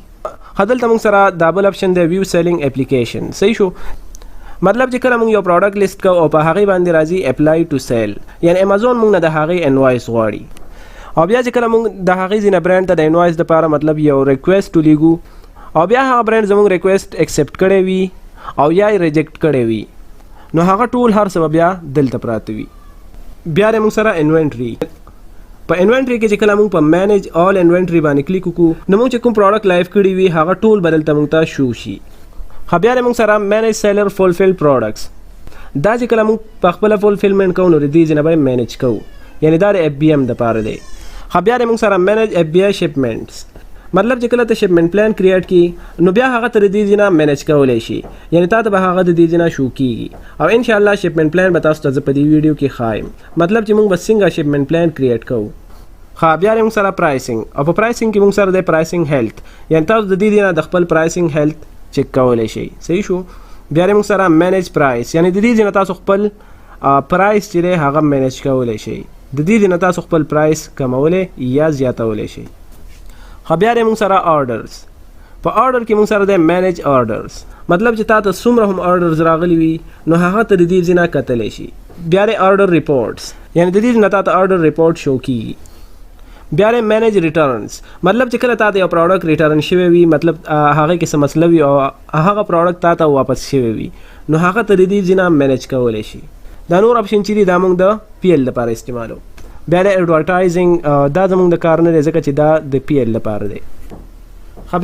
دلته موږ سره دا بل اپشن دی ویو سیلینګ اپلیکیشن. صحیح شو؟ مطلب چې کله موږ یو پروډکټ لیست کوو او په هغې باندې راځي اپلای ټو سیل، یعنی امازون موږ نه د هغې انوایس غواړي. او بیا چې کله موږ د هغې ځینه برانډ ته د انوایس دپاره مطلب یو ریکویسټ ولیږو او بیا هغه برانډ زموږ ریکویسټ ایکسپټ کړی وي او یا یې ریجیکټ کړی وي نو هغه ټول هر څه به بیا دلته پراته وي. بیا دی موږ سره انوینټري. په انوینټري کې چې کله موږ په مینیج آل انوینټري باندې کلیک وکړو نو موږ چې کوم پروډکټ لایف کړي وي هغه ټول به دلته موږ ته شو شي. بیا دی موږ سره مینیج سیلر فولفل پروډکټس. دا چې کله موږ په خپله فولفلمنټ کوو نو د دې ځینه به یې مینیج کوو، یعنی دا د اف بی ایم دپاره دی. بیا دی موږ سره مینیج اف بی آی شپمنټس. مطلب چې کله ته شپمنټ پلان کریټ کی نو بیا هغه تر دې ځینه مینیج کولای شي، یعنی تا ته به هغه د دې ځینه شو کیږي. او ان شاء الله شپمنټ پلان به تاسو ته په دې ویډیو کې خایم، مطلب چې موږ به څنګه شپمنټ پلان کریټ کوو. ها بیا موږ سره پرایسینګ، او په پرایسینګ کې موږ سره د پرایسینګ هیلث، یعنی تاسو د دې ځینه د خپل پرایسینګ هیلث چک کولای شي. صحیح شو. بیا موږ سره مینیج پرایس، یعنی د دې ځینه تاسو خپل پرایس چې هغه مینیج کولای شي، د دې ځینه تاسو خپل پرایس کمولای یا زیاتولای شي. بیا موږ سره آرډرز، په آرډر کې موږ سره د مینیج آرډرز، مطلب چې تاسو څومره هم آرډرز راغلي وي نو هغه تر دې ځینه کتلی شي. بیا آرډر ریپورټس، یعنی د دې ځینه تاسو آرډر ریپورټ شو کیږي. بیا مینیج ریټرنز، مطلب چې کله تاسو یو پروډکټ ریټرن شوی وي، مطلب هغه کې څه مسله وي او هغه پروډکټ تاسو واپس شوی وي نو هغه تر دې ځینه مینیج کولای شي. دا نور اپشن چې دی دا موږ د پی ایل لپاره استعمالو. بیا د ایڈورټایزینګ دا زموږ د کار نه دی ځکه چې دا د پی ایل لپاره دی.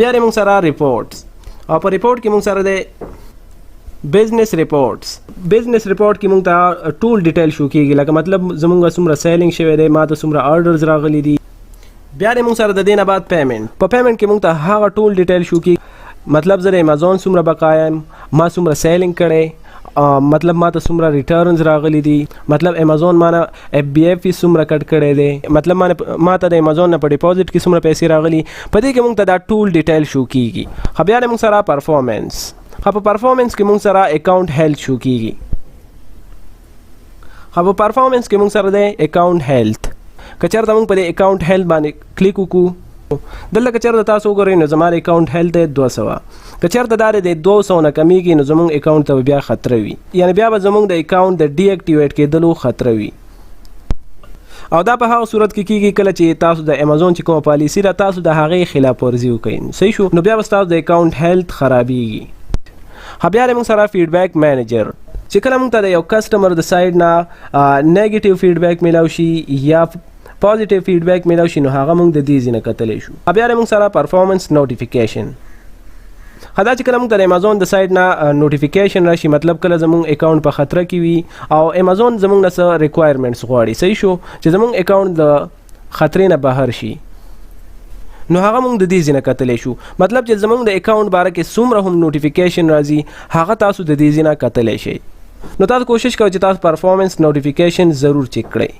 بیا موږ سره ریپورټس، او په ریپورټ کې موږ سره د بزنس ریپورټس. بزنس ریپورټ کې موږ ته ټول ډیټیل شو کیږي، لکه مطلب زموږ څومره سیلینګ شوی دی، ما ته څومره آرډرز راغلي دي. بیا موږ سره د دې نه بعد پیمنټ، په پیمنټ کې موږ ته هغه ټول ډیټیل شو کیږي، مطلب زه د امازون څومره بقایا یم، ما څومره سیلینګ کړی، مطلب ما ته څومره ریټرنز راغلي دي، مطلب امازون ما نه اف بی ایف څومره کټ کړی دی، مطلب ما ته د امازون نه په ډیپوزټ کې څومره پیسې راغلي، په دې کې موږ ته دا ټول ډیټیل شو کیږي. بیا موږ سره پرفارمنس، په پرفارمنس کې موږ سره اکاونټ هیلث شو کیږي. په پرفارمنس کې موږ سره د اکاونټ هیلث، که چېرته موږ په دې اکاونټ هیلث باندې کلیک وکړو، دلته که چېرته تاسو وګورئ نو زما د اکاونټ هیلث دی 200. که چېرته دا د 200 نه کمیږي نو زموږ اکاونټ ته بیا خطره وي، یعنی بیا به زموږ د اکاونټ د ډي اکټیویټ کېدلو خطره وي. او دا په هغه صورت کې کیږي کله چې تاسو د امازون چې کومه پالیسي ده تاسو د هغې خلاف ورزي وکړئ. صحیح شو. نو بیا به ستاسو د اکاونټ هیلث خرابېږي. بیا موږ سره فیډبیک مینیجر، چې کله موږ ته د یو کسټمر د سایډ نه نیګیټیو فیډبیک میلاو شي یا پازیټیو فیډبیک میلاو شي نو هغه موږ د دې ځینه کتلی شو. بیا موږ سره پرفارمنس نوټیفیکیشن، دا چې کله موږ ته د امازون د سایډ نه نوټیفیکیشن راشي، مطلب کله زموږ اکاونټ په خطره کې وي او امازون زموږ نه څه ریکوایرمنټس غواړي. صحیح شو. چې زموږ اکاونټ د خطرې نه بهر شي نو هغه موږ د دې ځینه کتلی شو، مطلب چې زموږ د اکاونټ باره کې څومره هم نوټیفیکیشن راځي هغه تاسو د دې ځینه کتلی شئ. نو تاسو کوشش کوئ چې تاسو پرفارمنس نوټیفیکیشن ضرور چیک کړئ.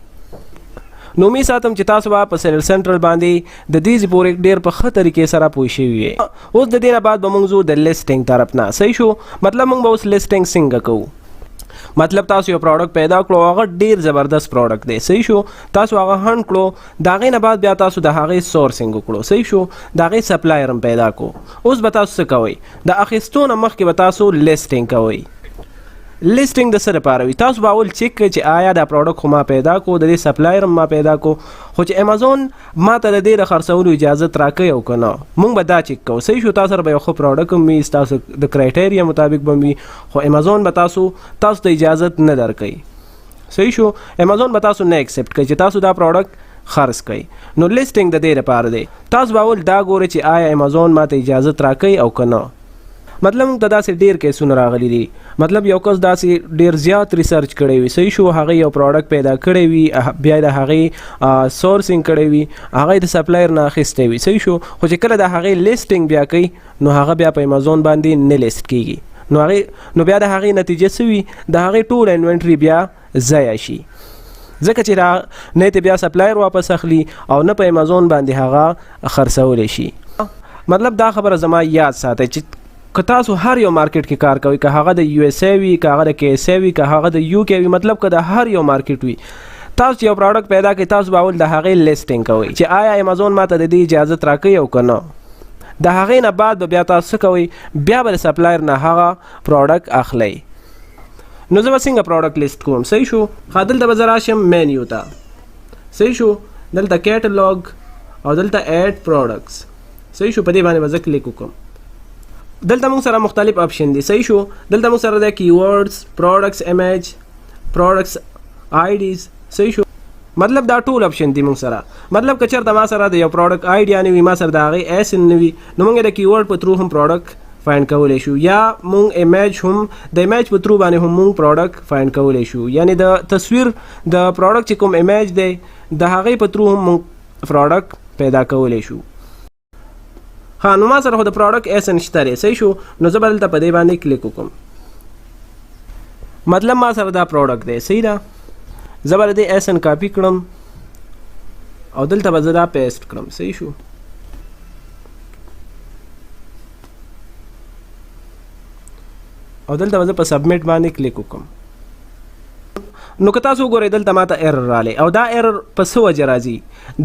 نو می ساتم چې تاسو به په سیلر سنټرل باندې د دې پورې ډیر په ښه طریقې سره پوه شوي وي. اوس د دې نه بعد به موږ ځو د لیسټینګ طرف نه. صحیح شو. مطلب موږ به اوس لیسټینګ څنګه کوو، مطلب تاسو یو پروډکټ پیدا کړو، هغه ډیر زبردست پروډکټ دی. صحیح شو. تاسو هغه هند کړو، د هغې نه بعد بیا تاسو د هغې سورسینګ وکړو. صحیح شو. د هغې سپلایر هم پیدا کړو. اوس به تاسو څه کوئ، د اخیستو نه مخکې به تاسو لیسټینګ کوئ. لیسټینګ د څه لپاره وي، تاسو به اول چیک کړئ چې آیا دا پروډکټ خو ما پیدا کو، د دې سپلایر هم ما پیدا کو، خو چې امازون ما ته د دې د خرڅولو اجازت راکوي او که نه، موږ به دا چیک کوو. صحیح شو. تاسو سره به یو ښه پروډکټ هم وي، ستاسو د کرایټیریا مطابق به وي، خو امازون به تاسو ته اجازت نه درکوي. صحیح شو. امازون به تاسو نه ایکسپټ کوي چې تاسو دا پروډکټ خرڅ کړئ. نو لیسټینګ د دې لپاره دی. تاسو به اول دا ګورئ چې آیا امازون ما ته اجازت راکوي او که نه. مطلب موږ ته داسې ډیر کیسونه راغلي دي، مطلب یو کس داسې ډیر زیات ریسرچ کړی وي. صحیح شو. هغه یو پروډکټ پیدا کړی وي، بیا د هغې سورسینګ کړی وي، هغه د سپلایر نه اخیستی وي. صحیح شو. خو چې کله د هغې لیسټینګ بیا کوي نو هغه بیا په امازون باندې نه لیسټ کیږي. نو بیا د هغې نتیجه څه وي، د هغې ټول انوینټري بیا ضایع شي، ځکه چې نه ته بیا سپلایر واپس اخلي او نه په امازون باندې هغه خرڅولی شي. مطلب دا خبره زما یاد ساتئ چې که تاسو هر یو مارکیټ کې کار کوئ، که هغه د یو اس ای وي، که هغه د کې اس ای وي، که هغه د یو کې وي، مطلب که د هر یو مارکیټ وي، تاسو یو پروډکټ پیدا کړئ، تاسو به اول د هغې لیسټینګ کوئ چې آیا امازون ما ته د دې اجازت راکوي او که نه. د هغې نه بعد به بیا تاسو څه کوئ، بیا به د سپلایر نه هغه پروډکټ اخلئ. نو زه به څنګه پروډکټ لیسټ کوم. صحیح شو. دلته به زه راشم مینیو ته. صحیح شو. دلته کیټلاګ او دلته ایډ پروډکټس. صحیح شو. په دې باندې به زه کلیک وکړم. دلته موږ سره مختلف اپشن دي. صحیح شو. دلته موږ سره د کیورډز، پروډکټس ایمیج، پروډکټس آیډیز. صحیح شو. مطلب دا ټول اپشن دي موږ سره. مطلب که چېرته ما سره د یو پروډکټ آیډیا نه وي، ما سره د هغې ایسن نه وي، نو موږ د کیورډ په ترو هم پروډکټ فایند کولی شو، یا موږ ایمیج هم د ایمیج په ترو باندې هم موږ پروډکټ فایند کولی شو، یعنی د تصویر د پروډکټ چې کوم ایمیج دی د هغې په ترو هم موږ پروډکټ پیدا کولی شو. ها نو ما سره خو د پروډکټ ایس نشته دی صحیح شو نو زه به دلته په دې باندې کلیک وکړم مطلب ما سره دا پروډکټ دی صحیح ده زه به د دې ایس ان کاپي کړم او دلته به زه دا پیسټ کړم صحیح شو او دلته به زه په سبمیټ باندې کلیک وکړم نو که تاسو وګورئ دلته ماته ایرر رالی او دا ایرر په څه وجه راځي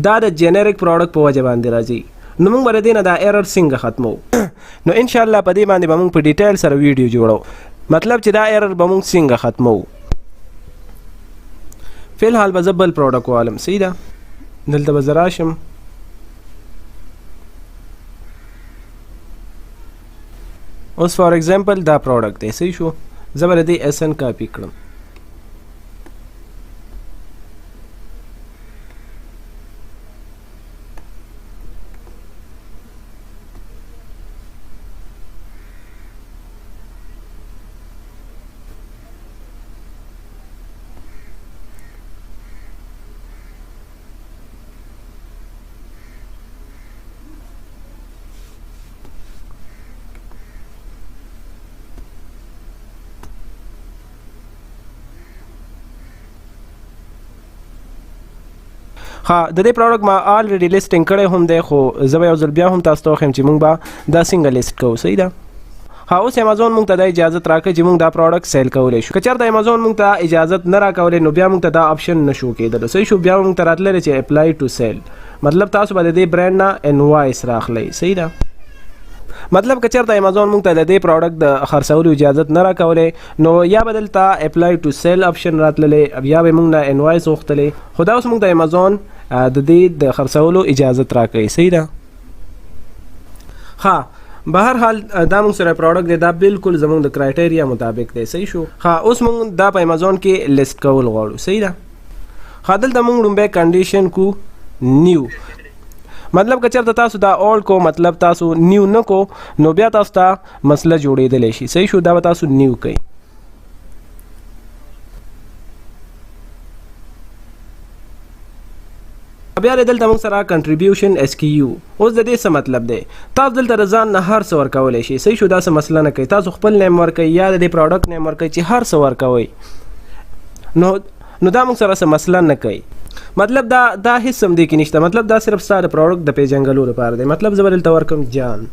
دا د جنریک پروډکټ په وجه باندې راځي نو موږ به د دې نه دا ایرر څنګه ختمو نو انشاءالله په دې باندې به موږ په ډیټیل سره ویډیو جوړو مطلب چې دا ایرر به موږ څنګه ختمو فی الحال به زه بل پروډکټ والم صحیح ده دلته به زه راشم اوس فار ایگزامپل دا پروډکټ دی صحیح شو زه به د دې ایس ان کاپي کړم ها د دې پروډکټ ما الریډي لیسټینګ کړی هم دی خو زه به یو ځل بیا هم تاسو ته وښیم چې موږ به دا څنګه لیسټ کوو صحیح ده ها اوس امازون موږ ته دا اجازت راکړي چې موږ دا پروډکټ سیل کولی شو که چېرته امازون موږ ته اجازت نه راکولی نو بیا موږ ته دا آپشن نشو کېدلی صحیح شو بیا موږ ته راتللی چې اپلای ټو سیل مطلب تاسو به د دې برانډ نه انوایس راخلی صحیح ده مطلب که چېرته امازون موږ ته د دې پروډکټ د خرڅولو اجازت نه راکولی نو یا به دلته اپلای ټو سیل آپشن راتللی یا به موږ نه انوایس غوښتلی خو دا اوس موږ ته امازون د دې د خرڅولو اجازت راکوي صحیح ده ها به هر حال دا موږ سره پروډکټ دی دا بالکل زموږ د کرایټیریا مطابق دی صحیح شو ها اوس موږ دا په امازون کې لیست کول غواړو صحیح ده ها دلته موږ لومبی کنډیشن کو نیو مطلب که چېرته تاسو دا اولډ کو مطلب تاسو نیو نه کو نو بیا تاسو ته مسله جوړېدلی شي صحیح شو دا به تاسو نیو کوئ بیا دلته موږ سره کنټریبیوشن اس کیو اوس د دې څه مطلب دی تاسو دلته د ځان نه هر څه ورکولی شئ صحیح شو دا څه مسله نه کوي تاسو خپل نیم ورکوئ یا د دې پروډکټ نیم ورکوئ چې هر څه ورکوئ نو دا موږ سره څه مسله نه کوي مطلب دا هیڅ هم دې کې نشته مطلب دا صرف ستا د پروډکټ د پیژنګلو لپاره دی مطلب زه به دلته ورکړم جان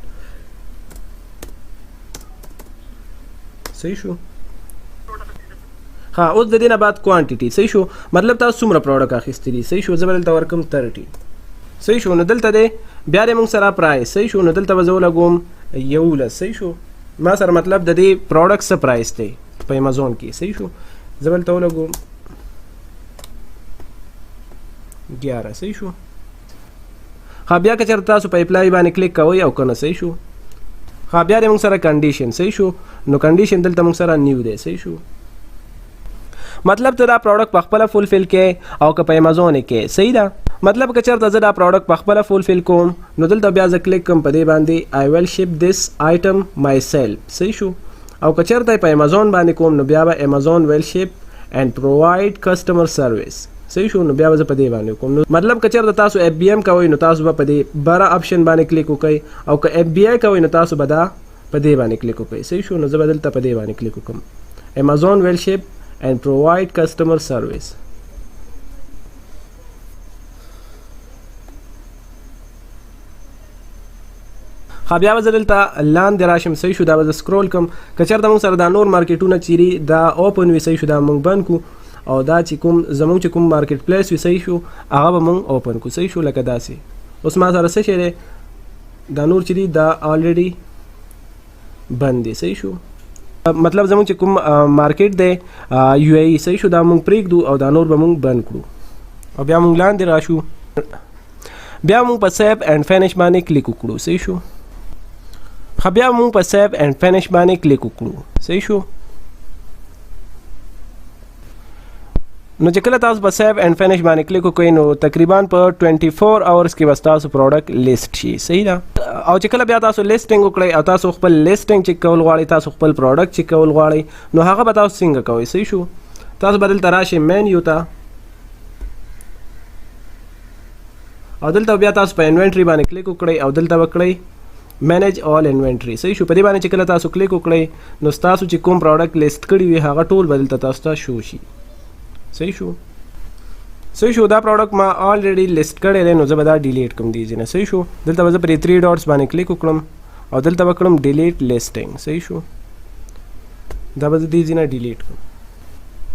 صحیح شو ها اوس د دې نه بعد کوانټیټي صحیح شو مطلب تاسو څومره پروډکټ اخیستی دي صحیح شو زه به دلته ورکړم 30 صحیح شو نو دلته دی بیا د موږ سره پرایس صحیح شو نو دلته به زه ولګوم 11 صحیح شو ما سره مطلب د دې پروډکټ څه پرایس دی په امازون کې صحیح شو زه به دلته ولګوم 11 صحیح شو ها بیا که چېرته تاسو په اپلای باندې کلیک کوئ او که نه صحیح شو ها بیا د موږ سره کنډیشن صحیح شو نو کنډیشن دلته موږ سره نیو دی صحیح شو مطلب ته دا پروډکټ په خپله فولفل کې او که په امازون کې صحیح ده مطلب که چېرته زه دا پروډکټ په خپله فولفل کوم نو دلته بیا زه کلیک کوم په دې باندې آی ویل شپ دس آیټم مای سیلف صحیح شو او که چېرته په امازون باندې کوم نو بیا به امازون ویل شپ اینڈ پرووایډ کسټمر سروس صحیح شو نو بیا به زه په دې باندې کوم نو مطلب که چېرته تاسو اف بی ایم کوئ نو تاسو به په دې بره آپشن باندې کلیک وکئ او که اف بی آی کوئ نو تاسو به دا په دې باندې کلیک وکئ صحیح شو نو زه به دلته په دې باندې کلیک وکړم امازون ویل شپ and provide customer service بیا به زه دلته لاندې راشم صحیح شو دا به زه سکرول کړم که چېرته موږ سره دا نور مارکیټونه چیري دا اوپن وي صحیح شو دا موږ بند کړو او دا چې زموږ چې کوم مارکیټ پلیس وي صحیح شو هغه به موږ اوپن کړو صحیح شو لکه داسې اوس ما سره څه شی دی دا نور چې دي دا الریډي بند دی صحیح شو مطلب زموږ چې کوم مارکیټ دی یو ای صحیح شو دا موږ پرېږدو او دا نور به موږ بند کړو او بیا موږ لاندې راشو بیا موږ په سیو اینډ فینش باندې کلیک وکړو صحیح شو بیا موږ په سیو اینډ فینش باندې کلیک وکړو صحیح شو نو چې کله تاسو په سیو اینډ فینش باندې کلیک وکړئ نو تقریبا په 24 اورز کې به ستاسو پروډکټ لیست شي صحیح ده او چې کله بیا تاسو لیسټینګ وکړئ او تاسو خپل لیسټینګ چیک کول غواړئ تاسو خپل پروډکټ چیک کول غواړئ نو هغه به تاسو څنګه کوئ صحیح شو تاسو به دلته راشئ مینیو ته او دلته بیا تاسو په انوینټري باندې کلیک وکړئ او دلته به کړئ مینیج آل انوینټری. صحیح شو. په دې باندې چې کله تاسو کلیک وکړئ نو تاسو چې کوم پروډکټ لیست کړی وي هغه ټول به دلته تاسو ته شو شي. صحیح شو. صحیح شو. دا پروډکټ ما الریډي لیست کړی دی نو زه به دا ډیلیټ کوم دې ځینې. صحیح شو. دلته به زه پرې 3 ډاټس باندې کلیک وکړم او دلته به کړم ډیلیټ لیسټینګ. صحیح شو. دا به زه دې ځینې ډیلیټ کوم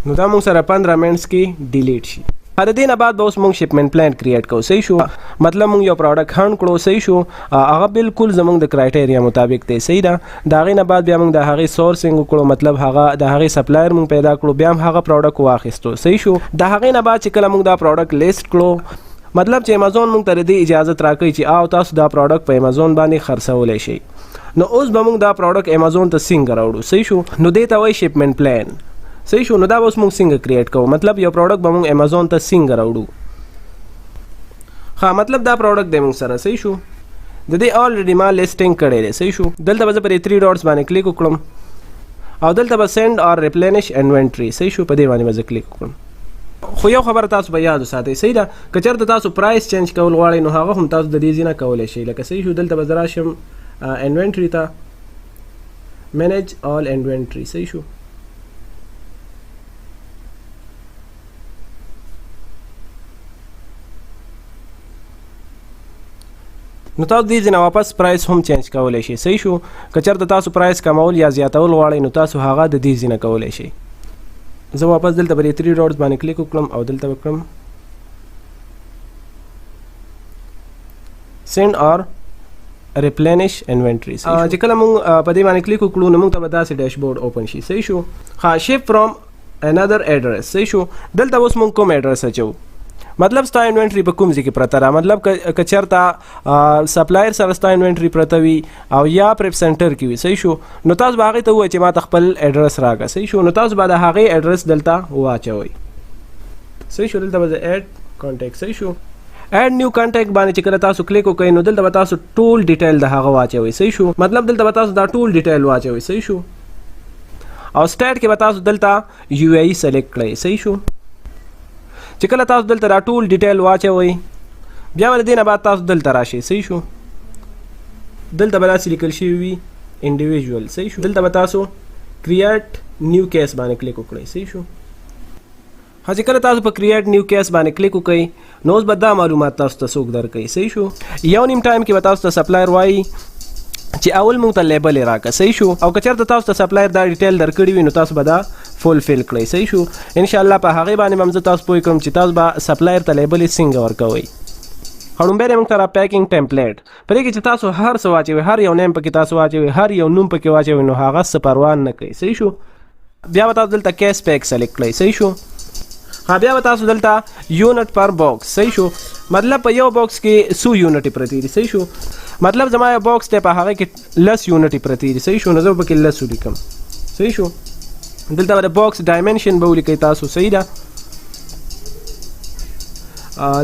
نو دا موږ سره 15 منټس کې ډیلیټ شي. د دې نه بعد به اوس موږ شپمنټ پلان کریټ کوو. صحیح شو. مطلب موږ یو پروډکټ هند کړو. صحیح شو. هغه بالکل زموږ د کرایټیریا مطابق دی. صحیح ده. د هغې نه بعد بیا موږ د هغې سورسینګ وکړو مطلب هغه د هغې سپلایر موږ پیدا کړو بیا هم هغه پروډکټ واخیستو. صحیح شو. د هغې نه بعد چې کله موږ دا پروډکټ لیست کړو مطلب چې امازون موږ ته د دې اجازت راکوي چې او تاسو دا پروډکټ په امازون باندې خرڅولی شئ. نو اوس به موږ دا پروډکټ امازون ته څنګه راوړو. صحیح شو. نو دې ته وایي شپمنټ پلان. صحیح شو. نو دا اوس موږ څنګه کریټ کوو مطلب یو پروډکټ به موږ امازون ته څنګه راوړو. ها مطلب دا پروډکټ دی موږ سره. صحیح شو. د دې الریډي ما لیسټینګ کړی دی. صحیح شو. دلته به زه پرې 3 ډاټس باندې کلیک وکړم او دلته به سینډ اور ریپلینش انوینټری. صحیح شو. په دې باندې به زه کلیک وکړم. خو یو خبره تاسو به یاد وساتئ. صحیح ده. که چېرته تاسو پرایس چینج کول غواړئ نو هغه هم تاسو د دې ځای نه کولی شئ. لکه صحیح شو. دلته به زه راشم انوینټري ته مینیج آل انوینټري. صحیح شو. نو تاسو دې ځای نه واپس پرایس هم چینج کولی شئ. صحیح شو. که چېرته تاسو پرایس کمول یا زیاتول غواړئ نو تاسو هغه د دې ځای نه کولی شئ. زه واپس دلته به 3 ډاټس باندې کلیک وکړم او دلته به کړم سینډ اور ریپلینش انوینټری. چې کله موږ په دې باندې کلیک وکړو نو موږ ته به داسې ډیشبورډ اوپن شي. صحیح شو. ها شیپ فرام انادر ایډرس. صحیح شو. دلته اوس موږ کوم ایډرس اچو مطلب ستا انوینټری په کوم ځای کې پرته ده مطلب که چېرته سپلایر سره ستا انوینټری پرته وي او یا پریپ سنټر کې وي. صحیح شو. نو تاسو به هغې ته ووایئ چې ما ته خپل ایډرس راکړه. صحیح شو. نو تاسو به د هغې ایډرس دلته واچوئ. صحیح شو. دلته به زه ایډ کانټیکټ. صحیح شو. ایډ نیو کانټیکټ باندې چې کله تاسو کلیک وکړئ نو دلته به تاسو ټول ډیټیل د هغه واچوئ. صحیح شو. مطلب دلته به تاسو دا ټول ډیټیل واچوئ. صحیح شو. او سټیټ کې به تاسو دلته یو ای سلیکټ کړئ. صحیح شو. چې کله تاسو دلته دا ټول ډیټیل واچوئ بیا به د دې نه بعد تاسو دلته راشئ. صحیح شو. دلته به داسې لیکل شوي وي انډیویژوال. صحیح شو. دلته به تاسو کریټ نیو کیس باندې کلیک وکړئ. صحیح شو. چې کله تاسو په کریټ نیو کیس باندې کلیک وکړئ نو اوس به دا معلومات تاسو ته څوک درکوي. صحیح شو. یو نیم ټایم کې به تاسو ته سپلایر وایي چې اول موږ ته لیبل یې راکړه. صحیح شو. او که چېرته تاسو ته سپلایر دا ډیټیل درکړي وي نو تاسو به دا فولفل کړئ. صحیح شو. انشاءالله په هغې باندې به هم زه تاسو پوه کړم چې تاسو به سپلایر ته لیبل یې څنګه ورکوئ. لومبی دی موږ ته را پیکینګ ټمپلیټ په دې کې چې تاسو هر څه واچوئ هر یو نیم پکې تاسو واچوئ هر یو نوم پکې واچوئ نو هغه څه پروا نه کوي. صحیح شو. بیا به تاسو دلته کیس پیک سلیکټ کړئ. صحیح شو. بیا به تاسو دلته یونټ پر باکس. صحیح شو. مطلب په یو باکس کې څو یونټې پرتې دي. صحیح شو. مطلب زما یو باکس دی په هغه کې 10 یونټې پرتې دي. صحیح شو. نو زه به پکې 10 ولیکم. صحیح شو. دلته به د باکس ډایمنشن به ولیکئ تاسو. صحیح ده.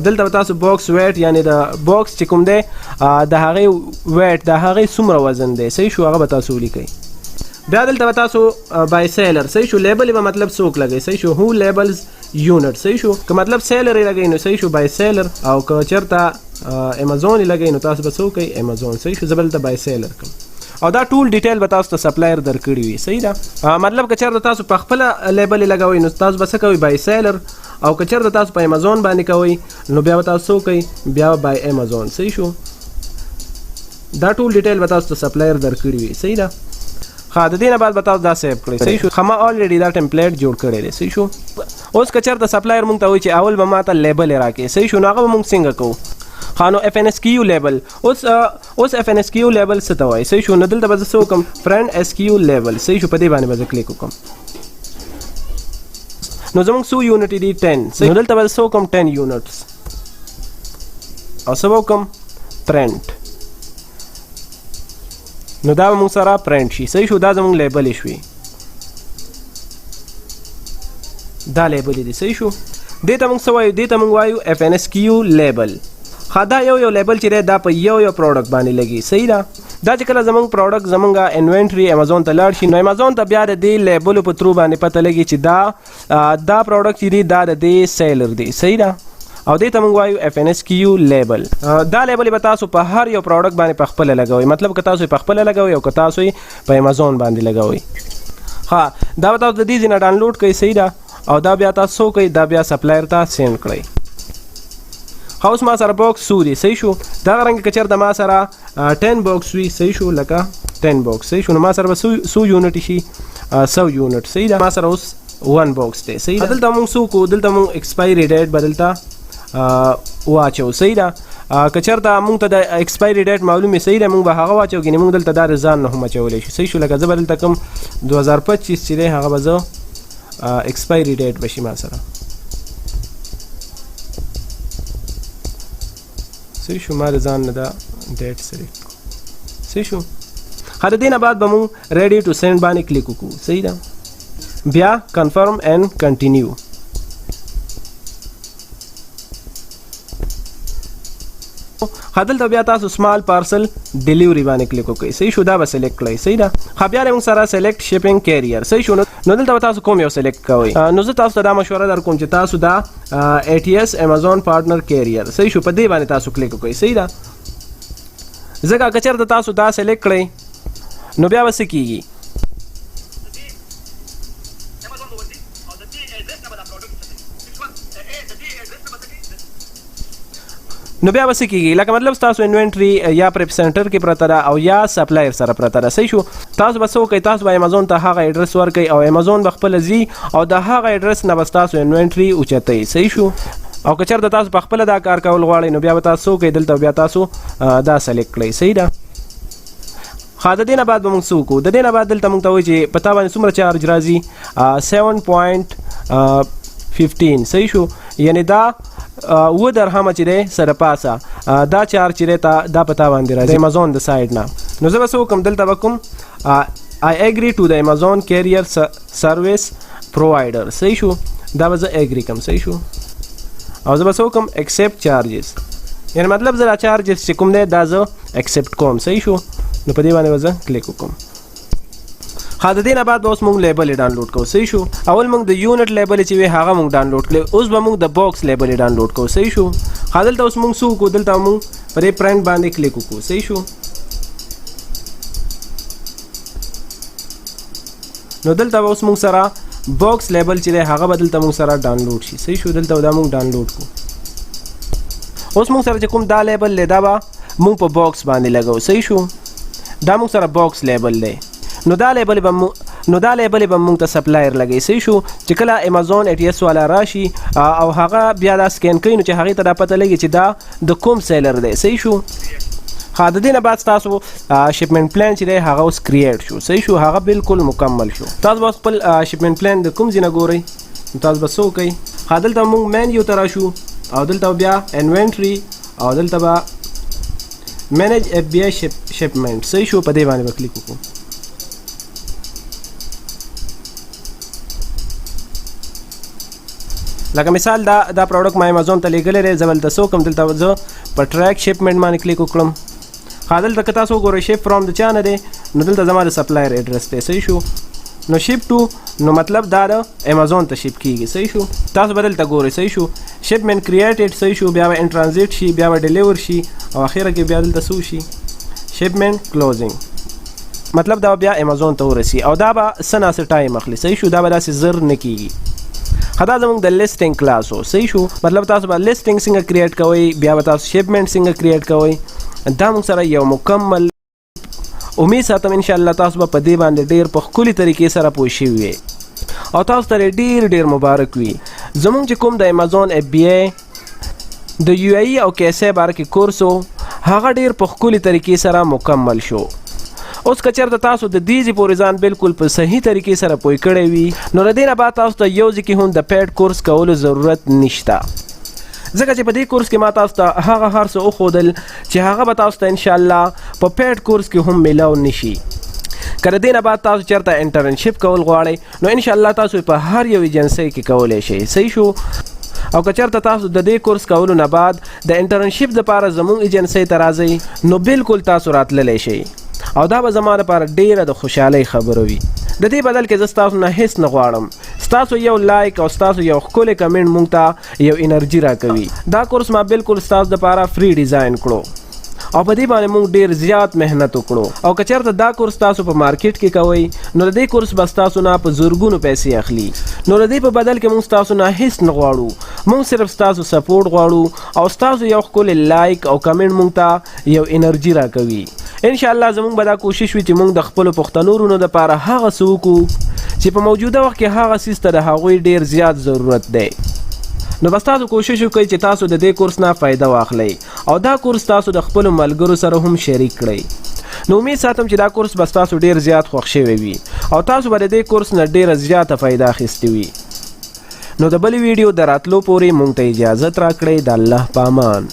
دلته به تاسو باکس ویټ یعنی د باکس چې کوم دی د هغې ویټ د هغې څومره وزن دی. صحیح شو. هغه به تاسو ولیکئ. بیا دلته به تاسو بای سیلر. صحیح شو. لیبل به مطلب څوک لګئ. صحیح شو. هو لیبلز یونټ. صحیح شو. که مطلب سیلر یې لګئ نو صحیح شو بای سیلر او که چېرته امازون یې لګئ نو تاسو به څه وکئ امازون. صحیح شو. زه به دلته بای سیلر کوم او دا ټول ډیټیل به تاسو ته سپلایر درکړي وي. صحیح ده. مطلب که چېرته تاسو په خپله لیبل یې لګوئ نو تاسو به څه کوئ بای سیلر او که چېرته تاسو په امازون باندې کوئ نو بیا به تاسو څه وکئ بیا بای امازون. صحیح شو. دا ټول ډیټیل به تاسو ته سپلایر درکړي وي. صحیح ده. د دې نه بعد به تاسو دا سیو کړئ. صحیح شو. ما الریډي دا ټمپلیټ جوړ کړی دی. صحیح شو. اوس که چېرته سپلایر مونږ ته وایي چې اول به ما ته لیبل یې راکړي. صحیح شو. نو هغه به مونږ څنګه کوو. نو اف ان اس کیو لیبل اوس اف ان اس کیو لیبل څه ته وایي. صحیح شو. نو دلته به زه څه وکړم فرنټ اس کیو لیبل. صحیح شو. په دې باندې به زه کلیک وکړم نو زموږ څو یونټې دي 10. نو دلته به زه څه وکړم 10 یونټس او څه به وکړم پرنټ. نو دا به موږ سره پرنټ شي. صحیح شو. دا زموږ لیبل یې شوي. دا لیبل یې دی. صحیح شو. دې ته موږ څه وایو دې ته موږ وایو اف ان اس کیو لیبل. دا یو لیبل چې دی دا په یو پروډکټ باندې لګي. صحیح ده. دا چې کله زموږ پروډکټ زموږ انوینټري امازون ته لاړ شي نو امازون ته بیا د دې لیبلو په ترو باندې پته لګي چې دا پروډکټ چې دی دا د دې سیلر دی. صحیح ده. او دې ته موږ وایو FNSKU لیبل. دا لیبل به تاسو په هر یو پروډکټ باندې په خپل لګوي، مطلب که تاسو په خپل لګوي او که تاسو په امازون باندې لګوي. ها دا به تاسو د دې ځای نه ډاونلوډ کړئ، صحیح ده، او دا بیا تاسو کوئ دا بیا سپلایر ته سینډ کړئ. اوس ما سره باکس څو دي، صحیح شو. دغه رنګ که چېرته ما سره 10 باکس وي، صحیح شو، لکه 10 باکس، صحیح شو، نو ما سره به څو یونټ شي، 100 یونټ، صحیح ده. ما سره اوس 1 باکس دی، صحیح ده. دلته موږ څه وکړو، دلته موږ ایکسپایري ډیټ به دلته واچو، صحیح ده. که چېرته موږ ته د ایکسپایري ډیټ معلوم وي، صحیح ده، موږ به هغه واچو، ګینې موږ دلته دا د ځان نه هم اچولی شو، صحیح شو. لکه زه به دلته کوم 2025 چې دی هغه به زه ایکسپایري ډیټ به شي ما سره، صحیح شو. ما د ځان نه دا ډیټ سلیکټ کړو، صحیح شو. ښه، د دې نه بعد به موږ ریډي ټو سینډ باندې کلیک وکړو، صحیح ده. بیا کنفرم اینڈ کنټینیو. دلته بیا تاسو سمال پارسل ډیلیوري باندې کلیک وکړئ، صحیح شو. دا به سلیکټ کړئ، صحیح ده. بیا موږ سره سلیکټ شیپینګ کیریئر، صحیح شو. نو دلته تاسو کوم یو سلیکټ کوئ. نو زه تاسو ته دا مشوره در کوم چې تاسو دا ATS امازون پارټنر کیریئر، صحیح شو، په دې باندې تاسو کلیک وکړئ، صحیح ده. ځکه که چېرته تاسو دا سلیکټ کړئ نو بیا به څه کېږي، نو بیا به څه کېږي، لکه مطلب ستاسو انوینټري یا په سنټر کې پرته ده او یا سپلایر سره پرته ده، صحیح شو. تاسو به څه وکئ، تاسو به امازون ته هغه ایډرس ورکئ او امازون به خپله ځي او د هغه ایډرس نه به ستاسو انوینټري اوچتئ، صحیح شو. او که چېرته تاسو په خپله دا کار کول غواړئ نو بیا به تاسو څه وکئ، دلته بیا تاسو دا سلیکټ کړئ، صحیح ده. ښه، د دې نه بعد به موږ څه وکړو، د دې نه بعد دلته موږ ته وایي چې په تا باندې څومره چارج راځي، 7.15، صحیح شو. یعنې دا 7 درهمه چې دی سره پاسه دا چارج چې دی دا په تا باندې راځي امازون د سایډ نه. نو زه به څه وکړم، دلته به کوم I agree to the Amazon carrier service provider، صحیح شو. دا به زه اګري کوم، صحیح شو. او زه به څه وکړم، accept charges، یعنې مطلب زه دا چارجز چې کوم دی دا زه accept کوم، صحیح شو. نو په دې باندې به زه کلیک وکړم. ښه، د دې نه بعد به اوس موږ لیبل ډاونلوډ کوو، صحیح شو. اول موږ د یونټ لیبل چې وي هغه موږ ډاونلوډ کړی، اوس به موږ د باکس لیبل ډاونلوډ کوو، صحیح شو. ښه، دلته اوس موږ څه وکړو، دلته موږ په دې پرنټ باندې کلیک وکړو، صحیح شو. نو دلته به اوس موږ سره باکس لیبل چې دی هغه به دلته موږ سره ډاونلوډ شي، صحیح شو. دلته دا موږ ډاونلوډ کړو. اوس موږ سره چې کوم دا لیبل دی دا به موږ په باکس باندې لګو، صحیح شو. دا موږ سره باکس لیبل دی. نو دا لیبل به موږ ته سپلایر لګي، صحیح شو. چې کله امازون ATS والا راشي او هغه بیا دا سکین کوي نو چې هغې ته دا پته لګي چې دا د کوم سیلر دی، صحیح شو. ها، د دې نه بعد تاسو شپمنټ پلان چې دی هغه اوس کریټ شو، صحیح شو. هغه بالکل مکمل شو. تاسو به خپل شپمنټ پلان د کوم ځای نه ګورئ، تاسو به څه وکئ، ها دلته موږ مینیو ته راشو او دلته بیا انوینټري او دلته به مینیج FBA شپمنټ، صحیح شو. په دې باندې به کلیک وکړو. لکه مثال دا پروډکټ ما امازون ته لیږلی دی، زه به دلته څه وکړم، دلته زه په ټریک شپمنټ باندې کلیک وکړم. ښه، دلته که تاسو وګورئ شپ فرام د چا نه دی نو دلته زما د سپلایر ایډرس دی، صحیح شو. نو شپ ټو نو مطلب دا د امازون ته شپ کیږي، صحیح شو. تاسو به دلته ګورئ، صحیح شو. شپمنټ کریټډ، صحیح شو. بیا به ان ټرانزیټ شي، بیا به ډیلیور شي او اخره کې بیا دلته څه شي، شپمنټ کلوزینګ، مطلب دا بیا امازون ته ورسي او دا به څه ناسې ټایم اخلي، صحیح شو. دا به داسې زر نه کیږي. دا زموږ د لیسټینګ کلاس و، صحیح شو. مطلب تاسو به لیسټینګ څنګه کریټ کوئ، بیا به تاسو شپمنټ څنګه کریټ کوئ، دا موږ سره یو مکمل امید ساتم انشاءالله تاسو به په دې باندې ډېر په ښکلي طریقې سره پوه شوي وي او تاسو ته ډېر مبارک وي. زموږ چې کوم د امازون FBA د UAE او KSA باره کې کورس و هغه ډېر په ښکلي طریقې سره مکمل شو. اوس که چېرته تاسو د دې ځای پورې ځان بالکل په صحیح طریقې سره پوه کړی وي نو له دې نه بعد تاسو ته یو ځای کې هم د پیډ کورس کولو ضرورت نشته، ځکه چې په دې کورس کې ما تاسو ته هغه هر څه وښودل چې هغه به تاسو ته انشاءالله په پیډ کورس کې هم میلاو نشي. که د دې نه بعد تاسو چېرته انټرنشپ کول غواړئ نو انشاءالله تاسو په هر یو ایجنسۍ کې کولی شئ، صحیح شو. او که چېرته تاسو د دې کورس کولو نه بعد د انټرنشپ دپاره زموږ ایجنسۍ ته راځئ نو بالکل تاسو راتللی شئ او دا به زما لپاره ډیره د خوشحالۍ خبره وي. د دې بدل کې زه ستاسو نه هیڅ نه غواړم، ستاسو یو لایک او ستاسو یو ښکلی کمنټ مونږ ته یو انرژي راکوي. دا کورس ما بالکل ستاسو دپاره فری ډیزاین کړو او په دې باندې موږ ډیر زیات مهنت وکړو او که چېرته دا کورس تاسو په مارکیټ کې کوئ نو د دې کورس به ستاسو نه په زرګونو پیسې اخلي. نو د دې په بدل کې موږ ستاسو نه هیڅ نه غواړو، موږ صرف ستاسو سپورټ غواړو او ستاسو یو ښکلی لایک او کمنټ موږ ته یو انرژي راکوي. انشاءالله زموږ به دا کوشش وي چې موږ د خپلو پښتنو ورونو دپاره هغه څه وکړو چې په موجوده وخت کې هغه څیز ته د هغوی ډیر زیات ضرورت دی. نو بس تاسو کوشش وکړئ چې تاسو د دې کورس نه فایده واخلئ او دا کورس تاسو د خپلو ملګرو سره هم شریک کړئ. نو امید ساتم چې دا کورس به تاسو ډیر زیات خوښ شوی وي او تاسو به د دې کورس نه ډیره زیاته فایده اخیستې وي. نو د بلې ویډیو د راتلو پورې مونږ ته اجازت راکړئ. د الله په امان.